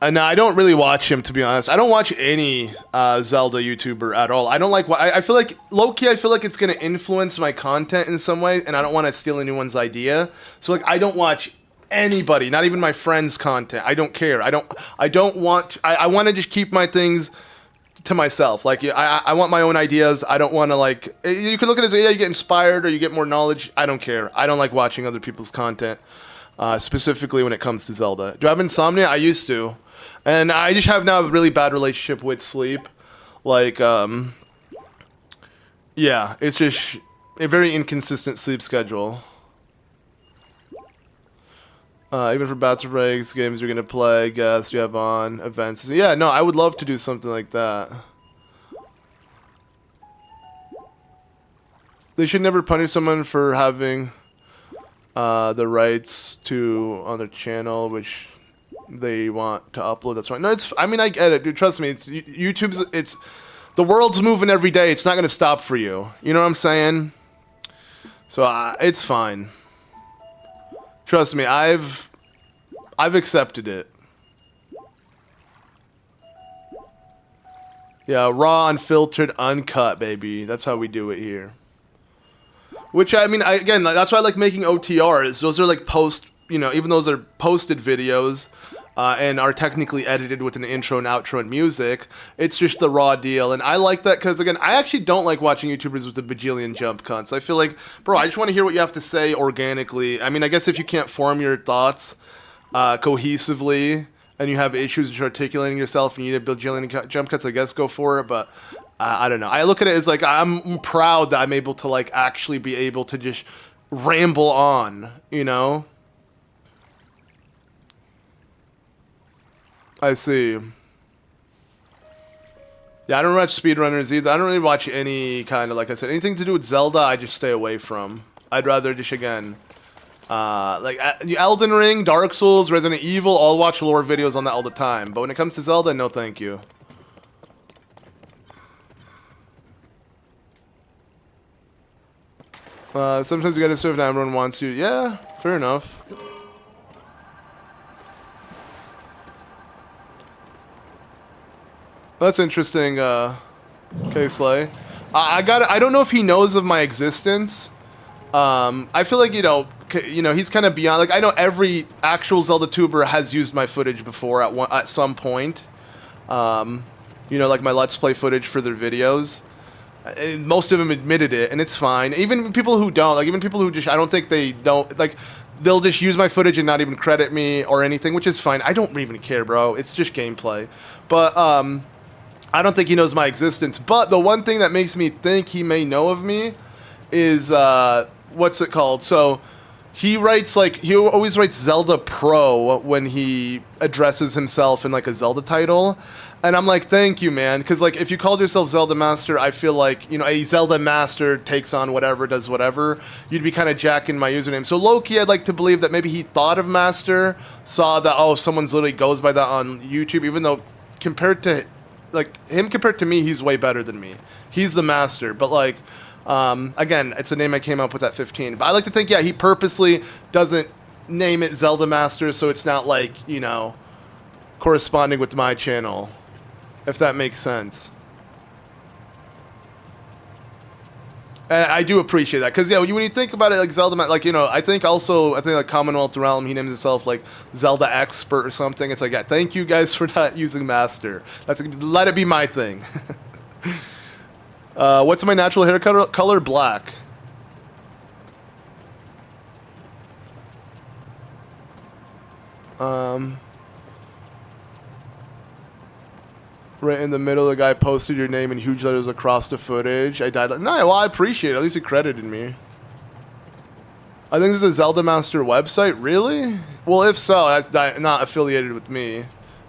And I don't really watch him, to be honest. I don't watch any Zelda YouTuber at all. I don't like. I feel like low-key, I feel like it's gonna influence my content in some way, and I don't want to steal anyone's idea. So like, I don't watch anybody, not even my friends' content. I don't care. I don't want. I want to just keep my things to myself. Like, I want my own ideas. I don't want to like. You can look at it as, yeah, you get inspired or you get more knowledge. I don't care. I don't like watching other people's content, specifically when it comes to Zelda. Do I have insomnia? I used to. And I just have now a really bad relationship with sleep. Like, yeah, it's just a very inconsistent sleep schedule. Even for bathroom breaks, games you're going to play, guests you have on, events. Yeah, no, I would love to do something like that. They should never punish someone for having the rights to on their channel, which they want to upload. That's right. No, it's. I mean, I get it, dude. Trust me. It's YouTube's. It's the world's moving every day. It's not gonna stop for you. You know what I'm saying? So it's fine. Trust me. I've accepted it. Yeah, raw, unfiltered, uncut, baby. That's how we do it here. Which I mean, again, that's why I like making OTRs. Those are like post. You know, even those are posted videos. And are technically edited with an intro and outro and music. It's just the raw deal. And I like that because, again, I actually don't like watching YouTubers with a bajillion jump cuts. I feel like, bro, I just want to hear what you have to say organically. I mean, I guess if you can't form your thoughts cohesively and you have issues with articulating yourself and you need a bajillion jump cuts, I guess go for it. But I don't know. I look at it as like I'm proud that I'm able to like actually be able to just ramble on, you know? I see. Yeah, I don't watch speedrunners either. I don't really watch any kind of, like I said, anything to do with Zelda, I just stay away from. I'd rather just, again, like Elden Ring, Dark Souls, Resident Evil, I'll watch lore videos on that all the time. But when it comes to Zelda, no thank you. Sometimes you gotta serve and everyone wants you. Yeah, fair enough. That's interesting, K-Slay. I don't know if he knows of my existence. I feel like, you know, he's kind of beyond, like, I know every actual Zelda tuber has used my footage before at some point. You you know, like my Let's Play footage for their videos. And most of them admitted it, and it's fine. Even people who don't, like even people who just, I don't think they don't, like, they'll just use my footage and not even credit me or anything, which is fine. I don't even care, bro. It's just gameplay. But I don't think he knows my existence. But the one thing that makes me think he may know of me is, what's it called? So he writes, like, he always writes Zelda Pro when he addresses himself in, like, a Zelda title. And I'm like, thank you, man. Because, like, if you called yourself ZeldaMaster, I feel like, you know, a ZeldaMaster takes on whatever, does whatever. You'd be kind of jacking my username. So, low-key, I'd like to believe that maybe he thought of Master, saw that, oh, someone's literally goes by that on YouTube, even though compared to, like, him compared to me, he's way better than me. He's the Master. But, like, again, it's a name I came up with at 15. But I like to think, yeah, he purposely doesn't name it ZeldaMaster, so it's not, like, you know, corresponding with my channel. If that makes sense. And I do appreciate that. Because, yeah, when you think about it, like, Zelda, like, you know, I think like Commonwealth Realm, he names himself, like, Zelda Expert or something. It's like, yeah, thank you guys for not using Master. Let it be my thing. What's my natural hair color? Black. Right in the middle, the guy posted your name in huge letters across the footage. I died like, no, well, I appreciate it. At least he credited me. I think this is a ZeldaMaster website. Really? Well, if so, that's not affiliated with me.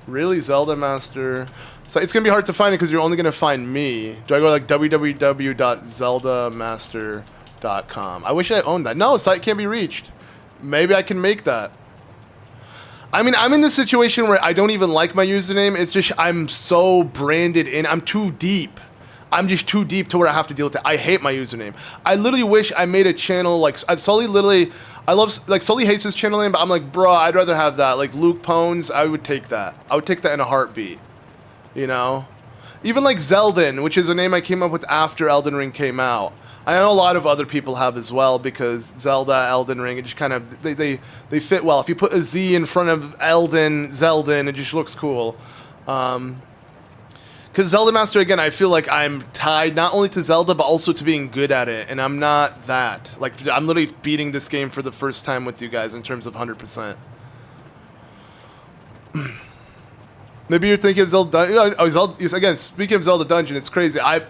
Really? ZeldaMaster. So it's going to be hard to find it because you're only going to find me. Do I go like www.zeldamaster.com? I wish I owned that. No, site can't be reached. Maybe I can make that. I mean, I'm in this situation where I don't even like my username. It's just I'm so branded in. I'm too deep. I'm just too deep to where I have to deal with it. I hate my username. I literally wish I made a channel like Sully. Literally, I love like Sully hates his channel name, but I'm like, bro, I'd rather have that. Like Luke Pones, I would take that. I would take that in a heartbeat. You know, even like Zeldan, which is a name I came up with after Elden Ring came out. I know a lot of other people have as well because Zelda, Elden Ring, it just kind of, they fit well. If you put a Z in front of Zeldan, it just looks cool. Because ZeldaMaster, again, I feel like I'm tied not only to Zelda, but also to being good at it. And I'm not that. Like, I'm literally beating this game for the first time with you guys in terms of 100%. Maybe you're thinking of Zelda, again, speaking of Zelda Dungeon, it's crazy. I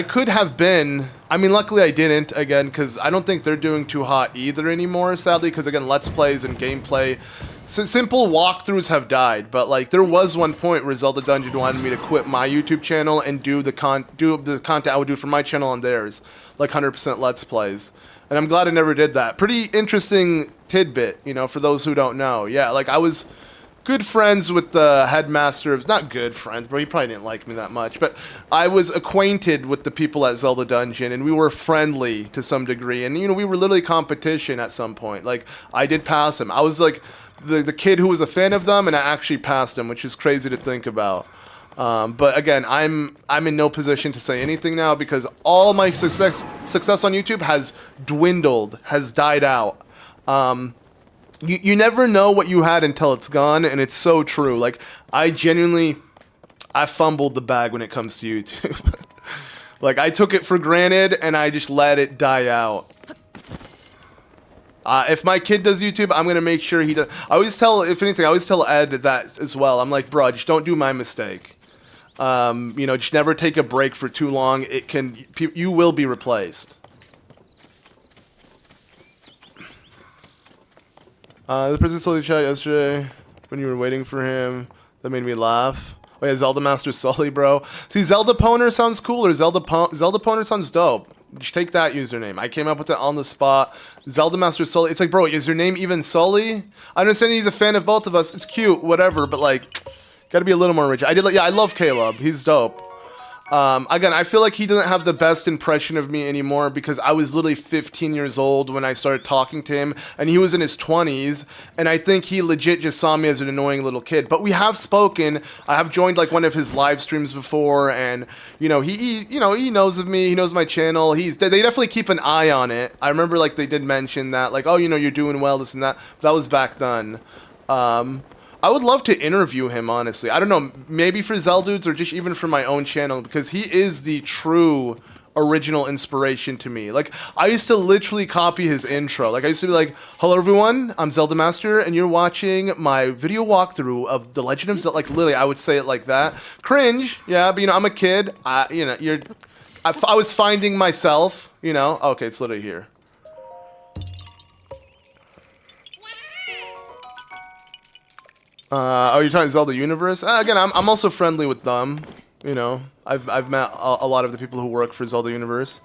could have been, I mean, luckily I didn't, again, because I don't think they're doing too hot either anymore, sadly, because, again, Let's Plays and gameplay, simple walkthroughs have died, but, like, there was one point where Zelda Dungeon wanted me to quit my YouTube channel and do the content I would do for my channel on theirs, like 100% Let's Plays, and I'm glad I never did that. Pretty interesting tidbit, you know, for those who don't know. Yeah, like, I was good friends with the headmaster of, not good friends, bro, he probably didn't like me that much, but I was acquainted with the people at Zelda Dungeon, and we were friendly to some degree, and, you know, we were literally competition at some point. Like, I did pass him. I was, like, the kid who was a fan of them, and I actually passed him, which is crazy to think about. But, again, I'm in no position to say anything now, because all my success on YouTube has dwindled, has died out. You never know what you had until it's gone, and it's so true. Like, I fumbled the bag when it comes to YouTube. Like, I took it for granted, and I just let it die out. If my kid does YouTube, I'm going to make sure he does. If anything, I always tell Ed that as well. I'm like, bro, just don't do my mistake. You know, just never take a break for too long. You will be replaced. The person told you chat yesterday when you were waiting for him. That made me laugh. Oh yeah, ZeldaMaster Sully, bro. See, Zelda Poner sounds cooler. Zelda Poner sounds dope. Just take that username. I came up with it on the spot. ZeldaMaster Sully. It's like, bro, is your name even Sully? I understand he's a fan of both of us. It's cute, whatever. But like, gotta be a little more original. I love Caleb. He's dope. Again, I feel like he doesn't have the best impression of me anymore because I was literally 15 years old when I started talking to him, and he was in his 20s, and I think he legit just saw me as an annoying little kid. But we have spoken. I have joined like one of his live streams before, and you know, he knows of me. He knows my channel. They definitely keep an eye on it. I remember like they did mention that, like, oh, you know, you're doing well, this and that. That was back then. I would love to interview him, honestly. I don't know, maybe for Zeldudes or just even for my own channel, because he is the true original inspiration to me. Like, I used to literally copy his intro. Like, I used to be like, hello everyone, I'm ZeldaMaster, and you're watching my video walkthrough of The Legend of Zelda. Like, literally, I would say it like that. Cringe, yeah, but, you know, I'm a kid. You know, I was finding myself, you know. Okay, it's literally here. Oh, you're talking Zelda Universe? Again, I'm also friendly with them. You know, I've met a lot of the people who work for Zelda Universe.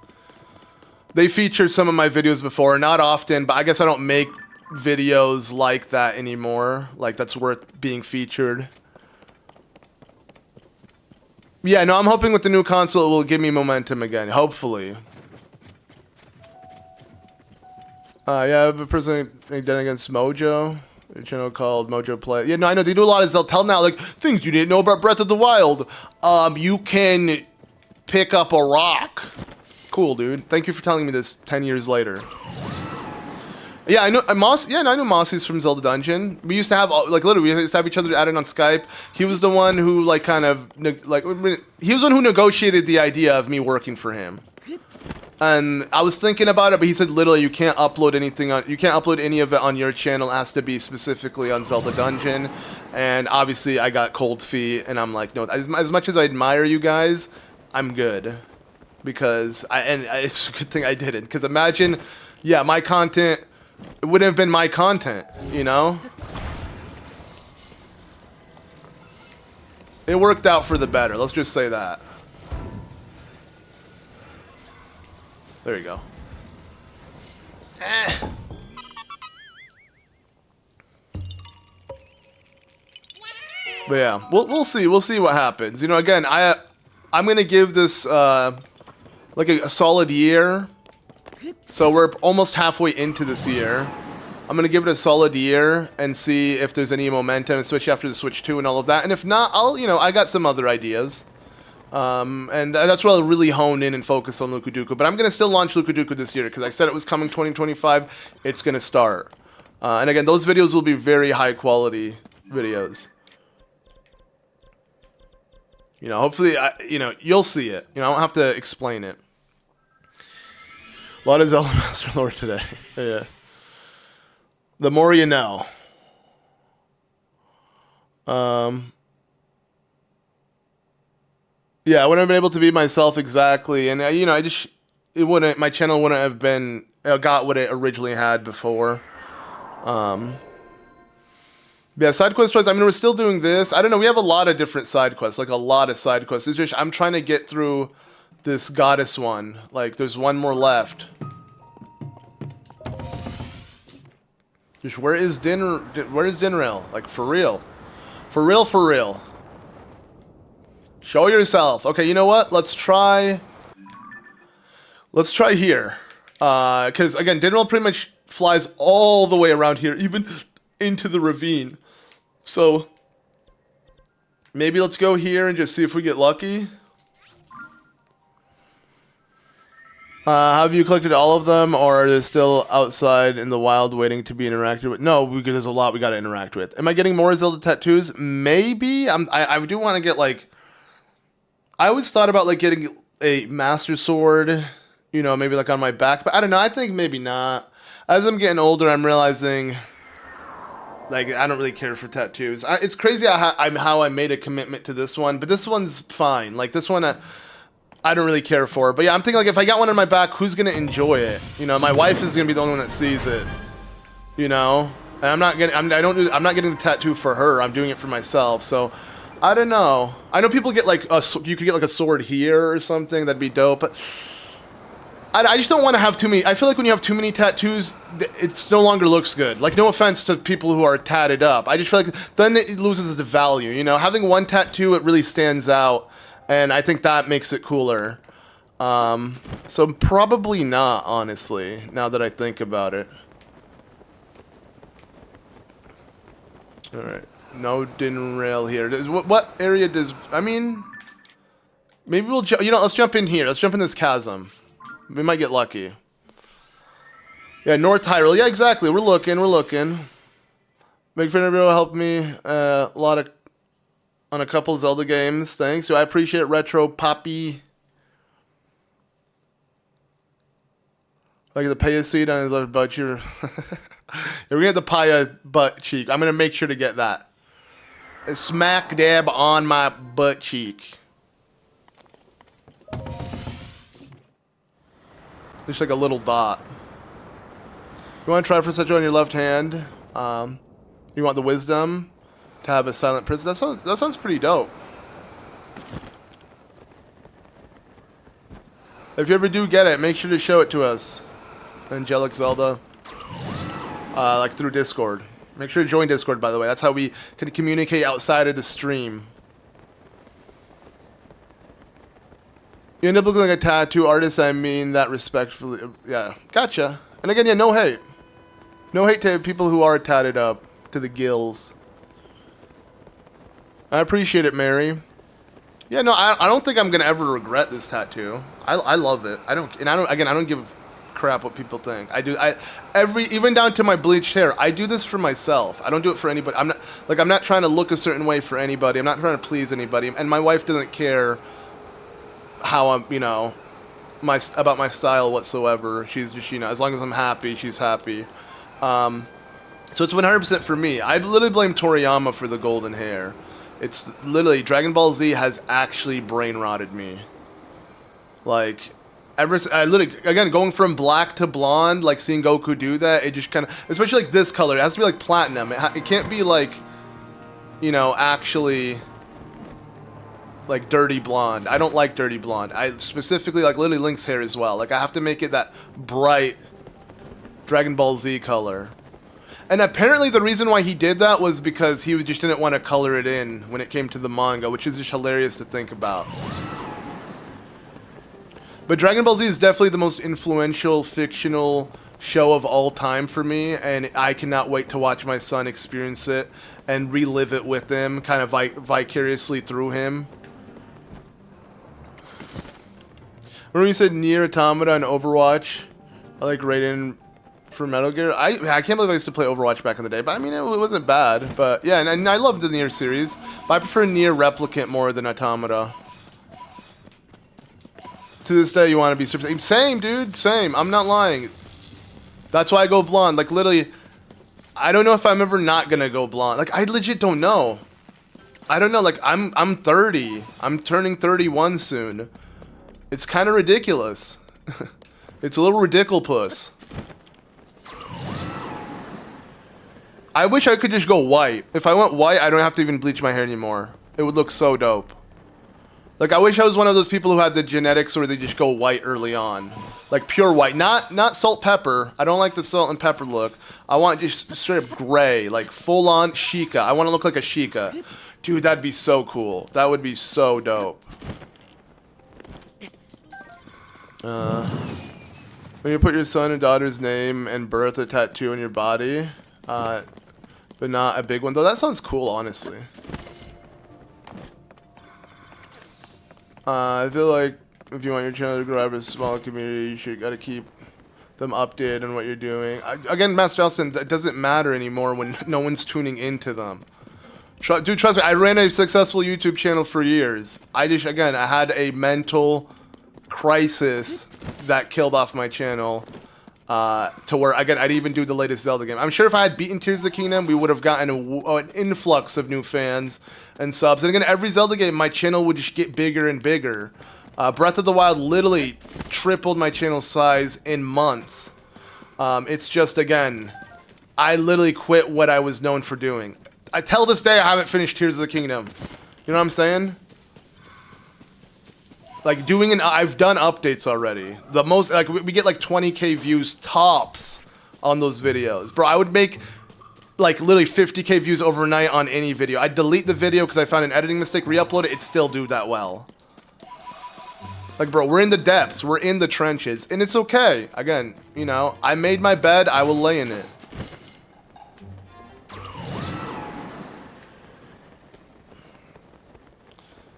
They featured some of my videos before, not often, but I guess I don't make videos like that anymore. Like, that's worth being featured. Yeah, no, I'm hoping with the new console it will give me momentum again, hopefully. Yeah, I have a person done against Mojo. A channel called Mojo Play. Yeah, no, I know they do a lot of Zelda. Tell now, like, things you didn't know about Breath of the Wild. You can pick up a rock. Cool, dude. Thank you for telling me this 10 years later. Yeah, I know Moss. Yeah, no, I know Mossy's from Zelda Dungeon. We used to have, like, literally, we used to have each other added on Skype. He was the one who, like, kind of, like, he was the one who negotiated the idea of me working for him. And I was thinking about it, but he said literally you can't upload anything on, you can't upload any of it on your channel. It has to be specifically on Zelda Dungeon. And obviously I got cold feet, and I'm like, no, as much as I admire you guys, I'm good. Because it's a good thing I didn't. Because imagine, yeah, my content, it wouldn't have been my content, you know? It worked out for the better, let's just say that. There you go. But yeah, we'll see what happens. You know, again, I'm gonna give this like a solid year. So we're almost halfway into this year. I'm gonna give it a solid year and see if there's any momentum, especially after the Switch 2 and all of that. And if not, I got some other ideas. And that's where I'll really hone in and focus on Lukuduku. But I'm going to still launch Lukuduku this year because I said it was coming 2025. It's going to start. And again, those videos will be very high quality videos. You know, hopefully, you'll see it. You know, I don't have to explain it. A lot of ZeldaMaster lore today. Yeah. The more you know. Yeah, I wouldn't have been able to be myself exactly, and my channel wouldn't have been got what it originally had before. Yeah, side quest wise, I mean, we're still doing this. I don't know, we have a lot of different side quests, like a lot of side quests. It's just I'm trying to get through this goddess one. Like, there's one more left. Just where is Dinrail? Like, for real, for real. Show yourself. Okay, you know what? Let's try here. Because, again, Dinrail pretty much flies all the way around here, even into the ravine. So, maybe let's go here and just see if we get lucky. Have you collected all of them, or are they still outside in the wild waiting to be interacted with? No, because there's a lot we got to interact with. Am I getting more Zelda tattoos? Maybe. I do want to get, like... I always thought about, like, getting a Master Sword, you know, maybe, like, on my back. But I don't know. I think maybe not. As I'm getting older, I'm realizing, like, I don't really care for tattoos. It's crazy how I made a commitment to this one. But this one's fine. Like, this one, I don't really care for. But, yeah, I'm thinking, like, if I got one on my back, who's going to enjoy it? You know, my wife is going to be the only one that sees it. You know? And I'm not getting the tattoo for her. I'm doing it for myself. So... I don't know. I know people get like you could get like a sword here or something. That'd be dope. But I just don't want to have too many. I feel like when you have too many tattoos, it no longer looks good. Like, no offense to people who are tatted up. I just feel like then it loses the value. You know, having one tattoo, it really stands out, and I think that makes it cooler. So probably not, honestly. Now that I think about it. All right. No Dinrail here. What area does... I mean... Maybe we'll... let's jump in here. Let's jump in this chasm. We might get lucky. Yeah, North Hyrule. Yeah, exactly. We're looking. Big fan of Bro helped me a lot of on a couple Zelda games. Thanks. So I appreciate it, Retro Poppy. Like the paya seed on his left butt cheek. Yeah, we're gonna get the paya butt cheek. I'm gonna make sure to get that. A smack dab on my butt cheek. Just like a little dot. You want to try for such on your left hand? You want the wisdom to have a silent prison? That sounds pretty dope. If you ever do get it, make sure to show it to us. Angelic Zelda. Like through Discord. Make sure to join Discord, by the way. That's how we can communicate outside of the stream. You end up looking like a tattoo artist. I mean that respectfully. Yeah, gotcha. And again, yeah, no hate. No hate to people who are tatted up to the gills. I appreciate it, Mary. Yeah, no, I don't think I'm gonna ever regret this tattoo. I love it. I don't give a crap what people think. Even down to my bleached hair. I do this for myself. I don't do it for anybody. I'm not trying to look a certain way for anybody. I'm not trying to please anybody. And my wife doesn't care how I'm, about my style whatsoever. She's just, as long as I'm happy, she's happy. So it's 100% for me. I literally blame Toriyama for the golden hair. It's literally, Dragon Ball Z has actually brain rotted me. Like, again, going from black to blonde, like seeing Goku do that, it just kind of, especially like this color, it has to be like platinum. It can't be like, actually like dirty blonde. I don't like dirty blonde. I specifically like literally Link's hair as well. Like I have to make it that bright Dragon Ball Z color. And apparently the reason why he did that was because he just didn't want to color it in when it came to the manga, which is just hilarious to think about. But Dragon Ball Z is definitely the most influential fictional show of all time for me, and I cannot wait to watch my son experience it and relive it with him, kind of vicariously through him. Remember you said Nier Automata and Overwatch? I like Raiden for Metal Gear. I can't believe I used to play Overwatch back in the day, but I mean, it wasn't bad. But yeah, and I love the Nier series, but I prefer Nier Replicant more than Automata. To this day, you want to be super... Same, dude, same. I'm not lying. That's why I go blonde. Like, literally, I don't know if I'm ever not going to go blonde. Like, I legit don't know. I don't know. Like, I'm 30. I'm turning 31 soon. It's kind of ridiculous. It's a little ridiculous. I wish I could just go white. If I went white, I don't have to even bleach my hair anymore. It would look so dope. Like, I wish I was one of those people who had the genetics where they just go white early on. Like, pure white. Not salt pepper. I don't like the salt and pepper look. I want just straight up gray. Like, full-on Sheikah. I want to look like a Sheikah. Dude, that'd be so cool. That would be so dope. When you put your son and daughter's name and birth a tattoo on your body, but not a big one. Though that sounds cool, honestly. I feel like if you want your channel to grow up as a small community, you should gotta keep them updated on what you're doing. Again, Master Elston, that doesn't matter anymore when no one's tuning into them. Dude, trust me, I ran a successful YouTube channel for years. I had a mental crisis that killed off my channel to where, again, I'd even do the latest Zelda game. I'm sure if I had beaten Tears of the Kingdom, we would have gotten an influx of new fans and subs. And again, every Zelda game, my channel would just get bigger and bigger. Breath of the Wild literally tripled my channel size in months. It's just, again, I literally quit what I was known for doing. I tell this day I haven't finished Tears of the Kingdom. You know what I'm saying? Like I've done updates already. The most, like we get like 20k views tops on those videos. Bro, I would make like literally 50k views overnight on any video. I'd delete the video because I found an editing mistake, re-upload it, it'd still do that well. Like, bro, we're in the depths, we're in the trenches, and it's okay. Again, I made my bed, I will lay in it.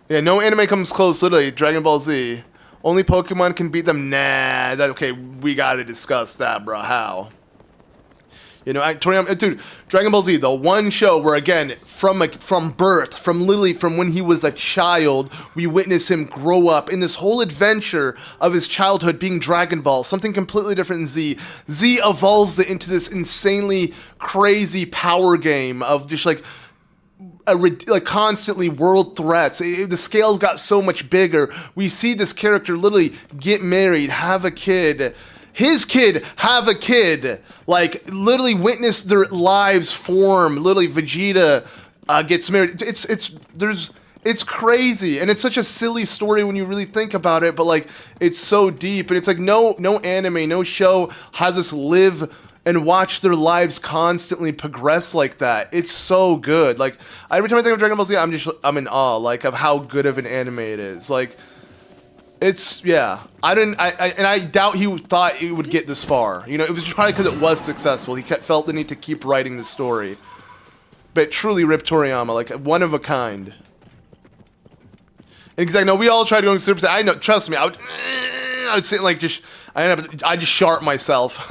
Yeah, no anime comes close, literally. Dragon Ball Z. Only Pokemon can beat them. Nah, okay, we gotta discuss that, bro. How? You know, Toriyama, dude, Dragon Ball Z, the one show where, again, from birth, from literally from when he was a child, we witness him grow up in this whole adventure of his childhood being Dragon Ball, something completely different in Z. Z evolves it into this insanely crazy power game of just like constantly world threats. The scale got so much bigger. We see this character literally get married, have a kid. His kid have a kid, like literally witness their lives form. Literally, Vegeta gets married. It's crazy, and it's such a silly story when you really think about it. But like, it's so deep, and it's like no anime, no show has us live and watch their lives constantly progress like that. It's so good. Like every time I think of Dragon Ball Z, I'm in awe, like of how good of an anime it is. Like. It's, yeah, I doubt he thought he would get this far. You know, it was just probably because it was successful. He felt the need to keep writing the story. But truly Rip Toriyama, like one of a kind. Exactly, no, we all tried going Super Saiyan. I know, trust me, I would sit like I just sharp myself.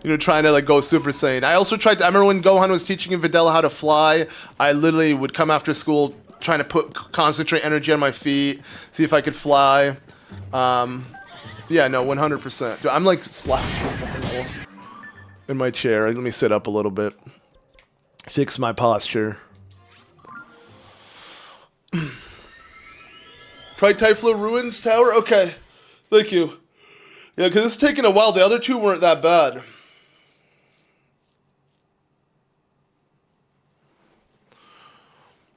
You know, trying to like go Super Saiyan. I also tried to, I remember when Gohan was teaching Videla how to fly, I literally would come after school trying to concentrate energy on my feet, see if I could fly. Yeah, no, 100%. Dude, I'm like slouching in my chair. Let me sit up a little bit. Fix my posture. Try Thyphlo Ruins Tower? Okay. Thank you. Yeah, because it's taking a while. The other two weren't that bad.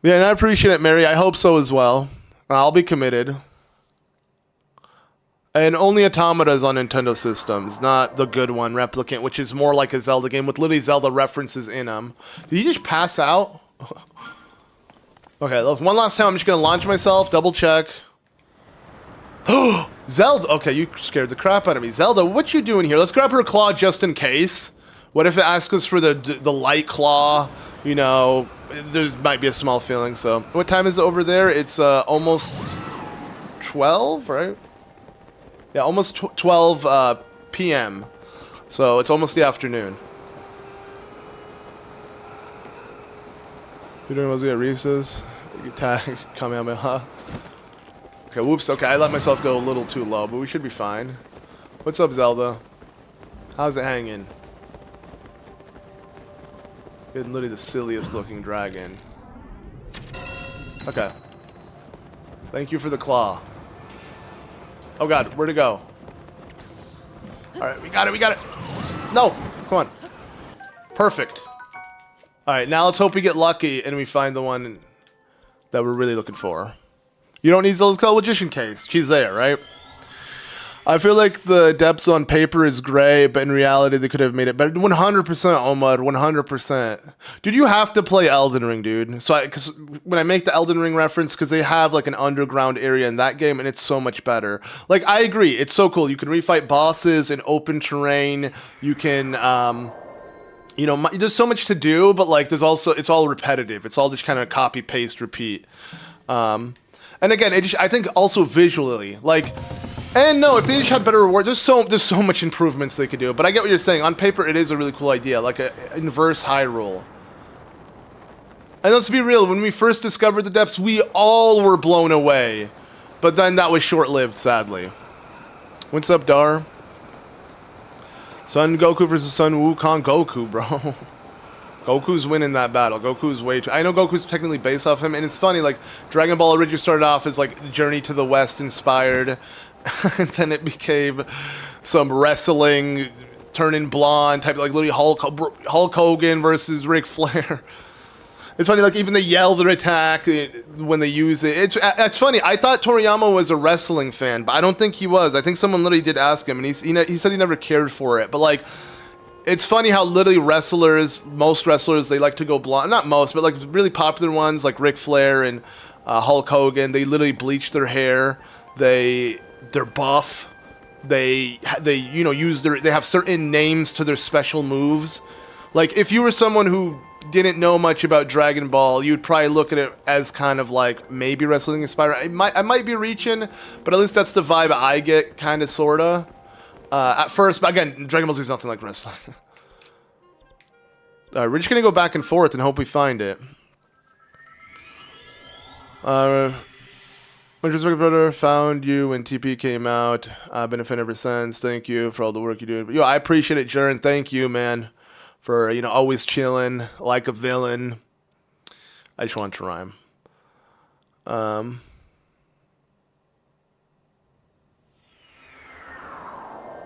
Yeah, and I appreciate it, Mary. I hope so as well. I'll be committed. And only Automata's on Nintendo systems, not the good one, Replicant, which is more like a Zelda game with literally Zelda references in them. Did you just pass out? Okay, look, one last time I'm just going to launch myself, double check. Zelda! Okay, you scared the crap out of me. Zelda, what you doing here? Let's grab her claw just in case. What if it asks us for the light claw? You know, there might be a small feeling, so. What time is it over there? It's almost 12, right? Yeah, almost 12 p.m. So it's almost the afternoon. You're doing mostly at Reese's. Kamehameha. Okay, whoops. Okay, I let myself go a little too low, but we should be fine. What's up, Zelda? How's it hanging? It's literally the silliest looking dragon. Okay. Thank you for the claw. Oh god, where'd it go? Alright, we got it. No! Come on. Perfect. Alright, now let's hope we get lucky and we find the one that we're really looking for. You don't need Zelda's Claw Magician case. She's there, right? I feel like the depths on paper is gray, but in reality they could have made it better. 100%, Omar, 100%. Dude, you have to play Elden Ring, dude. So, because when I make the Elden Ring reference, because they have like an underground area in that game, and it's so much better. Like, I agree, it's so cool. You can refight bosses in open terrain. You can, you know, there's so much to do, but like, there's also, it's all repetitive. It's all just kind of copy, paste, repeat. And again, I think also visually, like. And no, if they just had better reward, there's so much improvements they could do. But I get what you're saying. On paper, it is a really cool idea, like an inverse Hyrule. And let's be real, when we first discovered the depths, we all were blown away. But then that was short-lived, sadly. What's up, Dar? Son Goku versus Son Wukong Goku, bro. Goku's winning that battle. Goku's way too... I know Goku's technically based off him, and it's funny, like, Dragon Ball originally started off as, like, Journey to the West inspired. And then it became some wrestling, turning blonde type, like literally Hulk Hogan versus Ric Flair. It's funny, like even they yell their attack when they use it. It's funny. I thought Toriyama was a wrestling fan, but I don't think he was. I think someone literally did ask him, and he said he never cared for it. But like, it's funny how literally most wrestlers, they like to go blonde. Not most, but like really popular ones like Ric Flair and Hulk Hogan. They literally bleach their hair. They're buff. They you know they have certain names to their special moves. Like if you were someone who didn't know much about Dragon Ball, you'd probably look at it as kind of like maybe wrestling inspired. I might be reaching, but at least that's the vibe I get, kind of sorta. At first, but again, Dragon Ball Z is nothing like wrestling. We're just gonna go back and forth and hope we find it. My brother found you when TP came out. I've been a fan ever since. Thank you for all the work you're doing. Yo, I appreciate it, Jern. Thank you, man, for always chilling like a villain. I just want to rhyme.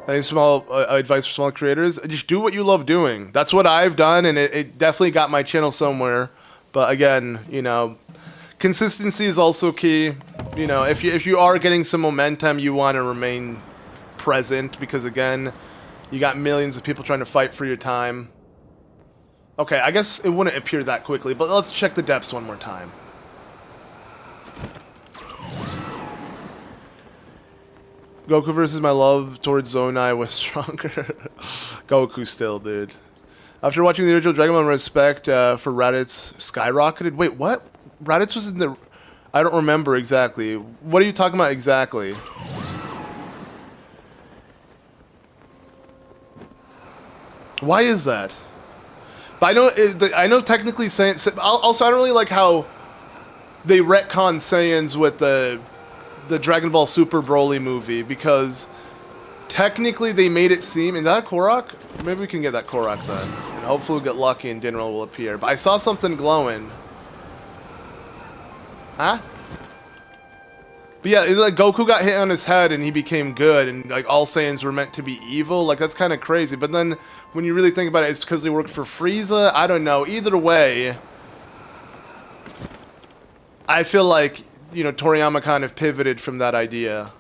Any small advice for small creators? Just do what you love doing. That's what I've done, and it definitely got my channel somewhere. But again, consistency is also key. If you are getting some momentum, you want to remain present because again, you got millions of people trying to fight for your time. Okay, I guess it wouldn't appear that quickly, but let's check the depths one more time. Goku versus my love towards Zonai was stronger. Goku still, dude. After watching the original Dragon Ball, respect for Raditz skyrocketed. Wait, what? Raditz was in the... I don't remember exactly. What are you talking about exactly? Why is that? But I know technically Saiyans... Also, I don't really like how they retcon Saiyans with the Dragon Ball Super Broly movie, because technically they made it seem... Is that a Korok? Maybe we can get that Korok then. And hopefully we'll get lucky and Dinral will appear. But I saw something glowing. Huh? But yeah, it's like Goku got hit on his head and he became good, and like all Saiyans were meant to be evil. Like, that's kind of crazy. But then when you really think about it, it's because they worked for Frieza. I don't know. Either way, I feel like, Toriyama kind of pivoted from that idea.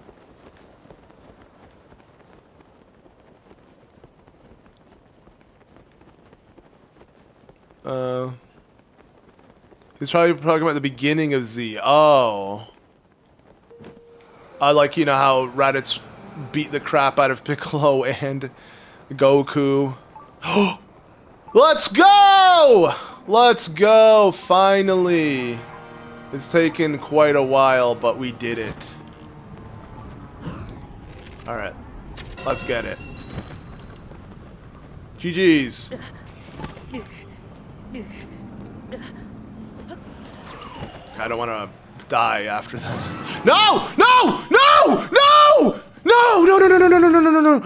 He's probably talking about the beginning of Z. Oh. I like, how Raditz beat the crap out of Piccolo and Goku. Let's go! Let's go, finally. It's taken quite a while, but we did it. Alright. Let's get it. GG's. I don't want to die after that. No! No! No! No! No! No! No! No! No! No! No! No! No! No!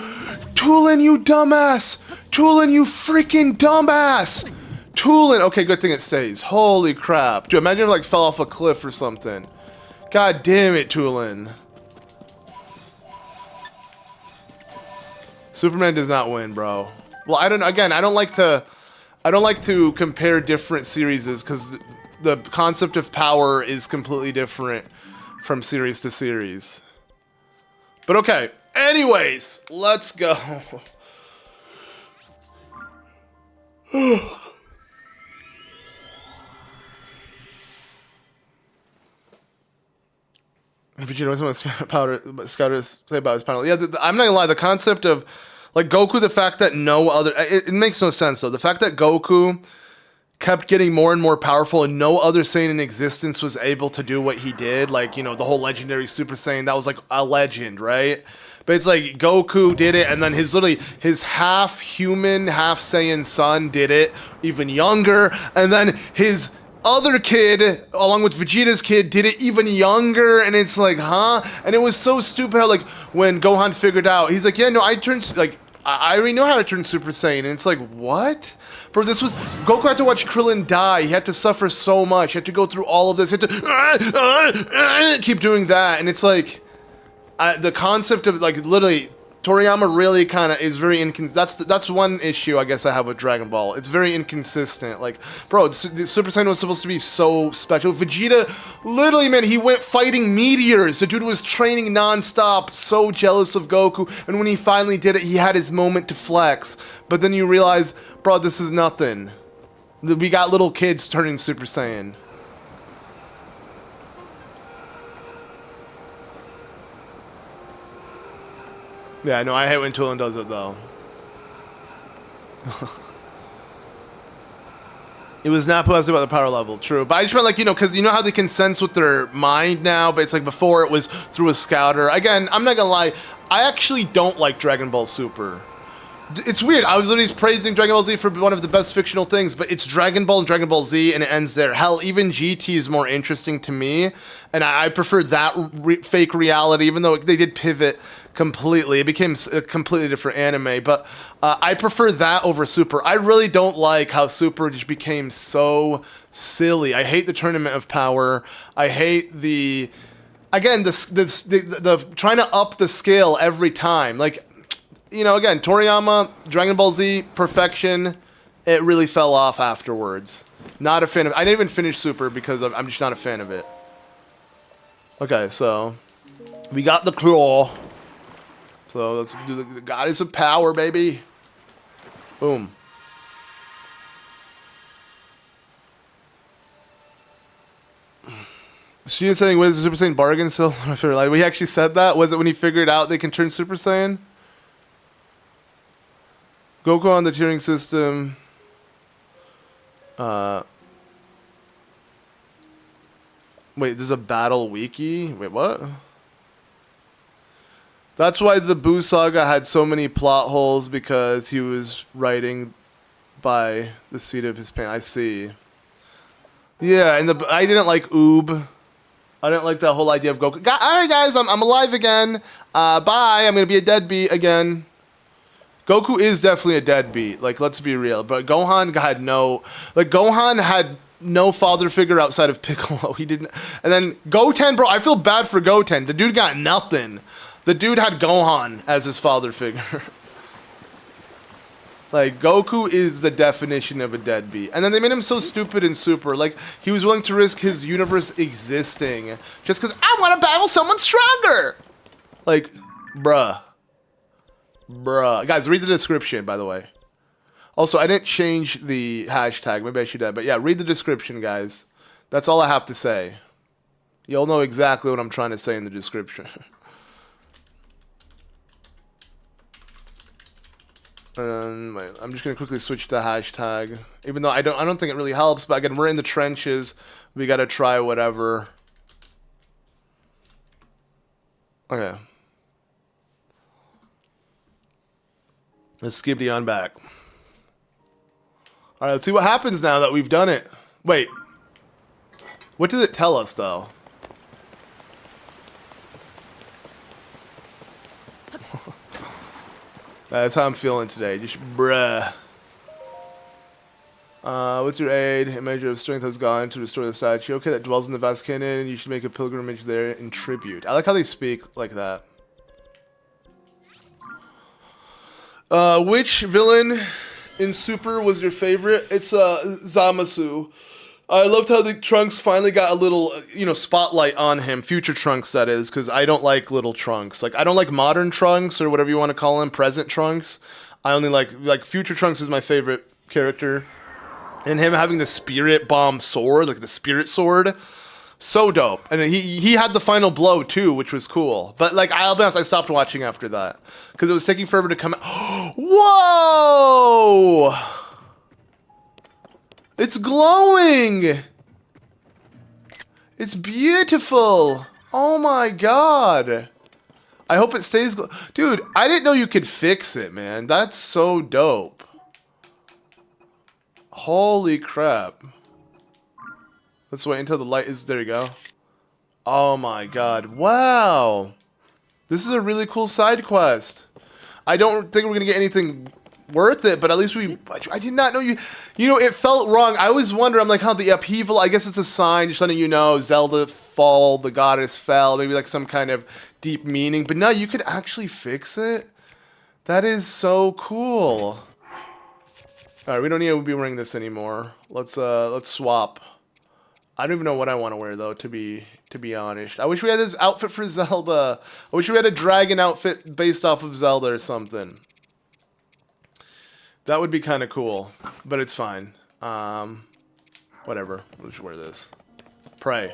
Tulin, you dumbass! Tulin, you freaking dumbass! Tulin! Okay, good thing it stays. Holy crap. Dude, imagine if like fell off a cliff or something. God damn it, Tulin. Superman does not win, bro. Well, I don't like to compare different series because the concept of power is completely different from series to series. But okay, anyways, let's go. Vegeta knows what Scouter say about his panel. Yeah, I'm not gonna lie, the concept of like Goku, the fact that no other... It makes no sense, though. The fact that Goku kept getting more and more powerful and no other Saiyan in existence was able to do what he did. Like, the whole legendary Super Saiyan, that was like a legend, right? But it's like Goku did it, and then his half-human, half-Saiyan son did it, even younger, and then his other kid, along with Vegeta's kid, did it even younger, and it's like, huh? And it was so stupid how, like, when Gohan figured out, he's like, yeah, no, I already know how to turn Super Saiyan, and it's like, what? Bro, Goku had to watch Krillin die, he had to suffer so much, he had to go through all of this, he had to keep doing that, and it's like, the concept of, like, literally, Toriyama really kind of is very inconsistent. That's one issue I guess I have with Dragon Ball. It's very inconsistent. Like, bro, the Super Saiyan was supposed to be so special. Vegeta, literally, man, he went fighting meteors. The dude was training nonstop, so jealous of Goku. And when he finally did it, he had his moment to flex. But then you realize, bro, this is nothing. We got little kids turning Super Saiyan. Yeah, no, I hate when Tulin does it, though. It was Nappa asking about the power level, true. But I just felt like, because you know how they can sense with their mind now, but it's like before it was through a scouter. Again, I'm not gonna lie, I actually don't like Dragon Ball Super. It's weird. I was literally praising Dragon Ball Z for one of the best fictional things, but it's Dragon Ball and Dragon Ball Z, and it ends there. Hell, even GT is more interesting to me, and I prefer that fake reality, even though they did pivot completely. It became a completely different anime, but I prefer that over Super. I really don't like how Super just became so silly. I hate the Tournament of Power. I hate the... Again, the trying to up the scale every time. Like... You know, again, Toriyama, Dragon Ball Z, perfection. It really fell off afterwards. Not a fan of... I didn't even finish Super because I'm just not a fan of it. Okay, so... We got the claw. So let's do the Goddess of Power, baby. Boom. She was saying, what is the Super Saiyan bargain still? Like, we actually said that? Was it when he figured out they can turn Super Saiyan? Goku on the tiering system. Wait, there's a battle wiki? Wait, what? That's why the Buu Saga had so many plot holes, because he was writing by the seat of his pants. I see. Yeah, and I didn't like Oob. I didn't like that whole idea of Goku. Alright guys, I'm alive again. Bye, I'm gonna be a deadbeat again. Goku is definitely a deadbeat, like, let's be real. But Gohan had no... Like, Gohan had no father figure outside of Piccolo. He didn't... And then Goten, bro, I feel bad for Goten. The dude got nothing. The dude had Gohan as his father figure. Like, Goku is the definition of a deadbeat. And then they made him so stupid in Super. Like, he was willing to risk his universe existing just because, I want to battle someone stronger! Like, bruh. Bruh. Guys, read the description, by the way. Also, I didn't change the hashtag. Maybe I should have. But yeah, read the description, guys. That's all I have to say. You'll know exactly what I'm trying to say in the description. And wait, I'm just going to quickly switch to hashtag. Even though I don't think it really helps. But again, we're in the trenches. We got to try whatever. Okay. Let's skibbity on back. Alright, let's see what happens now that we've done it. Wait. What did it tell us, though? That's how I'm feeling today. Just bruh. With your aid, a measure of strength has gone to restore the statue. Okay, that dwells in the vast canyon, and you should make a pilgrimage there in tribute. I like how they speak like that. Which villain in Super was your favorite? It's Zamasu. I loved how the Trunks finally got a little, spotlight on him. Future Trunks, that is, because I don't like little Trunks. Like, I don't like modern Trunks, or whatever you want to call him, present Trunks. I only like Future Trunks is my favorite character. And him having the Spirit Bomb sword, like the Spirit Sword, so dope. And he had the final blow, too, which was cool. But, like, I'll be honest, I stopped watching after that. Because it was taking forever to come out. Whoa! It's glowing! It's beautiful! Oh my god! I hope it stays Dude, I didn't know you could fix it, man. That's so dope. Holy crap. Let's wait until the light is... There you go. Oh my god. Wow! This is a really cool side quest. I don't think we're gonna get anything worth it, but at least I did not know you know, it felt wrong. I always wonder, I'm like, how the upheaval, I guess it's a sign just letting you know Zelda fall, the goddess fell, maybe like some kind of deep meaning, but no, you could actually fix it. That is so cool. All right, we don't need to be wearing this anymore. Let's swap. I don't even know what I want to wear though, to be honest. I wish we had this outfit for Zelda. I wish we had a dragon outfit based off of Zelda or something. That would be kind of cool, but it's fine. Whatever. We'll just wear this. Pray.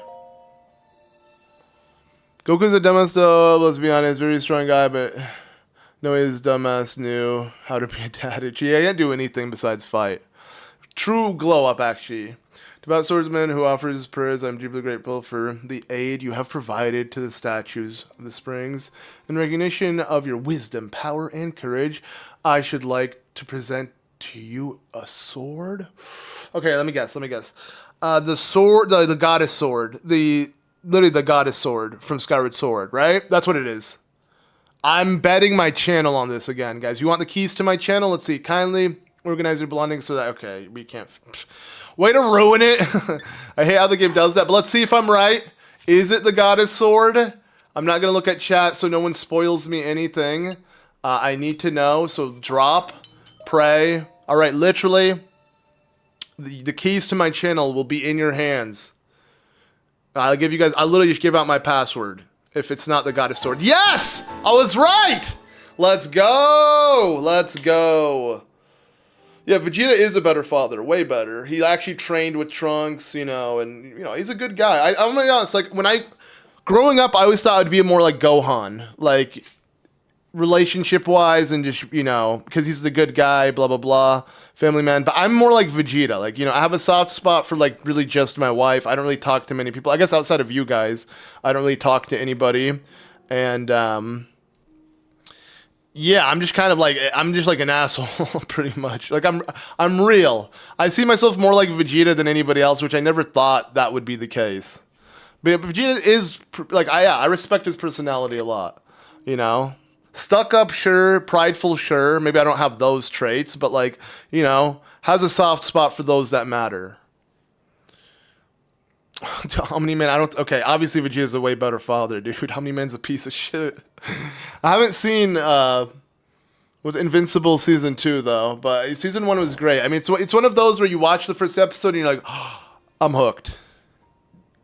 Goku's a dumbass though, let's be honest. Very strong guy, but no, his dumbass knew how to be a dad. He can't do anything besides fight. True glow up, actually. Devout swordsman who offers prayers, I'm deeply grateful for the aid you have provided to the statues of the springs. In recognition of your wisdom, power, and courage, I should like to present to you a sword. Okay, let me guess. The sword, the goddess sword, literally the goddess sword from Skyward Sword, right? That's what it is. I'm betting my channel on this again, guys. You want the keys to my channel? Let's see. Kindly organize your belongings so that, okay, we can't. Way to ruin it. I hate how the game does that, but let's see if I'm right. Is it the goddess sword? I'm not going to look at chat so no one spoils me anything. I need to know, so drop, pray. All right, literally, the keys to my channel will be in your hands. I'll give you guys, I'll literally just give out my password if it's not the goddess sword. Yes! I was right! Let's go! Let's go. Yeah, Vegeta is a better father, way better. He actually trained with Trunks, you know, and, you know, he's a good guy. I'm gonna be honest, like, growing up, I always thought I'd be more like Gohan, like, relationship-wise and just, you know, because he's the good guy, blah, blah, blah, family man. But I'm more like Vegeta, like, you know, I have a soft spot for, like, really just my wife. I don't really talk to many people. I guess outside of you guys, I don't really talk to anybody. And, yeah, I'm just kind of like, I'm just like an asshole, pretty much. Like, I'm real. I see myself more like Vegeta than anybody else, which I never thought that would be the case. But Vegeta is, like, I respect his personality a lot, you know? Stuck up, sure. Prideful, sure. Maybe I don't have those traits, but, like, you know, has a soft spot for those that matter. Omni-Man, okay, obviously Vegeta's a way better father, dude. Omni-Man's a piece of shit. I haven't seen, was Invincible Season 2, though, but Season 1 was great. I mean, it's one of those where you watch the first episode and you're like, oh, I'm hooked.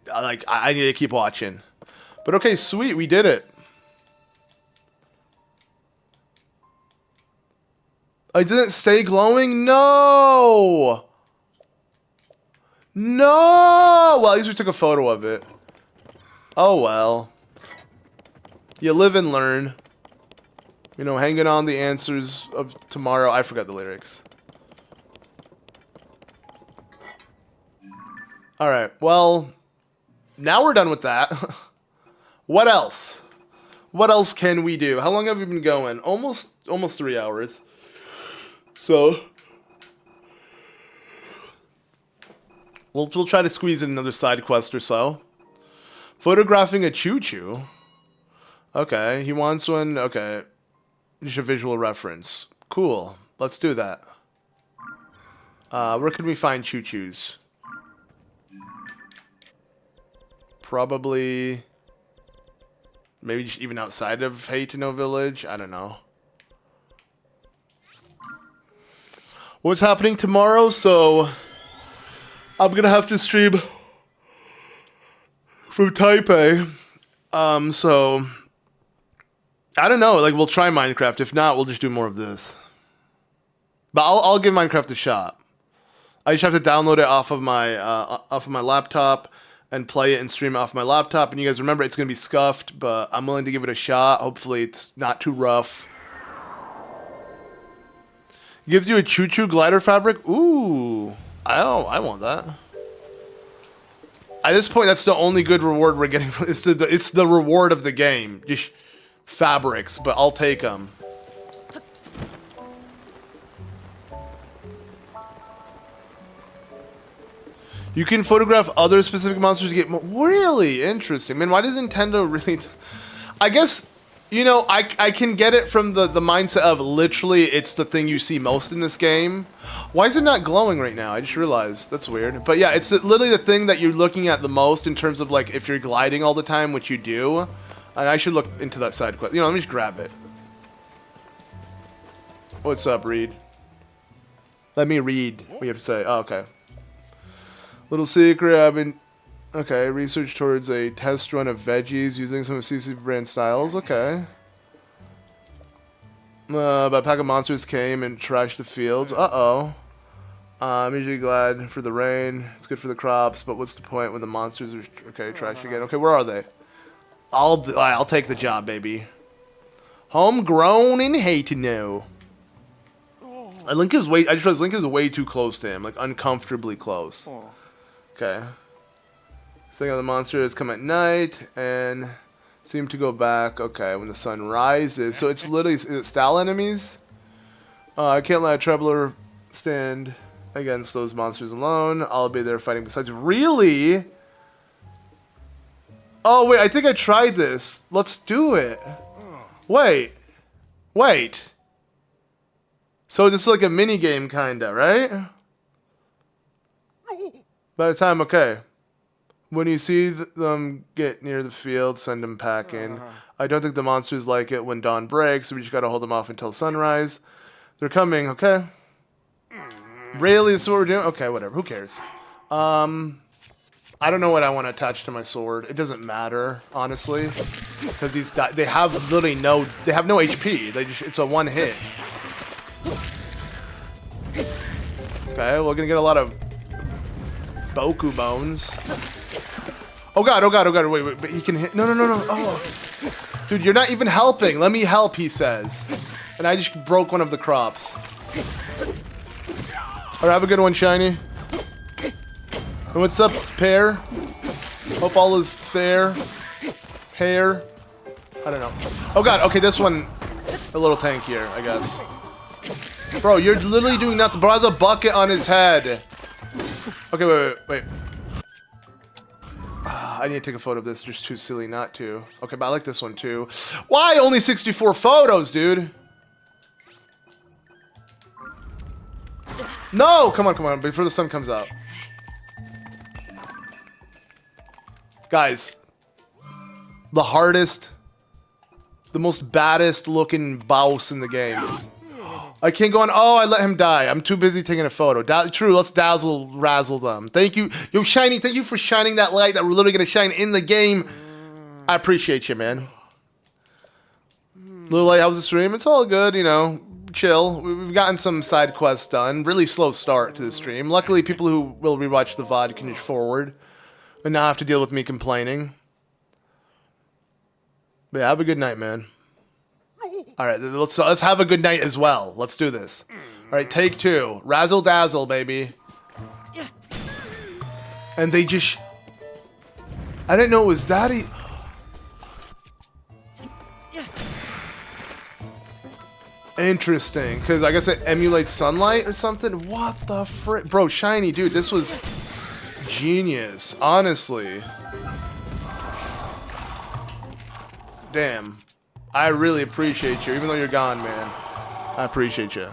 I need to keep watching. But okay, sweet, we did it. I didn't stay glowing? No! No! Well, at least we took a photo of it. Oh, well. You live and learn. You know, hanging on the answers of tomorrow. I forgot the lyrics. Alright, well, now we're done with that. What else? What else can we do? How long have we been going? Almost 3 hours. So... We'll try to squeeze in another side quest or so. Photographing a choo-choo. Okay, he wants one. Okay. Just a visual reference. Cool. Let's do that. Where can we find choo-choos? Probably... maybe just even outside of Haytano Village? I don't know. What's happening tomorrow? So... I'm gonna have to stream from Taipei. So I don't know. Like, we'll try Minecraft. If not, we'll just do more of this. But I'll give Minecraft a shot. I just have to download it off of my laptop and play it and stream it off my laptop. And you guys remember, it's gonna be scuffed, but I'm willing to give it a shot. Hopefully, it's not too rough. Gives you a choo-choo glider fabric. Ooh. I want that. At this point, that's the only good reward we're getting. It's the reward of the game. Just fabrics, but I'll take them. You can photograph other specific monsters to get more. Really interesting. Man, why does Nintendo really... I guess... You know, I can get it from the mindset of literally it's the thing you see most in this game. Why is it not glowing right now? I just realized. That's weird. But yeah, it's literally the thing that you're looking at the most in terms of, like, if you're gliding all the time, which you do. And I should look into that side quest. You know, let me just grab it. What's up, Reed? Let me read what you have to say. Oh, okay. Little secret, I've been... Okay, research towards a test run of veggies using some of CC brand styles. Okay. But a pack of monsters came and trashed the fields. Uh-oh. I'm usually glad for the rain. It's good for the crops, but what's the point when the monsters are... Okay, trash again. Okay, where are they? I'll take the job, baby. Homegrown in Haytano. Link is way... I just realized Link is way too close to him. Like, uncomfortably close. Okay. Saying on the monsters come at night and seem to go back. Okay, when the sun rises. So it's literally, is it style enemies? I can't let a traveler stand against those monsters alone. I'll be there fighting besides. Really? Oh, wait, I think I tried this. Let's do it. Wait. Wait. So this is like a mini game, kinda, right? By the time, okay. When you see them get near the field, send them packing. I don't think the monsters like it when dawn breaks, so we just gotta hold them off until sunrise. They're coming, okay. Really, that's what we're doing? Okay, whatever, who cares? I don't know what I want to attach to my sword. It doesn't matter, honestly. Because they have literally no HP. It's a one hit. Okay, we're gonna get a lot of Boku bones. Oh god, oh god, oh god, wait, but he can hit. No. Oh. Dude, you're not even helping. Let me help, he says. And I just broke one of the crops. Alright, have a good one, Shiny. And what's up, Pear? Hope all is fair. Hair. I don't know. Oh god, okay, this one a little tankier, I guess. Bro, you're literally doing nothing. Bro has a bucket on his head. Okay, wait. I need to take a photo of this. Just too silly not to. Okay, but I like this one too. Why only 64 photos, dude? No! Come on, before the sun comes out. Guys, the hardest, the most baddest looking boss in the game. I can't go on. Oh, I let him die. I'm too busy taking a photo. True, let's razzle them. Thank you. Yo, Shiny, thank you for shining that light that we're literally going to shine in the game. I appreciate you, man. Little light, how's the stream? It's all good, you know. Chill. We've gotten some side quests done. Really slow start to the stream. Luckily, people who will rewatch the VOD can just forward and not have to deal with me complaining. But yeah, have a good night, man. All right, let's have a good night as well. Let's do this. All right, take two. Razzle dazzle, baby. And they just... I didn't know it was that easy. Interesting, because I guess it emulates sunlight or something. What the frick? Bro, Shiny, dude, this was genius, honestly. Damn. I really appreciate you, even though you're gone, man. I appreciate you.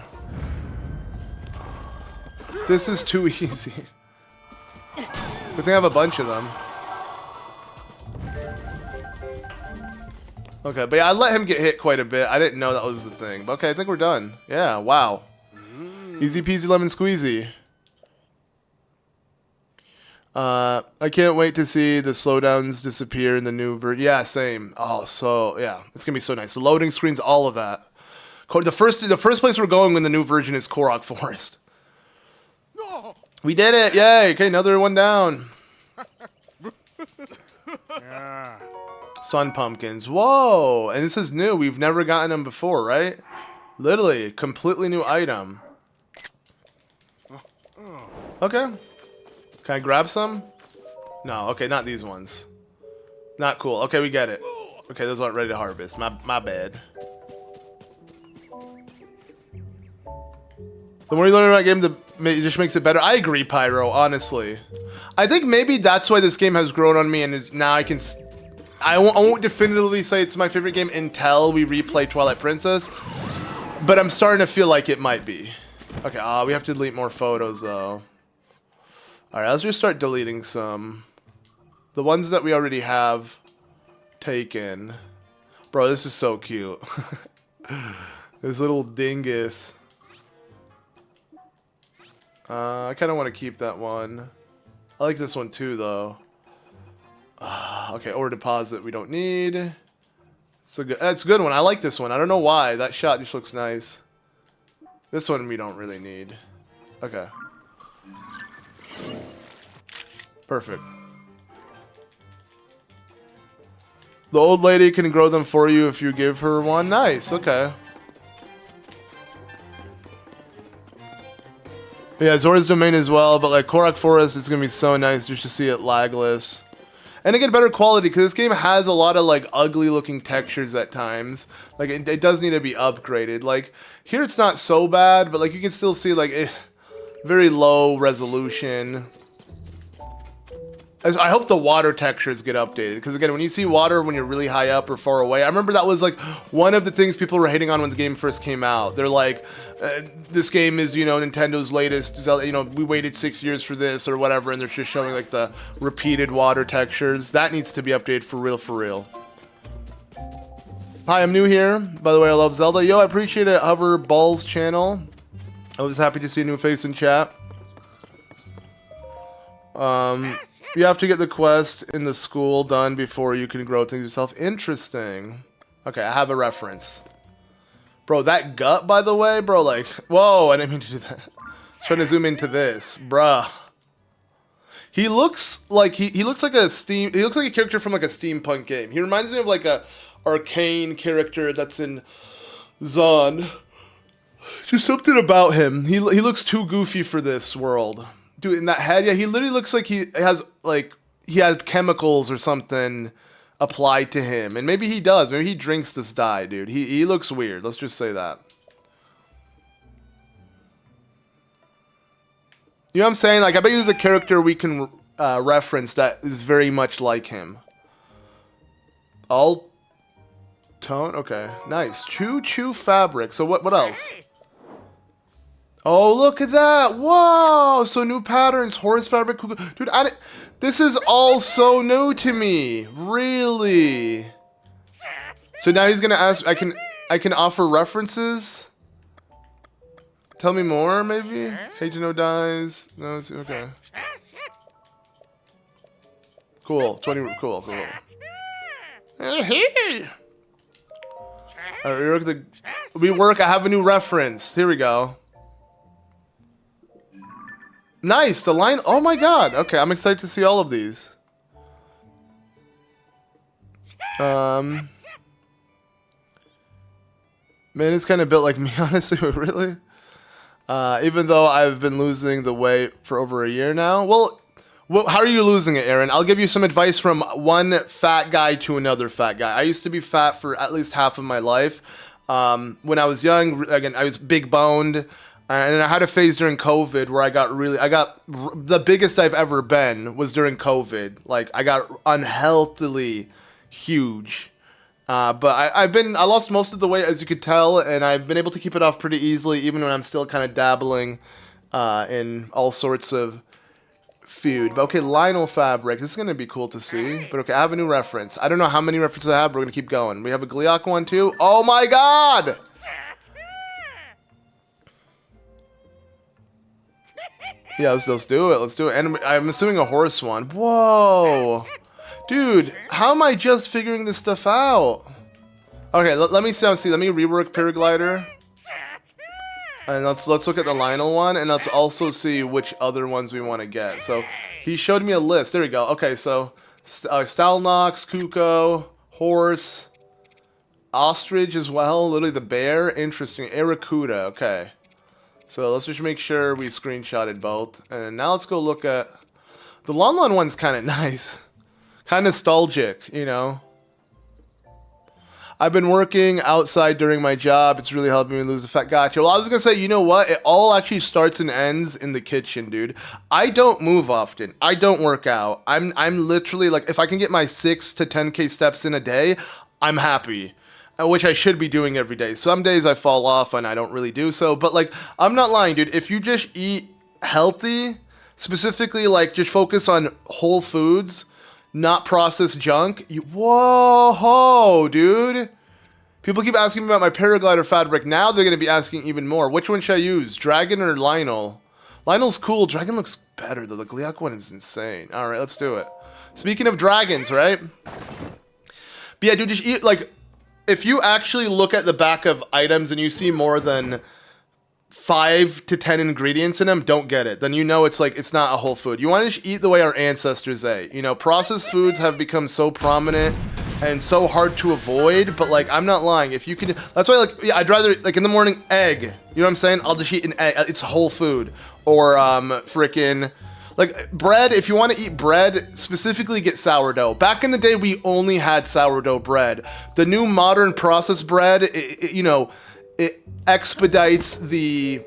This is too easy. Good thing I have a bunch of them. Okay, but yeah, I let him get hit quite a bit. I didn't know that was the thing. But okay, I think we're done. Yeah, wow. Easy peasy lemon squeezy. I can't wait to see the slowdowns disappear in the new version. Yeah, same. Oh, so yeah, it's gonna be so nice. The loading screens, all of that. The first place we're going when the new version is Korok Forest. We did it! Yay! Okay, another one down. Sun pumpkins. Whoa! And this is new. We've never gotten them before, right? Literally, completely new item. Okay. Can I grab some? No. Okay, not these ones. Not cool. Okay, we get it. Okay, those aren't ready to harvest. My bad. The more you learn about a game, it just makes it better. I agree, Pyro, honestly. I think maybe that's why this game has grown on me, and now I can... I won't definitively say it's my favorite game until we replay Twilight Princess, but I'm starting to feel like it might be. Okay, we have to delete more photos, though. Alright, let's just start deleting some. The ones that we already have taken. Bro, this is so cute. This little dingus. I kind of want to keep that one. I like this one too, though. Okay, ore deposit we don't need. It's a good one. I like this one. I don't know why. That shot just looks nice. This one we don't really need. Okay. Perfect. The old lady can grow them for you if you give her one. Nice. Okay. Yeah, Zora's Domain as well, but like Korok Forest is gonna be so nice just to see it lagless. And again, better quality, because this game has a lot of like ugly looking textures at times. Like it does need to be upgraded. Like here it's not so bad, but like you can still see like very low resolution. I hope the water textures get updated, because again, when you see water when you're really high up or far away, I remember that was like one of the things people were hating on when the game first came out. They're like, this game is, you know, Nintendo's latest Zelda, you know, we waited 6 years for this or whatever, and they're just showing like the repeated water textures. That needs to be updated for real, for real. Hi, I'm new here. By the way, I love Zelda. Yo, I appreciate it, Hover Balls channel. I was happy to see a new face in chat. You have to get the quest in the school done before you can grow things yourself. Interesting. Okay, I have a reference. Bro, that gut, by the way, bro, like, whoa, I didn't mean to do that. I was trying to zoom into this, bruh. He looks like he looks like a character from like a steampunk game. He reminds me of like a arcane character that's in Zon. Just something about him. He looks too goofy for this world. Dude, in that head, yeah, he literally looks like he had chemicals or something applied to him. And maybe he does. Maybe he drinks this dye, dude. He looks weird. Let's just say that. You know what I'm saying? Like, I bet there's a character we can reference that is very much like him. All tone? Okay, nice. Choo fabric. So what else? Oh, look at that. Whoa. So new patterns, horse fabric. Dude, this is all so new to me. Really? So now he's going to ask, I can offer references? Tell me more, maybe? Hate to know dies. No, it's okay. Cool. 20, cool. Hey. All right, I have a new reference. Here we go. Nice, the line. Oh my god. Okay, I'm excited to see all of these. Man, it's kind of built like me, honestly. Really? Even though I've been losing the weight for over a year now. Well, how are you losing it, Aaron? I'll give you some advice from one fat guy to another fat guy. I used to be fat for at least half of my life. When I was young, again, I was big boned. And I had a phase during COVID where I got the biggest I've ever been was during COVID. Like, I got unhealthily huge. But I lost most of the weight, as you could tell, and I've been able to keep it off pretty easily, even when I'm still kind of dabbling in all sorts of food. But okay, Lionel fabric. This is going to be cool to see. But okay, I have a new reference. I don't know how many references I have, but we're going to keep going. We have a Gliok one, too. Oh my god! Yeah, let's do it. Let's do it. And I'm assuming a horse one. Whoa. Dude, how am I just figuring this stuff out? Okay, let me see. Let me rework Paraglider. And let's look at the Lionel one, and let's also see which other ones we want to get. So, he showed me a list. There we go. Okay, so, Stalnox, Kuko, horse, ostrich as well. Literally the bear. Interesting. Aracuda. Okay. So let's just make sure we screenshotted both. And now let's go look at... The Lon one's kind of nice. Kind of nostalgic, you know. I've been working outside during my job. It's really helping me lose the fat. Gotcha. Well, I was going to say, you know what? It all actually starts and ends in the kitchen, dude. I don't move often. I don't work out. I'm literally like, if I can get my 6 to 10K steps in a day, I'm happy. Which I should be doing every day. Some days I fall off and I don't really do so. But, like, I'm not lying, dude. If you just eat healthy, specifically, like, just focus on whole foods, not processed junk. Whoa, dude. People keep asking me about my Paraglider fabric. Now they're going to be asking even more. Which one should I use? Dragon or Lionel? Lionel's cool. Dragon looks better, though. The Gliok one is insane. All right, let's do it. Speaking of dragons, right? But yeah, dude, just eat, like... If you actually look at the back of items and you see more than 5 to 10 ingredients in them, don't get it. Then you know it's like, it's not a whole food. You want to just eat the way our ancestors ate. You know, processed foods have become so prominent and so hard to avoid, but like I'm not lying. If you can, that's why like yeah, I'd rather like in the morning egg. You know what I'm saying? I'll just eat an egg. It's whole food. Or freaking like bread. If you want to eat bread, specifically get sourdough. Back in the day, we only had sourdough bread. The new modern processed bread, you know, it expedites the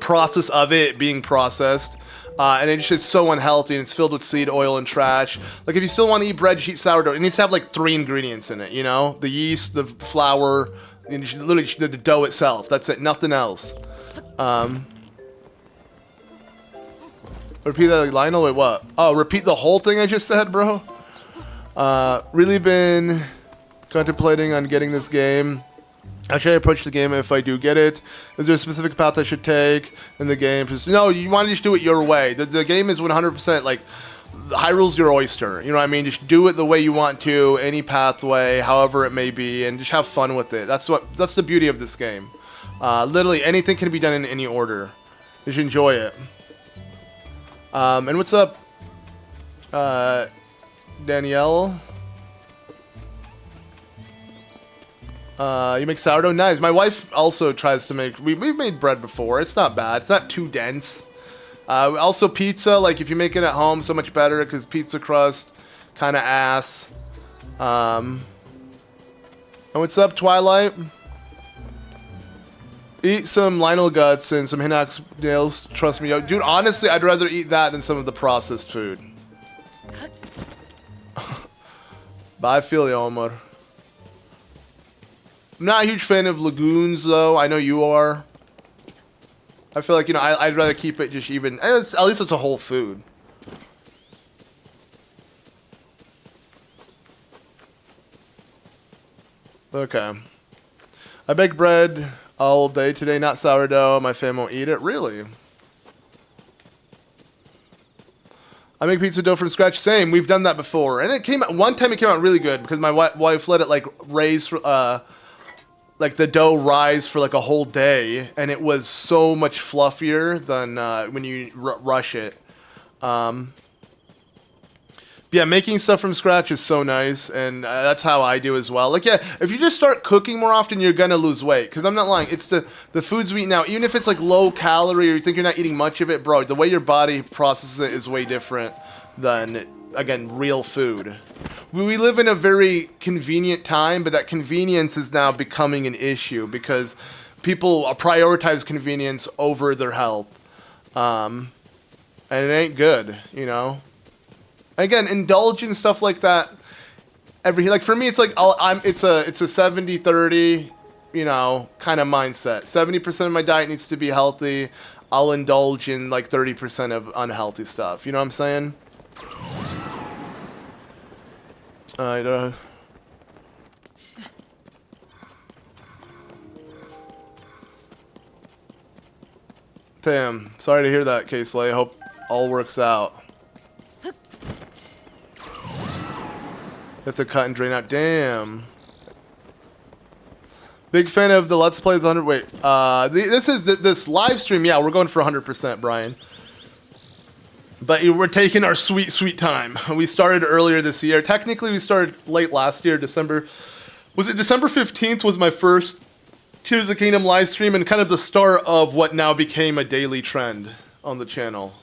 process of it being processed. And it's just so unhealthy, and it's filled with seed oil and trash. Like, if you still want to eat bread, just eat sourdough. It needs to have, like, 3 ingredients in it, you know? The yeast, the flour, and literally the dough itself. That's it, nothing else. Repeat that, like, Lionel? Wait, what? Oh, repeat the whole thing I just said, bro? Really been contemplating on getting this game. How should I approach the game if I do get it? Is there a specific path I should take in the game? No, you want to just do it your way. The game is 100% like, Hyrule's your oyster. You know what I mean? Just do it the way you want to, any pathway, however it may be, and just have fun with it. That's the beauty of this game. Literally, anything can be done in any order. Just enjoy it. And what's up, Danielle? You make sourdough? Nice. My wife also tries to make... We've made bread before. It's not bad. It's not too dense. Also pizza, like if you make it at home, so much better because pizza crust, kind of ass. And what's up, Twilight? Eat some Lionel guts and some Hinox nails. Trust me. Dude, honestly, I'd rather eat that than some of the processed food. But I feel you, Omar. I'm not a huge fan of lagoons, though. I know you are. I feel like, you know, I'd rather keep it just even... At least it's a whole food. Okay. I bake bread all day today, not sourdough. My fam won't eat it. Really? I make pizza dough from scratch. Same. We've done that before. And it came out... One time it came out really good because my wife let it, like, raise... like the dough rise for like a whole day, and it was so much fluffier than when you rush it. Yeah, making stuff from scratch is so nice, and that's how I do as well. Like, yeah, if you just start cooking more often, you're gonna lose weight. Because I'm not lying, it's the foods we eat now, even if it's like low calorie or you think you're not eating much of it, bro, the way your body processes it is way different than, again, real food. We live in a very convenient time, but that convenience is now becoming an issue because people prioritize convenience over their health. And it ain't good, you know? Again, indulge in stuff like that. Like for me, it's like it's a 70-30, you know, kind of mindset. 70% of my diet needs to be healthy. I'll indulge in like 30% of unhealthy stuff. You know what I'm saying? Alright, damn. Sorry to hear that, K-Slay. Hope all works out. Have to cut and drain out. Damn. Big fan of the Let's Plays 100. Wait. This live stream. Yeah, we're going for 100%, Brian. But we're taking our sweet, sweet time. We started earlier this year. Technically, we started late last year, December. Was it December 15th was my first Tears of the Kingdom live stream and kind of the start of what now became a daily trend on the channel.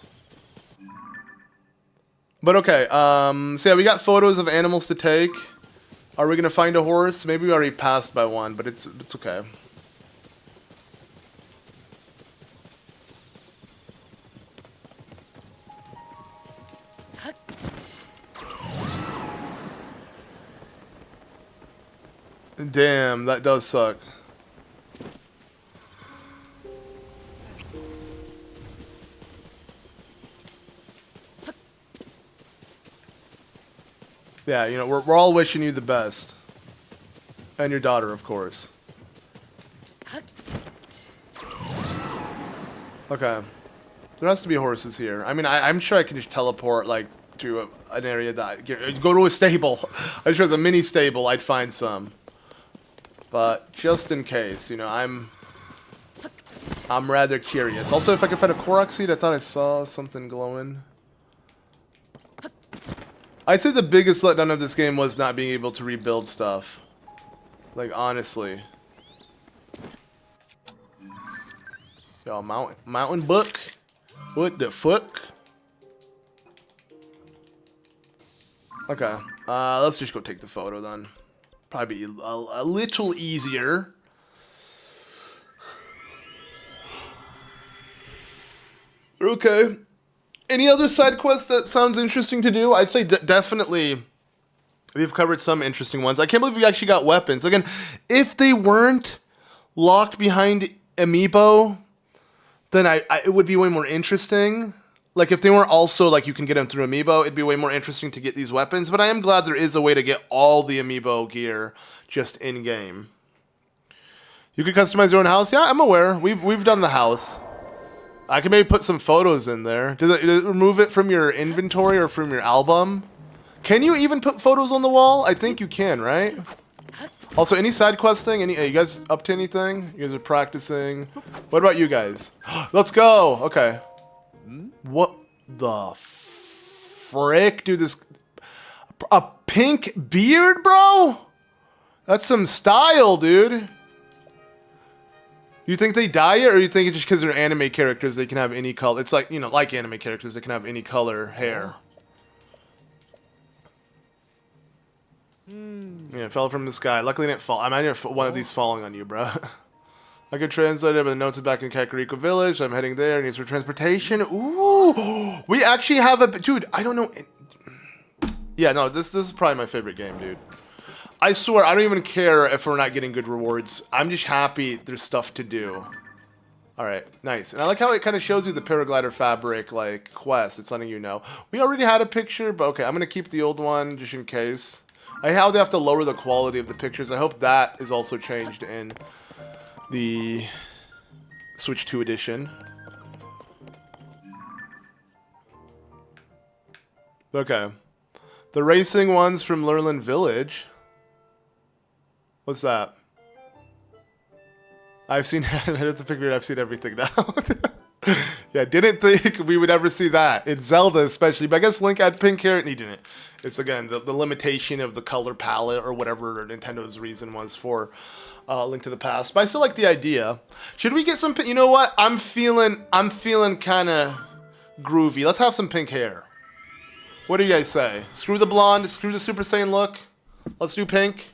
But okay, so yeah, we got photos of animals to take. Are we going to find a horse? Maybe we already passed by one, but it's okay. Damn, that does suck. Yeah, you know, we're all wishing you the best. And your daughter, of course. Okay. There has to be horses here. I mean, I'm sure I can just teleport, like, to an area that... Go to a stable. I just was a mini stable, I'd find some. But just in case, you know, I'm rather curious. Also, if I could find a Korok seed, I thought I saw something glowing. I'd say the biggest letdown of this game was not being able to rebuild stuff. Like, honestly. Yo, mountain book? What the fuck? Okay, let's just go take the photo then. Probably be a little easier. Okay. Any other side quests that sounds interesting to do? I'd say definitely we've covered some interesting ones. I can't believe we actually got weapons. Again, if they weren't locked behind amiibo, then it would be way more interesting. Like, if they weren't also, like, you can get them through amiibo, it'd be way more interesting to get these weapons. But I am glad there is a way to get all the amiibo gear just in-game. You could customize your own house? Yeah, I'm aware. We've done the house. I can maybe put some photos in there. Does it remove it from your inventory or from your album? Can you even put photos on the wall? I think you can, right? Also, any side questing? Are you guys up to anything? You guys are practicing? What about you guys? Let's go! Okay. What the frick? Dude, this... A pink beard, bro? That's some style, dude. You think they dye it, or you think it's just because they're anime characters they can have any color? It's like, you know, like anime characters they can have any color hair. Yeah, it fell from the sky. Luckily it didn't fall. I imagine one of these falling on you, bro. I could translate it, but the notes are back in Kakariko Village. I'm heading there. Needs for transportation. Ooh! We actually have a... Dude, I don't know... Yeah, no, this is probably my favorite game, dude. I swear, I don't even care if we're not getting good rewards. I'm just happy there's stuff to do. Alright, nice. And I like how it kind of shows you the paraglider fabric, like, quest. It's letting you know. We already had a picture, but okay, I'm going to keep the old one just in case. How they have to lower the quality of the pictures. I hope that is also changed in the Switch 2 edition. Okay. The racing ones from Lurlin Village. What's that? I've seen... It's a picture. I've seen everything now. Yeah, didn't think we would ever see that. It's Zelda especially, but I guess Link had pink hair and he didn't. It's, again, the limitation of the color palette or whatever Nintendo's reason was for Link to the Past. But I still like the idea. Should we get some... You know what? I'm feeling kind of groovy. Let's have some pink hair. What do you guys say? Screw the blonde. Screw the Super Saiyan look. Let's do pink.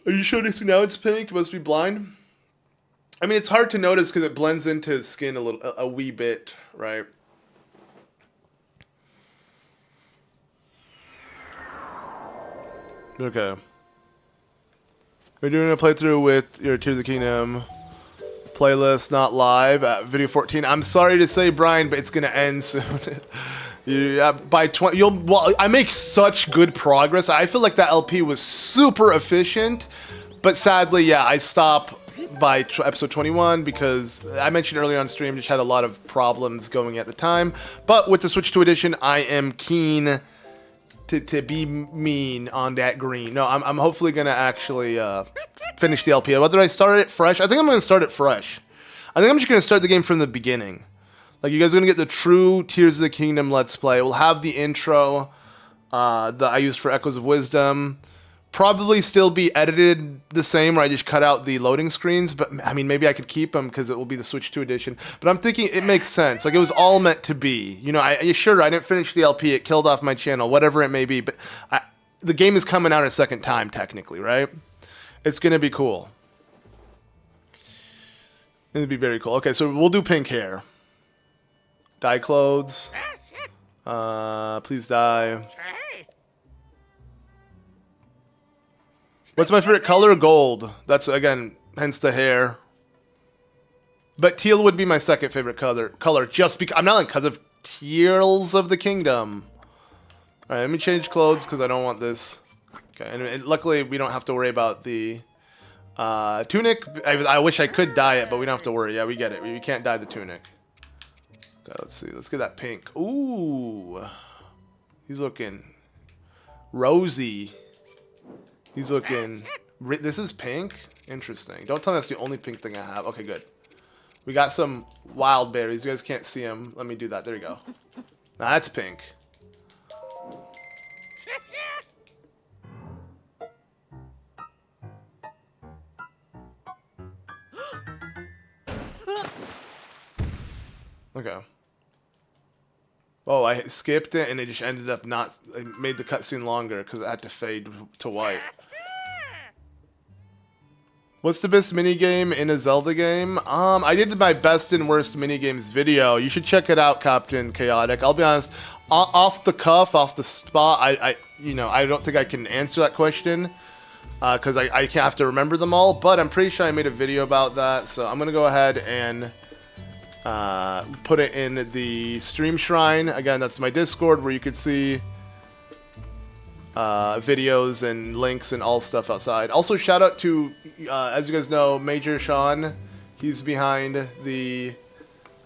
Are you sure now it's pink? It must be blind. I mean, it's hard to notice because it blends into his skin a wee bit, right? Okay. We're doing a playthrough with your Tears of the Kingdom playlist, not live at video 14. I'm sorry to say, Brian, but it's gonna end soon. Yeah, by 20, I make such good progress. I feel like that LP was super efficient, but sadly, yeah, I stop by episode 21 because I mentioned earlier on stream, just had a lot of problems going at the time. But with the Switch 2 edition, I am keen to be mean on that green. No, I'm hopefully gonna actually finish the LP. Whether I start it fresh, I think I'm gonna start it fresh. I think I'm just gonna start the game from the beginning. Like, you guys are going to get the true Tears of the Kingdom Let's Play. We'll have the intro that I used for Echoes of Wisdom. Probably still be edited the same, where I just cut out the loading screens. But, I mean, maybe I could keep them because it will be the Switch 2 edition. But I'm thinking it makes sense. Like, it was all meant to be. You know, sure, I didn't finish the LP. It killed off my channel, whatever it may be. But the game is coming out a second time, technically, right? It's going to be cool. It'll be very cool. Okay, so we'll do pink hair. Dye clothes. Please dye. What's my favorite color? Gold. That's, again, hence the hair. But teal would be my second favorite color just because... I'm not like because of Tears of the Kingdom. Alright, let me change clothes because I don't want this. Okay, and luckily we don't have to worry about the tunic. I wish I could dye it, but we don't have to worry. Yeah, we get it. We can't dye the tunic. Okay, let's see. Let's get that pink. Ooh. He's looking rosy. He's looking... This is pink? Interesting. Don't tell me that's the only pink thing I have. Okay, good. We got some wild berries. You guys can't see them. Let me do that. There you go. Now that's pink. Okay. Oh, I skipped it and it just ended up not... It made the cutscene longer because it had to fade to white. What's the best minigame in a Zelda game? I did my best and worst minigames video. You should check it out, Captain Chaotic. I'll be honest, off the cuff, off the spot, I don't think I can answer that question because I can't have to remember them all. But I'm pretty sure I made a video about that, so I'm gonna go ahead and put it in the stream shrine. Again, that's my Discord where you could see videos and links and all stuff outside. Also, shout out to, as you guys know, Major Sean. He's behind the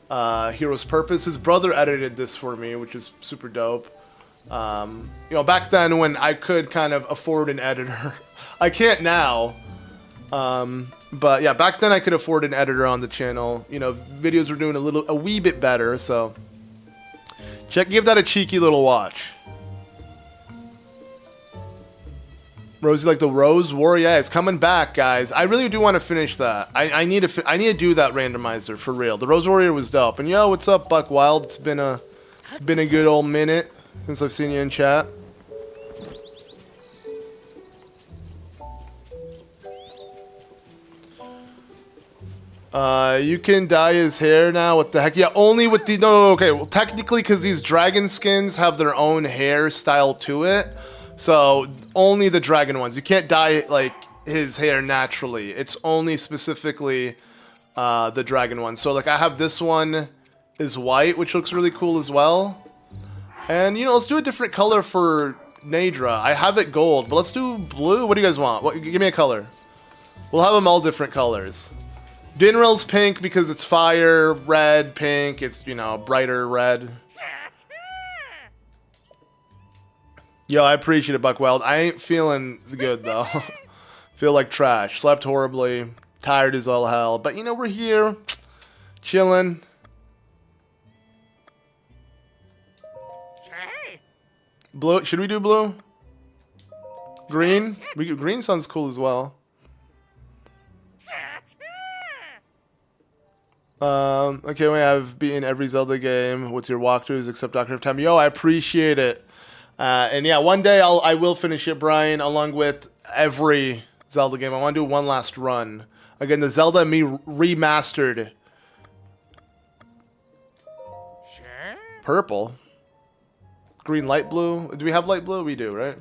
Hero's Purpose. His brother edited this for me, which is super dope. Back then when I could kind of afford an editor, I can't now. But yeah, back then I could afford an editor on the channel. Videos were doing a wee bit better, so give that a cheeky little watch. Rosie, like the Rose War, yeah, it's coming back, guys. I really do want to finish that. I need to do that randomizer for real. The Rose Warrior was dope. And yo, what's up, Buck Wild? It's been a good old minute since I've seen you in chat. You can dye his hair now. What the heck? Yeah, only with the... No, okay. Well, technically, because these dragon skins have their own hairstyle to it. So, only the dragon ones. You can't dye, like, his hair naturally. It's only specifically the dragon ones. So, like, I have this one is white, which looks really cool as well. And, let's do a different color for Nadra. I have it gold, but let's do blue. What do you guys want? Give me a color. We'll have them all different colors. Dinrel's pink because it's fire, red, pink, it's, brighter red. Yo, I appreciate it, Buckweld. I ain't feeling good, though. Feel like trash. Slept horribly. Tired as all hell. But, we're here. Chilling. Blue. Should we do blue? Green? Green sounds cool as well. Okay, we have beaten every Zelda game with your walkthroughs except Ocarina of Time. Yo, I appreciate it. And yeah, one day I will finish it, Brian, along with every Zelda game. I want to do one last run. Again, the Zelda Me Remastered. Sure. Purple. Green, light blue. Do we have light blue? We do, right?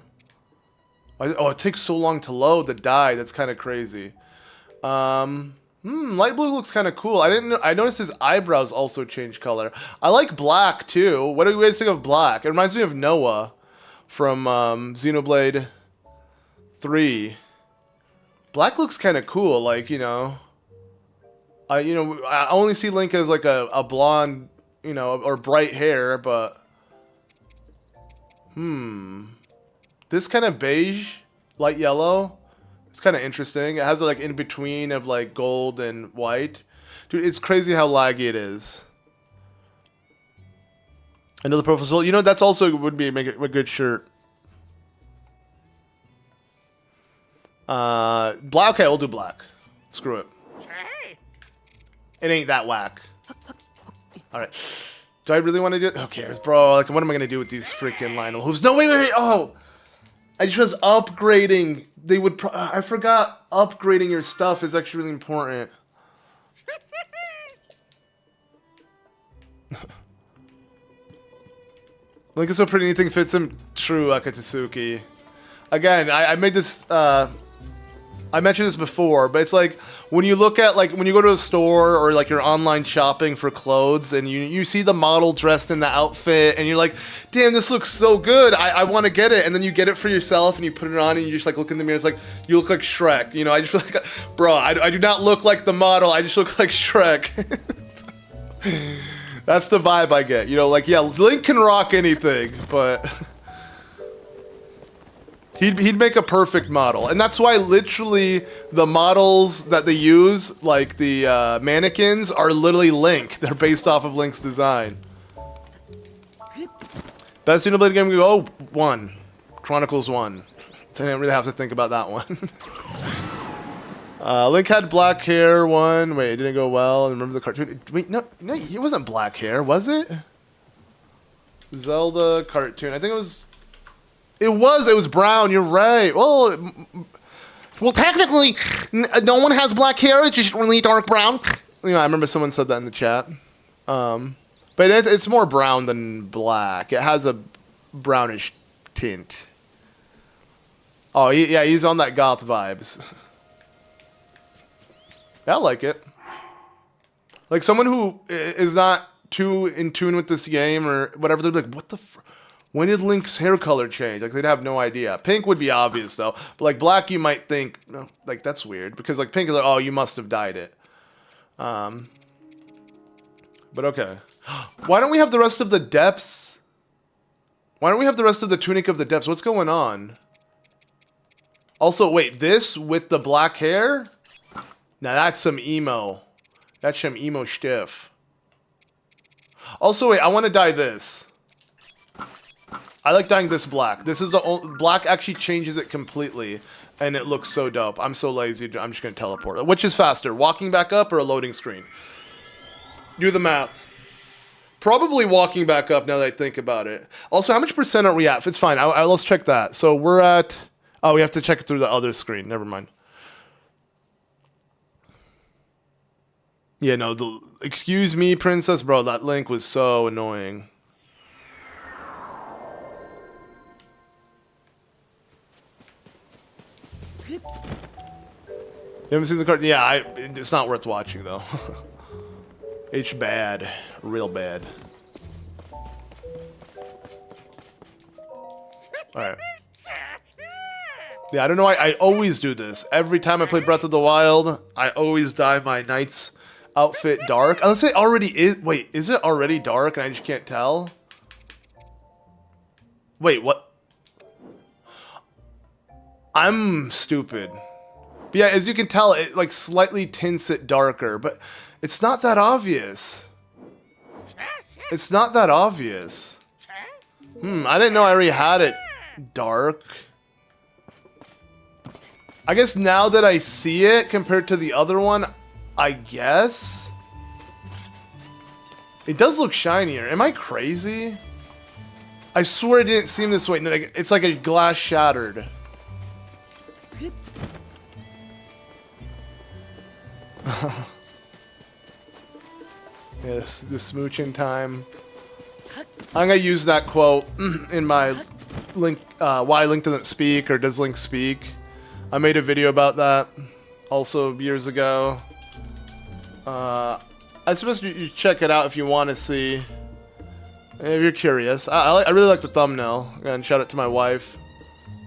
Oh, it takes so long to load the dye. That's kind of crazy. Light blue looks kind of cool. I noticed his eyebrows also change color. I like black too. What do you guys think of black? It reminds me of Noah from Xenoblade 3. Black looks kind of cool. Like, I only see Link as like a blonde, or bright hair, but this kind of beige, light yellow. It's kind of interesting. It has like in between of like gold and white. Dude, it's crazy how laggy it is. Another profile. That's also would be make it a good shirt. Black. Okay, we'll do black. Screw it. It ain't that whack. All right. Do I really want to do it? Who cares, bro? Like, what am I gonna do with these freaking Lionel hooves? No, wait. Oh. I just was upgrading. I forgot upgrading your stuff is actually really important. Link is so pretty, anything fits him. True, Akatsuki. Again, I made this, I mentioned this before, but it's like, when you look at, like, when you go to a store or, like, you're online shopping for clothes and you see the model dressed in the outfit and you're like, damn, this looks so good. I want to get it. And then you get it for yourself and you put it on and you just, like, look in the mirror. It's like, you look like Shrek. I just feel like, bro, I do not look like the model. I just look like Shrek. That's the vibe I get. Like, yeah, Link can rock anything, but... He'd make a perfect model, and that's why literally the models that they use, like the mannequins, are literally Link. They're based off of Link's design. Best Xenoblade game? Oh, 1. Chronicles 1. I didn't really have to think about that one. Link had black hair. 1. Wait, it didn't go well. Remember the cartoon? Wait, no, it wasn't black hair, was it? Zelda cartoon. I think it was. It was brown. You're right. Well, technically, no one has black hair. It's just really dark brown. You know, I remember someone said that in the chat. But it's more brown than black. It has a brownish tint. Oh, yeah, he's on that goth vibes. Yeah, I like it. Like someone who is not too in tune with this game or whatever, they're like, what the when did Link's hair color change? Like, they'd have no idea. Pink would be obvious, though. But, like, black, you might think, like, that's weird. Because, like, pink is like, oh, you must have dyed it. But, okay. Why don't we have the rest of the depths? Why don't we have the rest of the Tunic of the Depths? What's going on? Also, wait, this with the black hair? Now, that's some emo. That's some emo stiff. Also, wait, I want to dye this. I like dyeing this black. This is the only... Black actually changes it completely, and it looks so dope. I'm so lazy. I'm just going to teleport. Which is faster, walking back up or a loading screen? Do the math. Probably walking back up now that I think about it. Also, how much percent are we at? It's fine. Let's check that. So we're at... Oh, we have to check it through the other screen. Never mind. Yeah, no. Excuse me, princess. Bro, that Link was so annoying. You haven't seen the card? Yeah, it's not worth watching, though. It's bad. Real bad. Alright. Yeah, I don't know why. I always do this. Every time I play Breath of the Wild, I always dye my knight's outfit dark. Unless it already is... Wait, is it already dark and I just can't tell? Wait, what? I'm stupid. But yeah, as you can tell, it like slightly tints it darker, but it's not that obvious. It's not that obvious. I didn't know I already had it dark. I guess now that I see it compared to the other one, I guess. It does look shinier. Am I crazy? I swear it didn't seem this way. It's like a glass shattered. Yes, the smooching time. I'm gonna use that quote in my Link. Why Link doesn't speak, or does Link speak? I made a video about that also years ago. I suppose you check it out if you want to see. If you're curious, I really like the thumbnail. And shout out to my wife.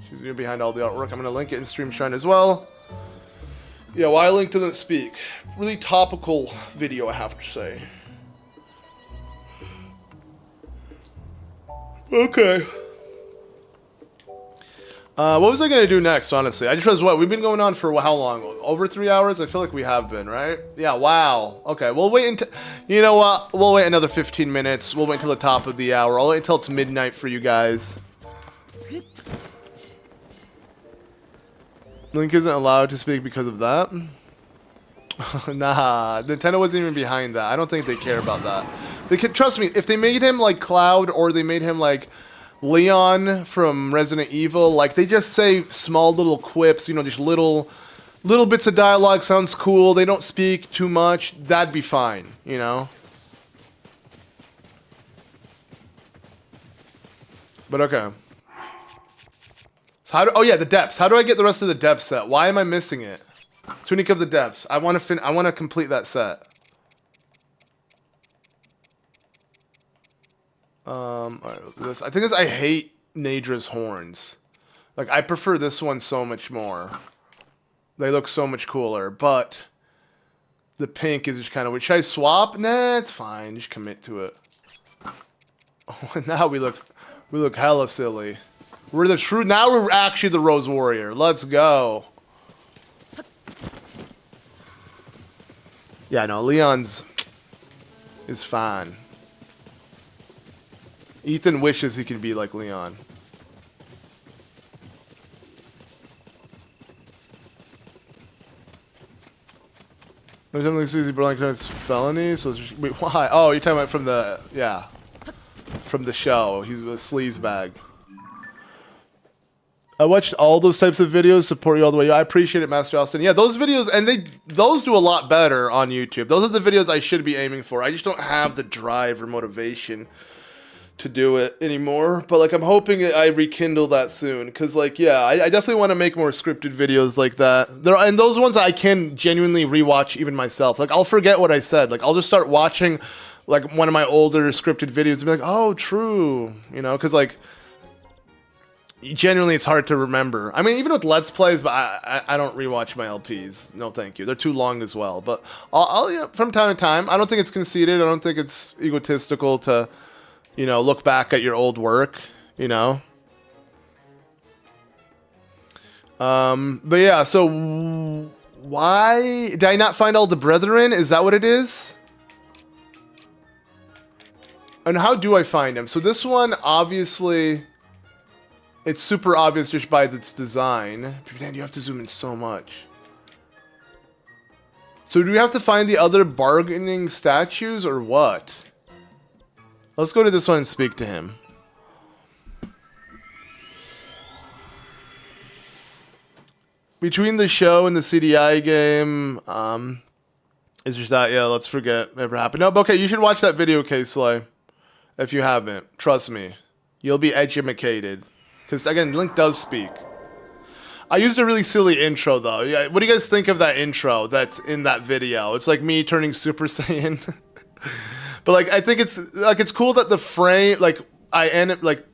She's behind all the artwork. I'm gonna link it in Stream Shrine as well. Yeah, why Link doesn't speak. Really topical video, I have to say. Okay. What was I going to do next, honestly? I just realized, what, we've been going on for how long? Over 3 hours? I feel like we have been, right? Yeah, wow. Okay, we'll wait until... You know what? We'll wait another 15 minutes. We'll wait until the top of the hour. I'll wait until it's midnight for you guys. Link isn't allowed to speak because of that? Nah, Nintendo wasn't even behind that. I don't think they care about that. They can, trust me, if they made him like Cloud or they made him like Leon from Resident Evil, like they just say small little quips, you know, just little bits of dialogue, sounds cool, they don't speak too much, that'd be fine, you know? But okay. Oh yeah, the depths. How do I get the rest of the depth set? Why am I missing it? Tunic of the Depths. I want to complete that set. Alright, let's do this. I think I hate Nadra's horns. Like, I prefer this one so much more. They look so much cooler, but the pink is just kind of weird. Should I swap? Nah, it's fine. Just commit to it. Oh, now we look hella silly. We're the true. Now we're actually the Rose Warrior. Let's go. Yeah, no, Leon's is fine. Ethan wishes he could be like Leon. No, definitely Susie Berlin commits felony. So wait, why? Oh, you're talking about from the from the show. He's a sleaze bag. I watched all those types of videos. Support you all the way. I appreciate it, Master Austin. Yeah, those videos, and those do a lot better on YouTube. Those are the videos I should be aiming for. I just don't have the drive or motivation to do it anymore. But like, I'm hoping I rekindle that soon. Cause like, yeah, I definitely want to make more scripted videos like that. And those ones I can genuinely rewatch even myself. Like, I'll forget what I said. Like, I'll just start watching like one of my older scripted videos and be like, oh, true. You know, cause like, genuinely, it's hard to remember. I mean, even with Let's Plays, but I don't rewatch my LPs. No, thank you. They're too long as well. But I'll yeah, from time to time. I don't think it's conceited. I don't think it's egotistical to, you know, look back at your old work. You know. But yeah. So why did I not find all the brethren? Is that what it is? And how do I find them? So this one, obviously. It's super obvious just by its design. Man, you have to zoom in so much. So do we have to find the other bargaining statues or what? Let's go to this one and speak to him. Between the show and the CDI game, is just that, yeah, let's forget never happened. No, but okay, you should watch that video, K-Slay. If you haven't. Trust me. You'll be educated. Because, again, Link does speak. I used a really silly intro, though. Yeah, what do you guys think of that intro that's in that video? It's like me turning Super Saiyan. But, like, I think it's cool that the frame, like,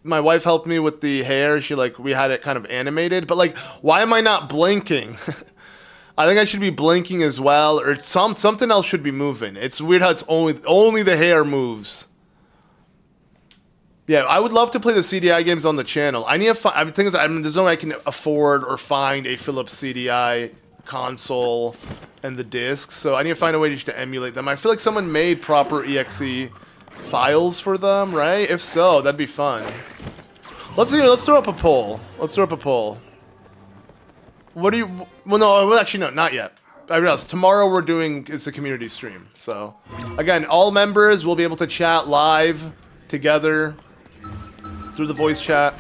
my wife helped me with the hair. We had it kind of animated. But, like, why am I not blinking? I think I should be blinking as well. Or something else should be moving. It's weird how it's only the hair moves. Yeah, I would love to play the CDI games on the channel. I need to there's no way I can afford or find a Philips CDI console and the discs, so I need to find a way just to emulate them. I feel like someone made proper EXE files for them, right? If so, that'd be fun. Let's throw up a poll. What do you? Well, no, actually, no, not yet. I realized tomorrow it's a community stream. So, again, all members will be able to chat live together. Through the voice chat.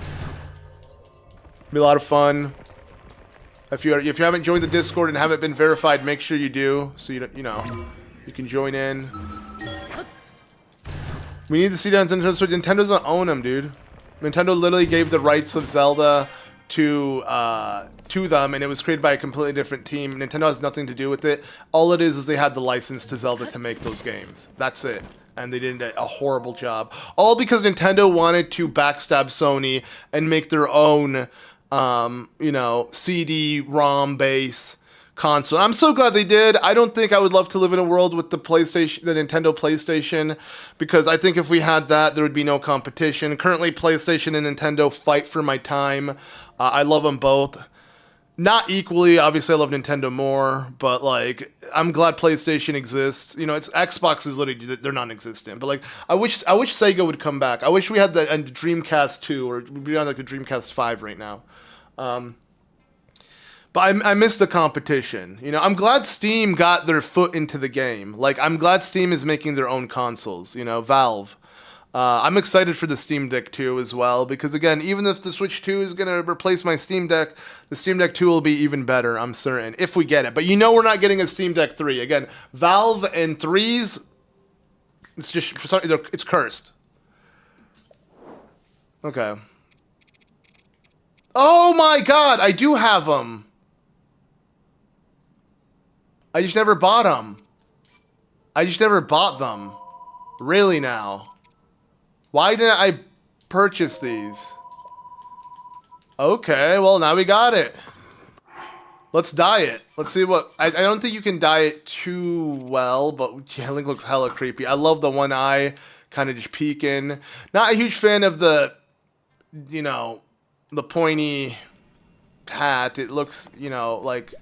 Be a lot of fun. If you haven't joined the Discord and haven't been verified, make sure you do, so you can join in. We need to see that on Nintendo. So Nintendo doesn't own them, dude. Nintendo literally gave the rights of Zelda to them, and it was created by a completely different team. Nintendo has nothing to do with it. All it is they had the license to Zelda to make those games. That's it. And they did a horrible job. All because Nintendo wanted to backstab Sony and make their own, CD-ROM base console. I'm so glad they did. I don't think I would love to live in a world with the Nintendo PlayStation, because I think if we had that, there would be no competition. Currently, PlayStation and Nintendo fight for my time. I love them both. Not equally, obviously I love Nintendo more, but like, I'm glad PlayStation exists. You know, it's Xbox is literally, they're non-existent. But like, I wish Sega would come back. I wish we had the Dreamcast 2, or we'd be on like the Dreamcast 5 right now. But I miss the competition. You know, I'm glad Steam got their foot into the game. Like, I'm glad Steam is making their own consoles, you know, Valve. I'm excited for the Steam Deck 2 as well, because again, even if the Switch 2 is going to replace my Steam Deck, the Steam Deck 2 will be even better, I'm certain, if we get it. But you know we're not getting a Steam Deck 3. Again, Valve and 3s, it's just, it's cursed. Okay. Oh my god, I do have them. I just never bought them. Really now? Why didn't I purchase these? Okay, well, now we got it. Let's dye it. Let's see what... I don't think you can dye it too well, but yeah, Link looks hella creepy. I love the one eye kind of just peeking. Not a huge fan of the, the pointy hat, it looks, you know, like,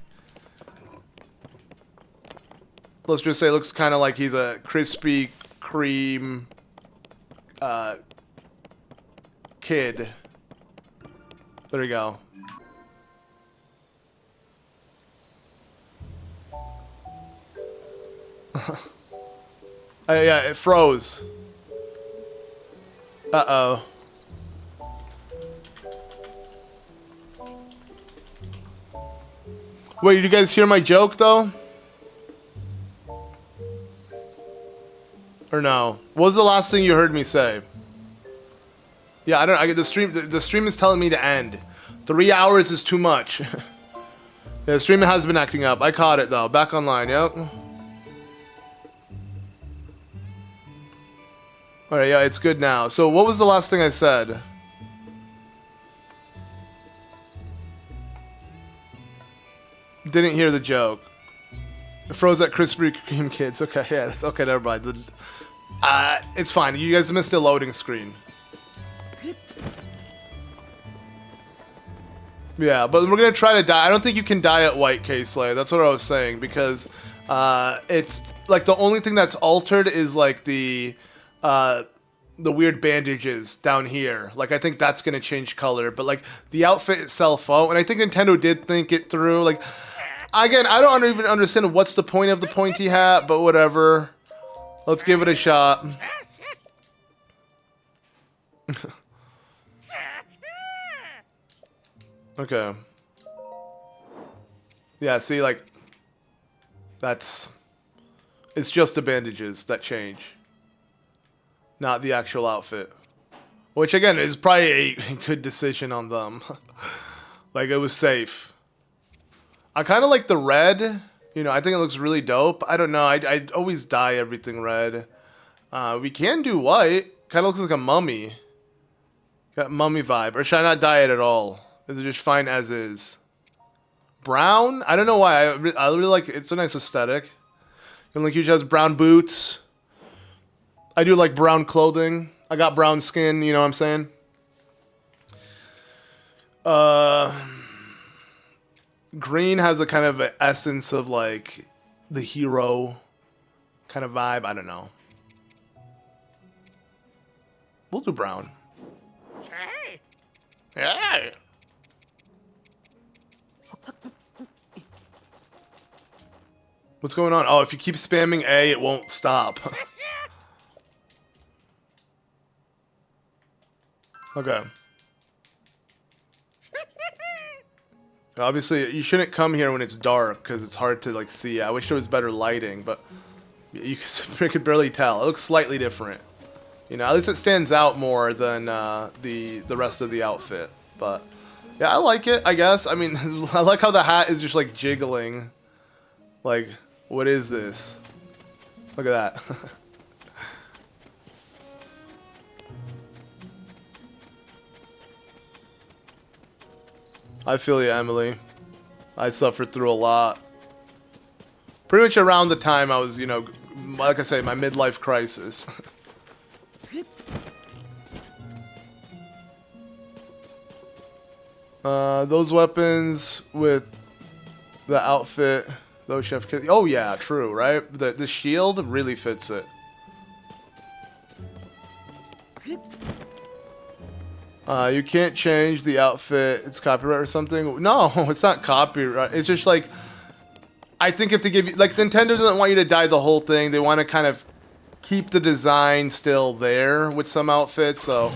let's just say it looks kind of like he's a Krispy Kreme kid. There you go. Yeah, it froze. Uh-oh. Wait, did you guys hear my joke, though? Or no? What was the last thing you heard me say? Yeah, I don't. I get the stream. The stream is telling me to end. 3 hours is too much. Yeah, the stream has been acting up. I caught it though. Back online. Yep. All right. Yeah, it's good now. So, what was the last thing I said? Didn't hear the joke. It froze at Krispy Kreme kids. Okay. Yeah. That's okay. Never mind. It's fine. You guys missed the loading screen. Yeah, but we're gonna try to die. I don't think you can die at White K-Slay. That's what I was saying, because it's like the only thing that's altered is like the weird bandages down here. Like I think that's gonna change color, but like the outfit itself, oh, and I think Nintendo did think it through. Like again, I don't even understand what's the point of the pointy hat, but whatever. Let's give it a shot. Okay. Yeah, see, like, it's just the bandages that change. Not the actual outfit. Which, again, is probably a good decision on them. Like, it was safe. I kind of like the red. You know, I think it looks really dope. I don't know. I always dye everything red. We can do white. Kind of looks like a mummy. Got mummy vibe. Or should I not dye it at all? Is it just fine as is? Brown? I don't know why. I really like it. It's a nice aesthetic. And like usually has brown boots. I do like brown clothing. I got brown skin, you know what I'm saying? Green has a kind of essence of like the hero kind of vibe. I don't know. We'll do brown. Hey. What's going on? Oh, if you keep spamming A, it won't stop. Okay. Obviously, you shouldn't come here when it's dark, because it's hard to, like, see. I wish there was better lighting, but you could barely tell. It looks slightly different. You know, at least it stands out more than the rest of the outfit. But, yeah, I like it, I guess. I mean, I like how the hat is just, like, jiggling. Like, what is this? Look at that. I feel you, Emily. I suffered through a lot. Pretty much around the time I was, you know, like I say, my midlife crisis. Those weapons with the outfit, those chef kits. Oh yeah, true, right? The shield really fits it. You can't change the outfit. It's copyright or something. No, it's not copyright. It's just like, I think if they give you, like, Nintendo doesn't want you to dye the whole thing. They want to kind of keep the design still there with some outfits. So,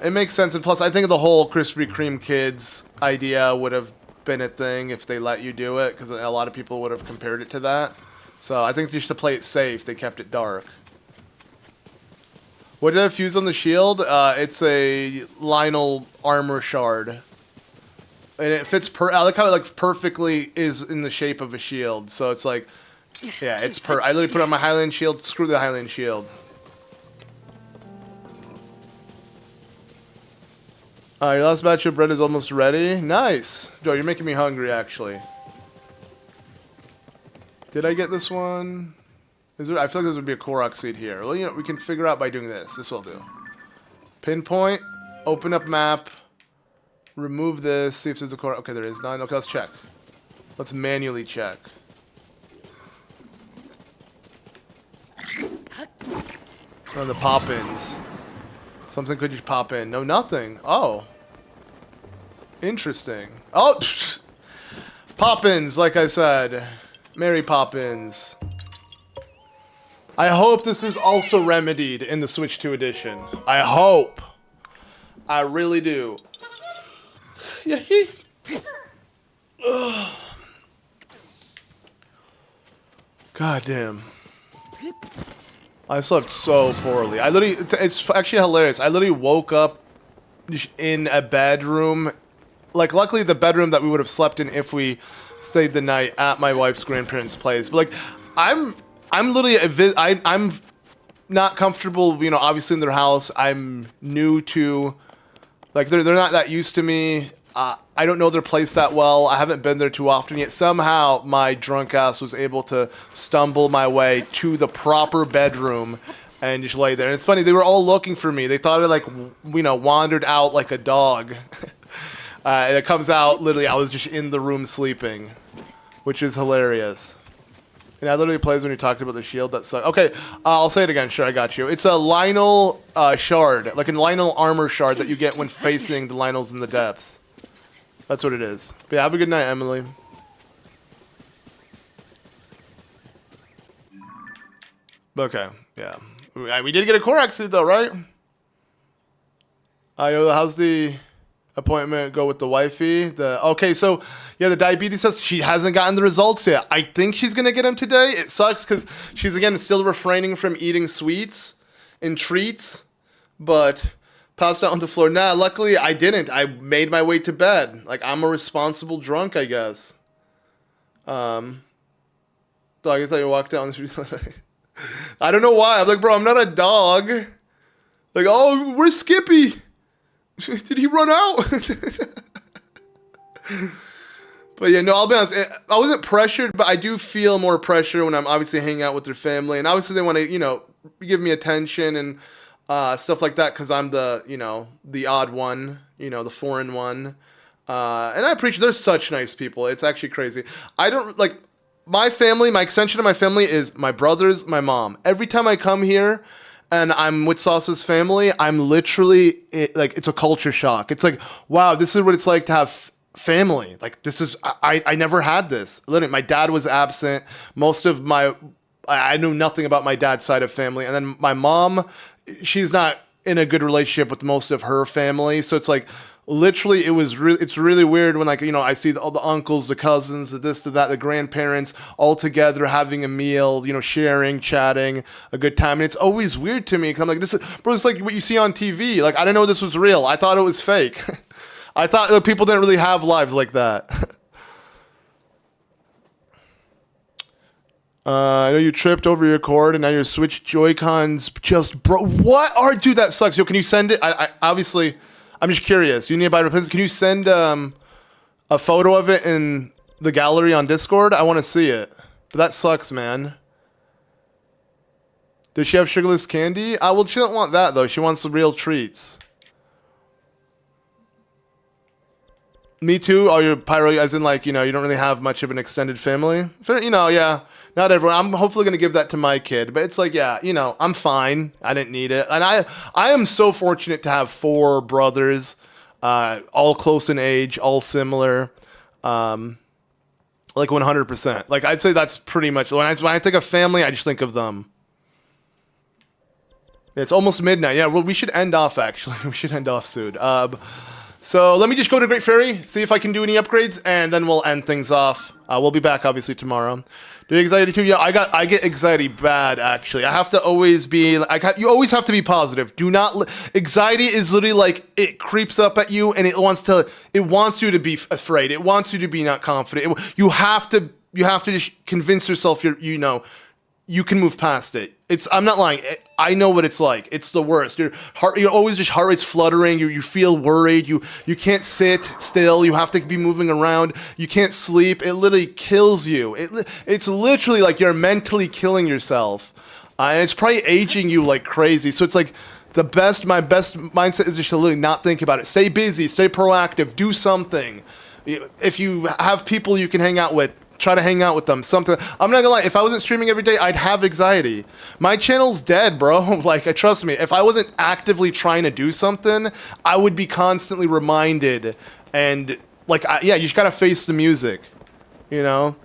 it makes sense. And plus, I think the whole Krispy Kreme kids idea would have been a thing if they let you do it, because a lot of people would have compared it to that. So I think just to play it safe, they kept it dark. What did I fuse on the shield? It's a Lionel armor shard. And it fits I like how it like perfectly is in the shape of a shield. So it's like, yeah, it's I literally put it on my Highland shield, screw the Highland shield. Your last batch of bread is almost ready. Nice. Joe, you're making me hungry, actually. Did I get this one? I feel like there would be a Korok seed here. Well, you know, we can figure out by doing this. This will do. Pinpoint. Open up map. Remove this. See if there's a core. Okay, there is 9. Okay, let's check. Let's manually check. Oh, the pop-ins. Something could just pop in. No, nothing. Oh. Interesting. Oh! Pop-ins, like I said. Mary Poppins. I hope this is also remedied in the Switch 2 edition. I hope. I really do. Yeah. God damn. I slept so poorly. I literally, it's actually hilarious. I literally woke up in a bedroom. Like, luckily the bedroom that we would have slept in if we stayed the night at my wife's grandparents' place. But like, I'm literally, I'm not comfortable, you know, obviously in their house. I'm new to, like, they're not that used to me. I don't know their place that well. I haven't been there too often yet. Somehow my drunk ass was able to stumble my way to the proper bedroom and just lay there. And it's funny, they were all looking for me. They thought I, like, you know, wandered out like a dog. And it comes out, literally, I was just in the room sleeping, which is hilarious. And that literally plays when you talked about the shield. That sucks. Okay, I'll say it again. Sure, I got you. It's a Lionel shard, like a Lionel armor shard that you get when facing the Lionels in the depths. That's what it is. But yeah, have a good night, Emily. Okay, yeah. We did get a core exit, though, right? How's the appointment go with the wifey? Okay, so yeah, the diabetes test, she hasn't gotten the results yet. I think she's gonna get them today. It sucks because she's, again, still refraining from eating sweets and treats, but passed out on the floor. Nah, luckily I didn't. I made my way to bed. Like, I'm a responsible drunk, I guess. I guess I walked out on the street. I don't know why. I'm like, bro, I'm not a dog. Like, oh, where's Skippy? Did he run out? But yeah, no, I'll be honest. I wasn't pressured, but I do feel more pressure when I'm obviously hanging out with their family. And obviously they want to, you know, give me attention and stuff like that because I'm the, you know, the odd one, you know, the foreign one. And I appreciate, they're such nice people. It's actually crazy. I don't, like, my family, my extension of my family is my brothers, my mom. Every time I come here and I'm with Sauce's family, I'm literally, like, it's a culture shock. It's like, wow, this is what it's like to have family. Like, this is, I never had this. Literally, my dad was absent. Most of I knew nothing about my dad's side of family. And then my mom, she's not in a good relationship with most of her family. So it's like, literally, it's really weird when, like, you know, I see all the uncles, the cousins, the this, the that, the grandparents all together having a meal, you know, sharing, chatting, a good time. And it's always weird to me because I'm like, this is, bro, it's like what you see on TV. Like, I didn't know this was real. I thought it was fake. I thought that people didn't really have lives like that. I know you tripped over your cord and now your Switch Joy-Cons just broke. What? Dude, that sucks. Yo, can you send it? I obviously, I'm just curious. You need to buy replacements. Can you send a photo of it in the gallery on Discord? I want to see it. But that sucks, man. Does she have sugarless candy? Well, she don't want that, though. She wants the real treats. Me too. Oh, you're pyro, as in, like, you know, you don't really have much of an extended family. You know, yeah. Not everyone. I'm hopefully going to give that to my kid. But it's like, yeah, you know, I'm fine. I didn't need it. And I am so fortunate to have 4 brothers, all close in age, all similar. Like 100%. Like, I'd say that's pretty much, when I think of family, I just think of them. It's almost midnight. Yeah, well, we should end off, actually. We should end off soon. So let me just go to Great Fairy, see if I can do any upgrades, and then we'll end things off. We'll be back, obviously, tomorrow. Do you anxiety too? Yeah, I get anxiety bad, actually. I have to always be, you always have to be positive. Do not, anxiety is literally like, it creeps up at you, and it wants you to be afraid. It wants you to be not confident. You have to just convince yourself you know, you can move past it. I'm not lying. I know what it's like. It's the worst. You're always just heart rate's fluttering. You feel worried. You can't sit still. You have to be moving around. You can't sleep. It literally kills you. It's literally like you're mentally killing yourself. And it's probably aging you like crazy. So it's like my best mindset is just to literally not think about it. Stay busy, stay proactive, do something. If you have people you can hang out with, try to hang out with them. Something. I'm not gonna lie, if I wasn't streaming every day, I'd have anxiety. My channel's dead, bro. Like, trust me, if I wasn't actively trying to do something, I would be constantly reminded. And like, yeah, you just gotta face the music, you know?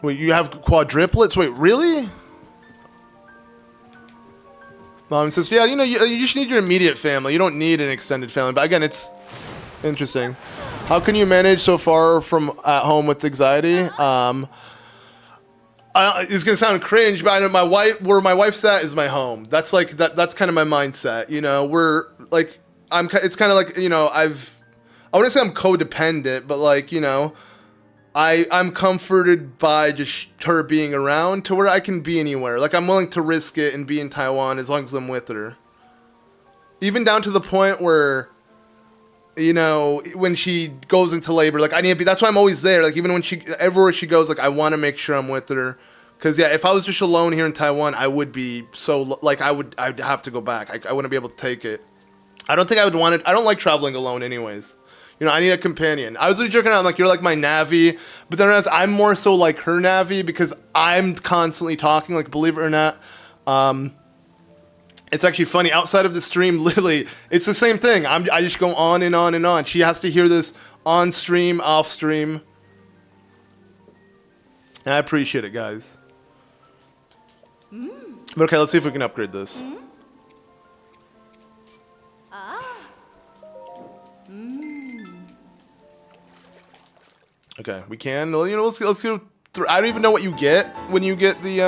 Wait, you have quadruplets? Wait, really? Mom says, yeah, you know, you just need your immediate family. You don't need an extended family. But again, it's interesting. How can you manage so far from at home with anxiety? It's gonna sound cringe, but I know where my wife's at is my home. That's like that's kind of my mindset. You know, we're like it's kind of like, you know, I wouldn't say I'm codependent, but like, you know, I'm comforted by just her being around to where I can be anywhere. Like, I'm willing to risk it and be in Taiwan as long as I'm with her. Even down to the point where, you know, when she goes into labor, like, I need to be, that's why I'm always there. Like, even when everywhere she goes, like, I want to make sure I'm with her. Because, yeah, if I was just alone here in Taiwan, I would be so, like, I'd have to go back. I wouldn't be able to take it. I don't think I would want it. I don't like traveling alone anyways. You know, I need a companion. I was really joking around, I'm like, you're like my Navi. But then I realized I'm more so like her Navi because I'm constantly talking, like, believe it or not. It's actually funny. Outside of the stream, literally, it's the same thing. I just go on and on and on. She has to hear this on stream, off stream. And I appreciate it, guys. But okay, let's see if we can upgrade this. Okay, we can. Well, you know, let's go through. I don't even know what you get when you get the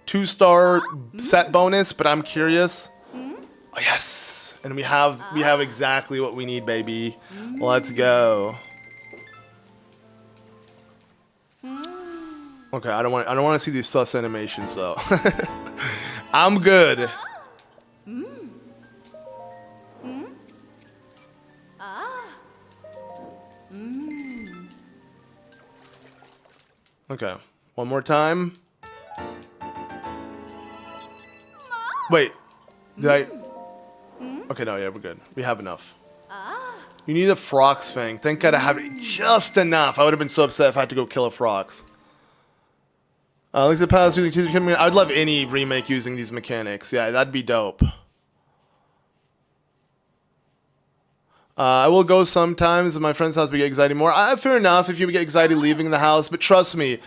2-star set bonus, but I'm curious. Oh, yes, and we have exactly what we need, baby. Let's go. Okay, I don't want to see these sus animations though. I'm good. Okay, one more time. Wait, did I? Okay, no, yeah, we're good. We have enough. You need a Frox Fang. Thank God I have just enough. I would have been so upset if I had to go kill a Frox. Look at the past. I'd love any remake using these mechanics. Yeah, that'd be dope. I will go sometimes at my friend's house, but get anxiety more. Fair enough if you get anxiety leaving the house, but trust me,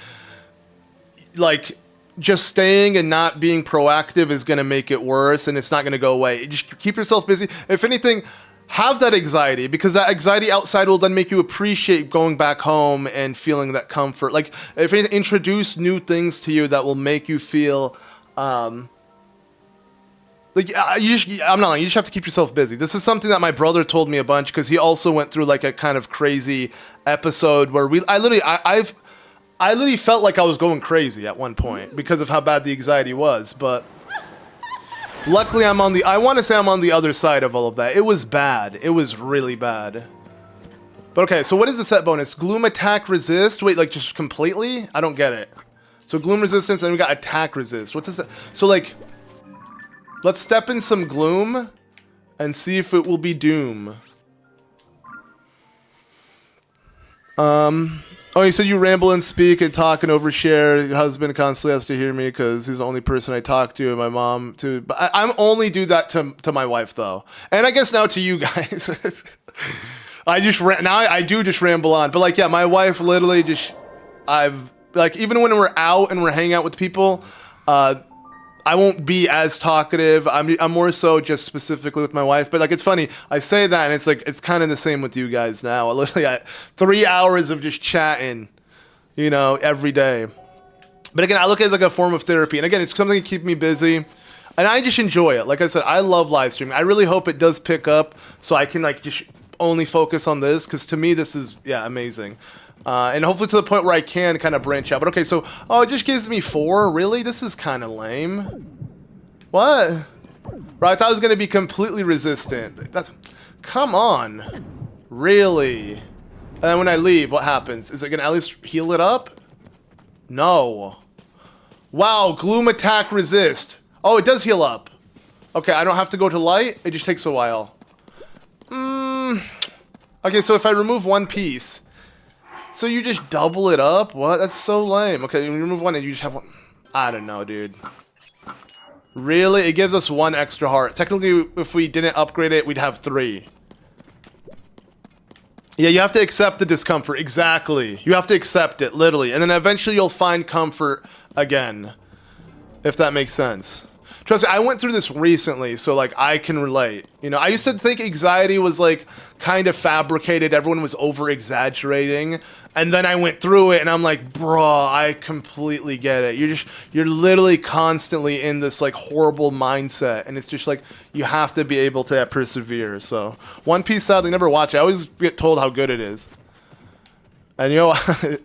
like, just staying and not being proactive is going to make it worse, and it's not going to go away. Just keep yourself busy. If anything, have that anxiety, because that anxiety outside will then make you appreciate going back home and feeling that comfort. Like, if anything, introduce new things to you that will make you feel... Like, I'm not lying, you just have to keep yourself busy. This is something that my brother told me a bunch, because he also went through, like, a kind of crazy episode where I literally felt like I was going crazy at one point because of how bad the anxiety was, but luckily I want to say I'm on the other side of all of that. It was bad. It was really bad. But okay, so what is the set bonus? Gloom attack resist? Wait, like, just completely? I don't get it. So gloom resistance, and we got attack resist. What's this? So, like... Let's step in some gloom and see if it will be doom. Oh, you said you ramble and speak and talk and overshare. Your husband constantly has to hear me because he's the only person I talk to, and my mom too. But I only do that to my wife though, and I guess now to you guys. I do just ramble on. But like, yeah, my wife literally just even when we're out and we're hanging out with people, I won't be as talkative. I'm more so just specifically with my wife. But like, it's funny. I say that, and it's like, it's kind of the same with you guys now. I literally got 3 hours of just chatting, you know, every day. But again, I look at it as like a form of therapy. And again, it's something to keep me busy. And I just enjoy it. Like I said, I love live streaming. I really hope it does pick up so I can like just only focus on this. Because to me, this is, yeah, amazing. And hopefully to the point where I can kind of branch out. But okay, so, oh, it just gives me 4? Really? This is kind of lame. What? Right, I thought it was going to be completely resistant. Come on. Really? And then when I leave, what happens? Is it going to at least heal it up? No. Wow, gloom attack resist. Oh, it does heal up. Okay, I don't have to go to light. It just takes a while. Okay, so if I remove one piece, so you just double it up? What? That's so lame. Okay, you remove one and you just have one. I don't know, dude. Really? It gives us one extra heart. Technically, if we didn't upgrade it, we'd have 3. Yeah, you have to accept the discomfort. Exactly. You have to accept it, literally. And then eventually you'll find comfort again. If that makes sense. Trust me, I went through this recently, so like I can relate. You know, I used to think anxiety was like kind of fabricated. Everyone was over exaggerating. And then I went through it and I'm like, bruh, I completely get it. You're literally constantly in this like horrible mindset. And it's just like, you have to be able to persevere. So One Piece, sadly, never watch it. I always get told how good it is. And you know, I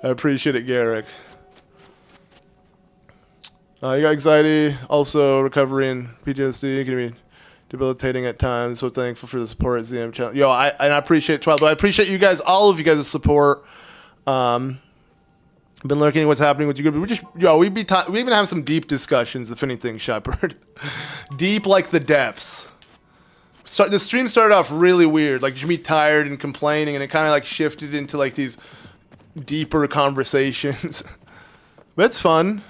appreciate it, Garrick. You got anxiety, also recovery and PTSD can be debilitating at times. So thankful for the support at ZM channel. Yo, I appreciate Thyphlo. I appreciate you guys, all of you guys' support. Been lurking at what's happening with you. We've been having some deep discussions, if anything, Shepard. Deep like the depths. The stream started off really weird, like you'd be tired and complaining, and it kind of like shifted into like these deeper conversations. But it's fun.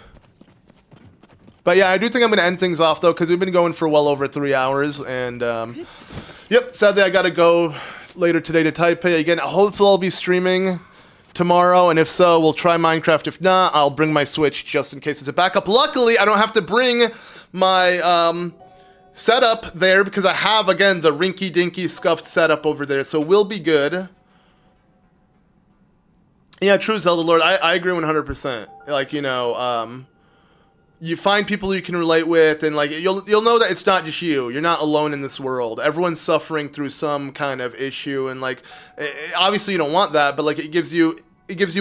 But yeah, I do think I'm going to end things off, though, because we've been going for well over 3 hours. And, yep, sadly, I got to go later today to Taipei. Again, hopefully I'll be streaming tomorrow. And if so, we'll try Minecraft. If not, I'll bring my Switch just in case it's a backup. Luckily, I don't have to bring my setup there because I have, again, the rinky-dinky scuffed setup over there. So we'll be good. Yeah, true, Zelda Lord. I agree 100%. Like, you know, you find people you can relate with, and like you'll know that it's not just you. You're not alone in this world. Everyone's suffering through some kind of issue, and like obviously you don't want that, but like it gives you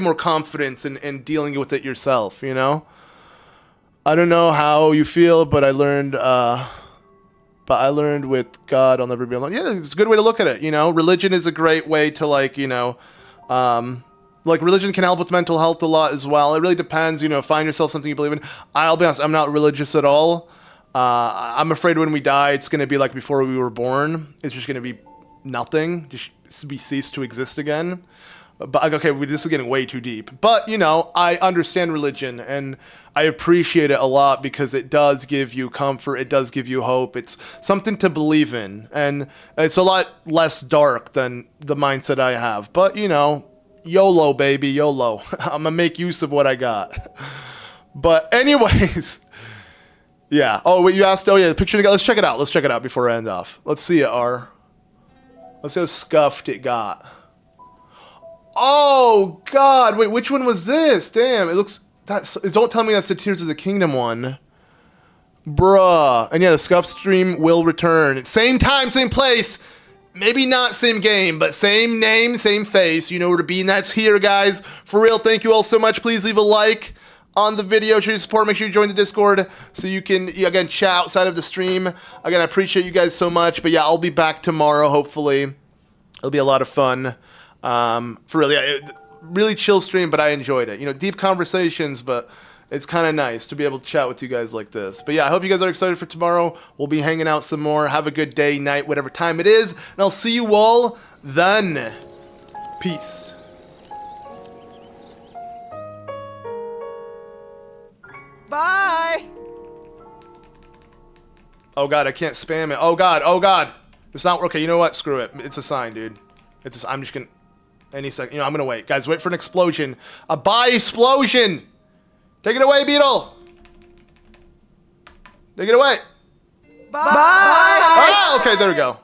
more confidence in dealing with it yourself. You know. I don't know how you feel, but I learned with God I'll never be alone. Yeah, it's a good way to look at it. You know, religion is a great way to like you know. Like, religion can help with mental health a lot as well. It really depends, you know, find yourself something you believe in. I'll be honest, I'm not religious at all. I'm afraid when we die, it's going to be like before we were born. It's just going to be nothing, just be ceased to exist again. But, okay, this is getting way too deep. But, you know, I understand religion, and I appreciate it a lot because it does give you comfort. It does give you hope. It's something to believe in. And it's a lot less dark than the mindset I have. But, you know, YOLO, baby, YOLO. I'm gonna make use of what I got. But anyways, yeah. Oh, wait, you asked? Oh, yeah, the picture. Let's check it out. Let's check it out before I end off. Let's see it, R. Let's see how scuffed it got. Oh, God. Wait, which one was this? Damn, it looks... Don't tell me that's the Tears of the Kingdom one. Bruh. And yeah, the scuffed stream will return. Same time, same place. Maybe not same game, but same name, same face. You know where to be, and that's here, guys. For real, thank you all so much. Please leave a like on the video. Show your support. Make sure you join the Discord so you can, again, chat outside of the stream. Again, I appreciate you guys so much. But yeah, I'll be back tomorrow, hopefully. It'll be a lot of fun. For real, yeah, really chill stream, but I enjoyed it. You know, deep conversations, but it's kind of nice to be able to chat with you guys like this. But yeah, I hope you guys are excited for tomorrow. We'll be hanging out some more. Have a good day, night, whatever time it is. And I'll see you all then. Peace. Bye! Oh God, I can't spam it. Oh God, oh God. It's not, okay, you know what? Screw it. It's a sign, dude. I'm just gonna, any second. You know, I'm gonna wait. Guys, wait for an explosion. A bye-explosion! Take it away, Beetle! Take it away! Bye! Ah, okay, there we go.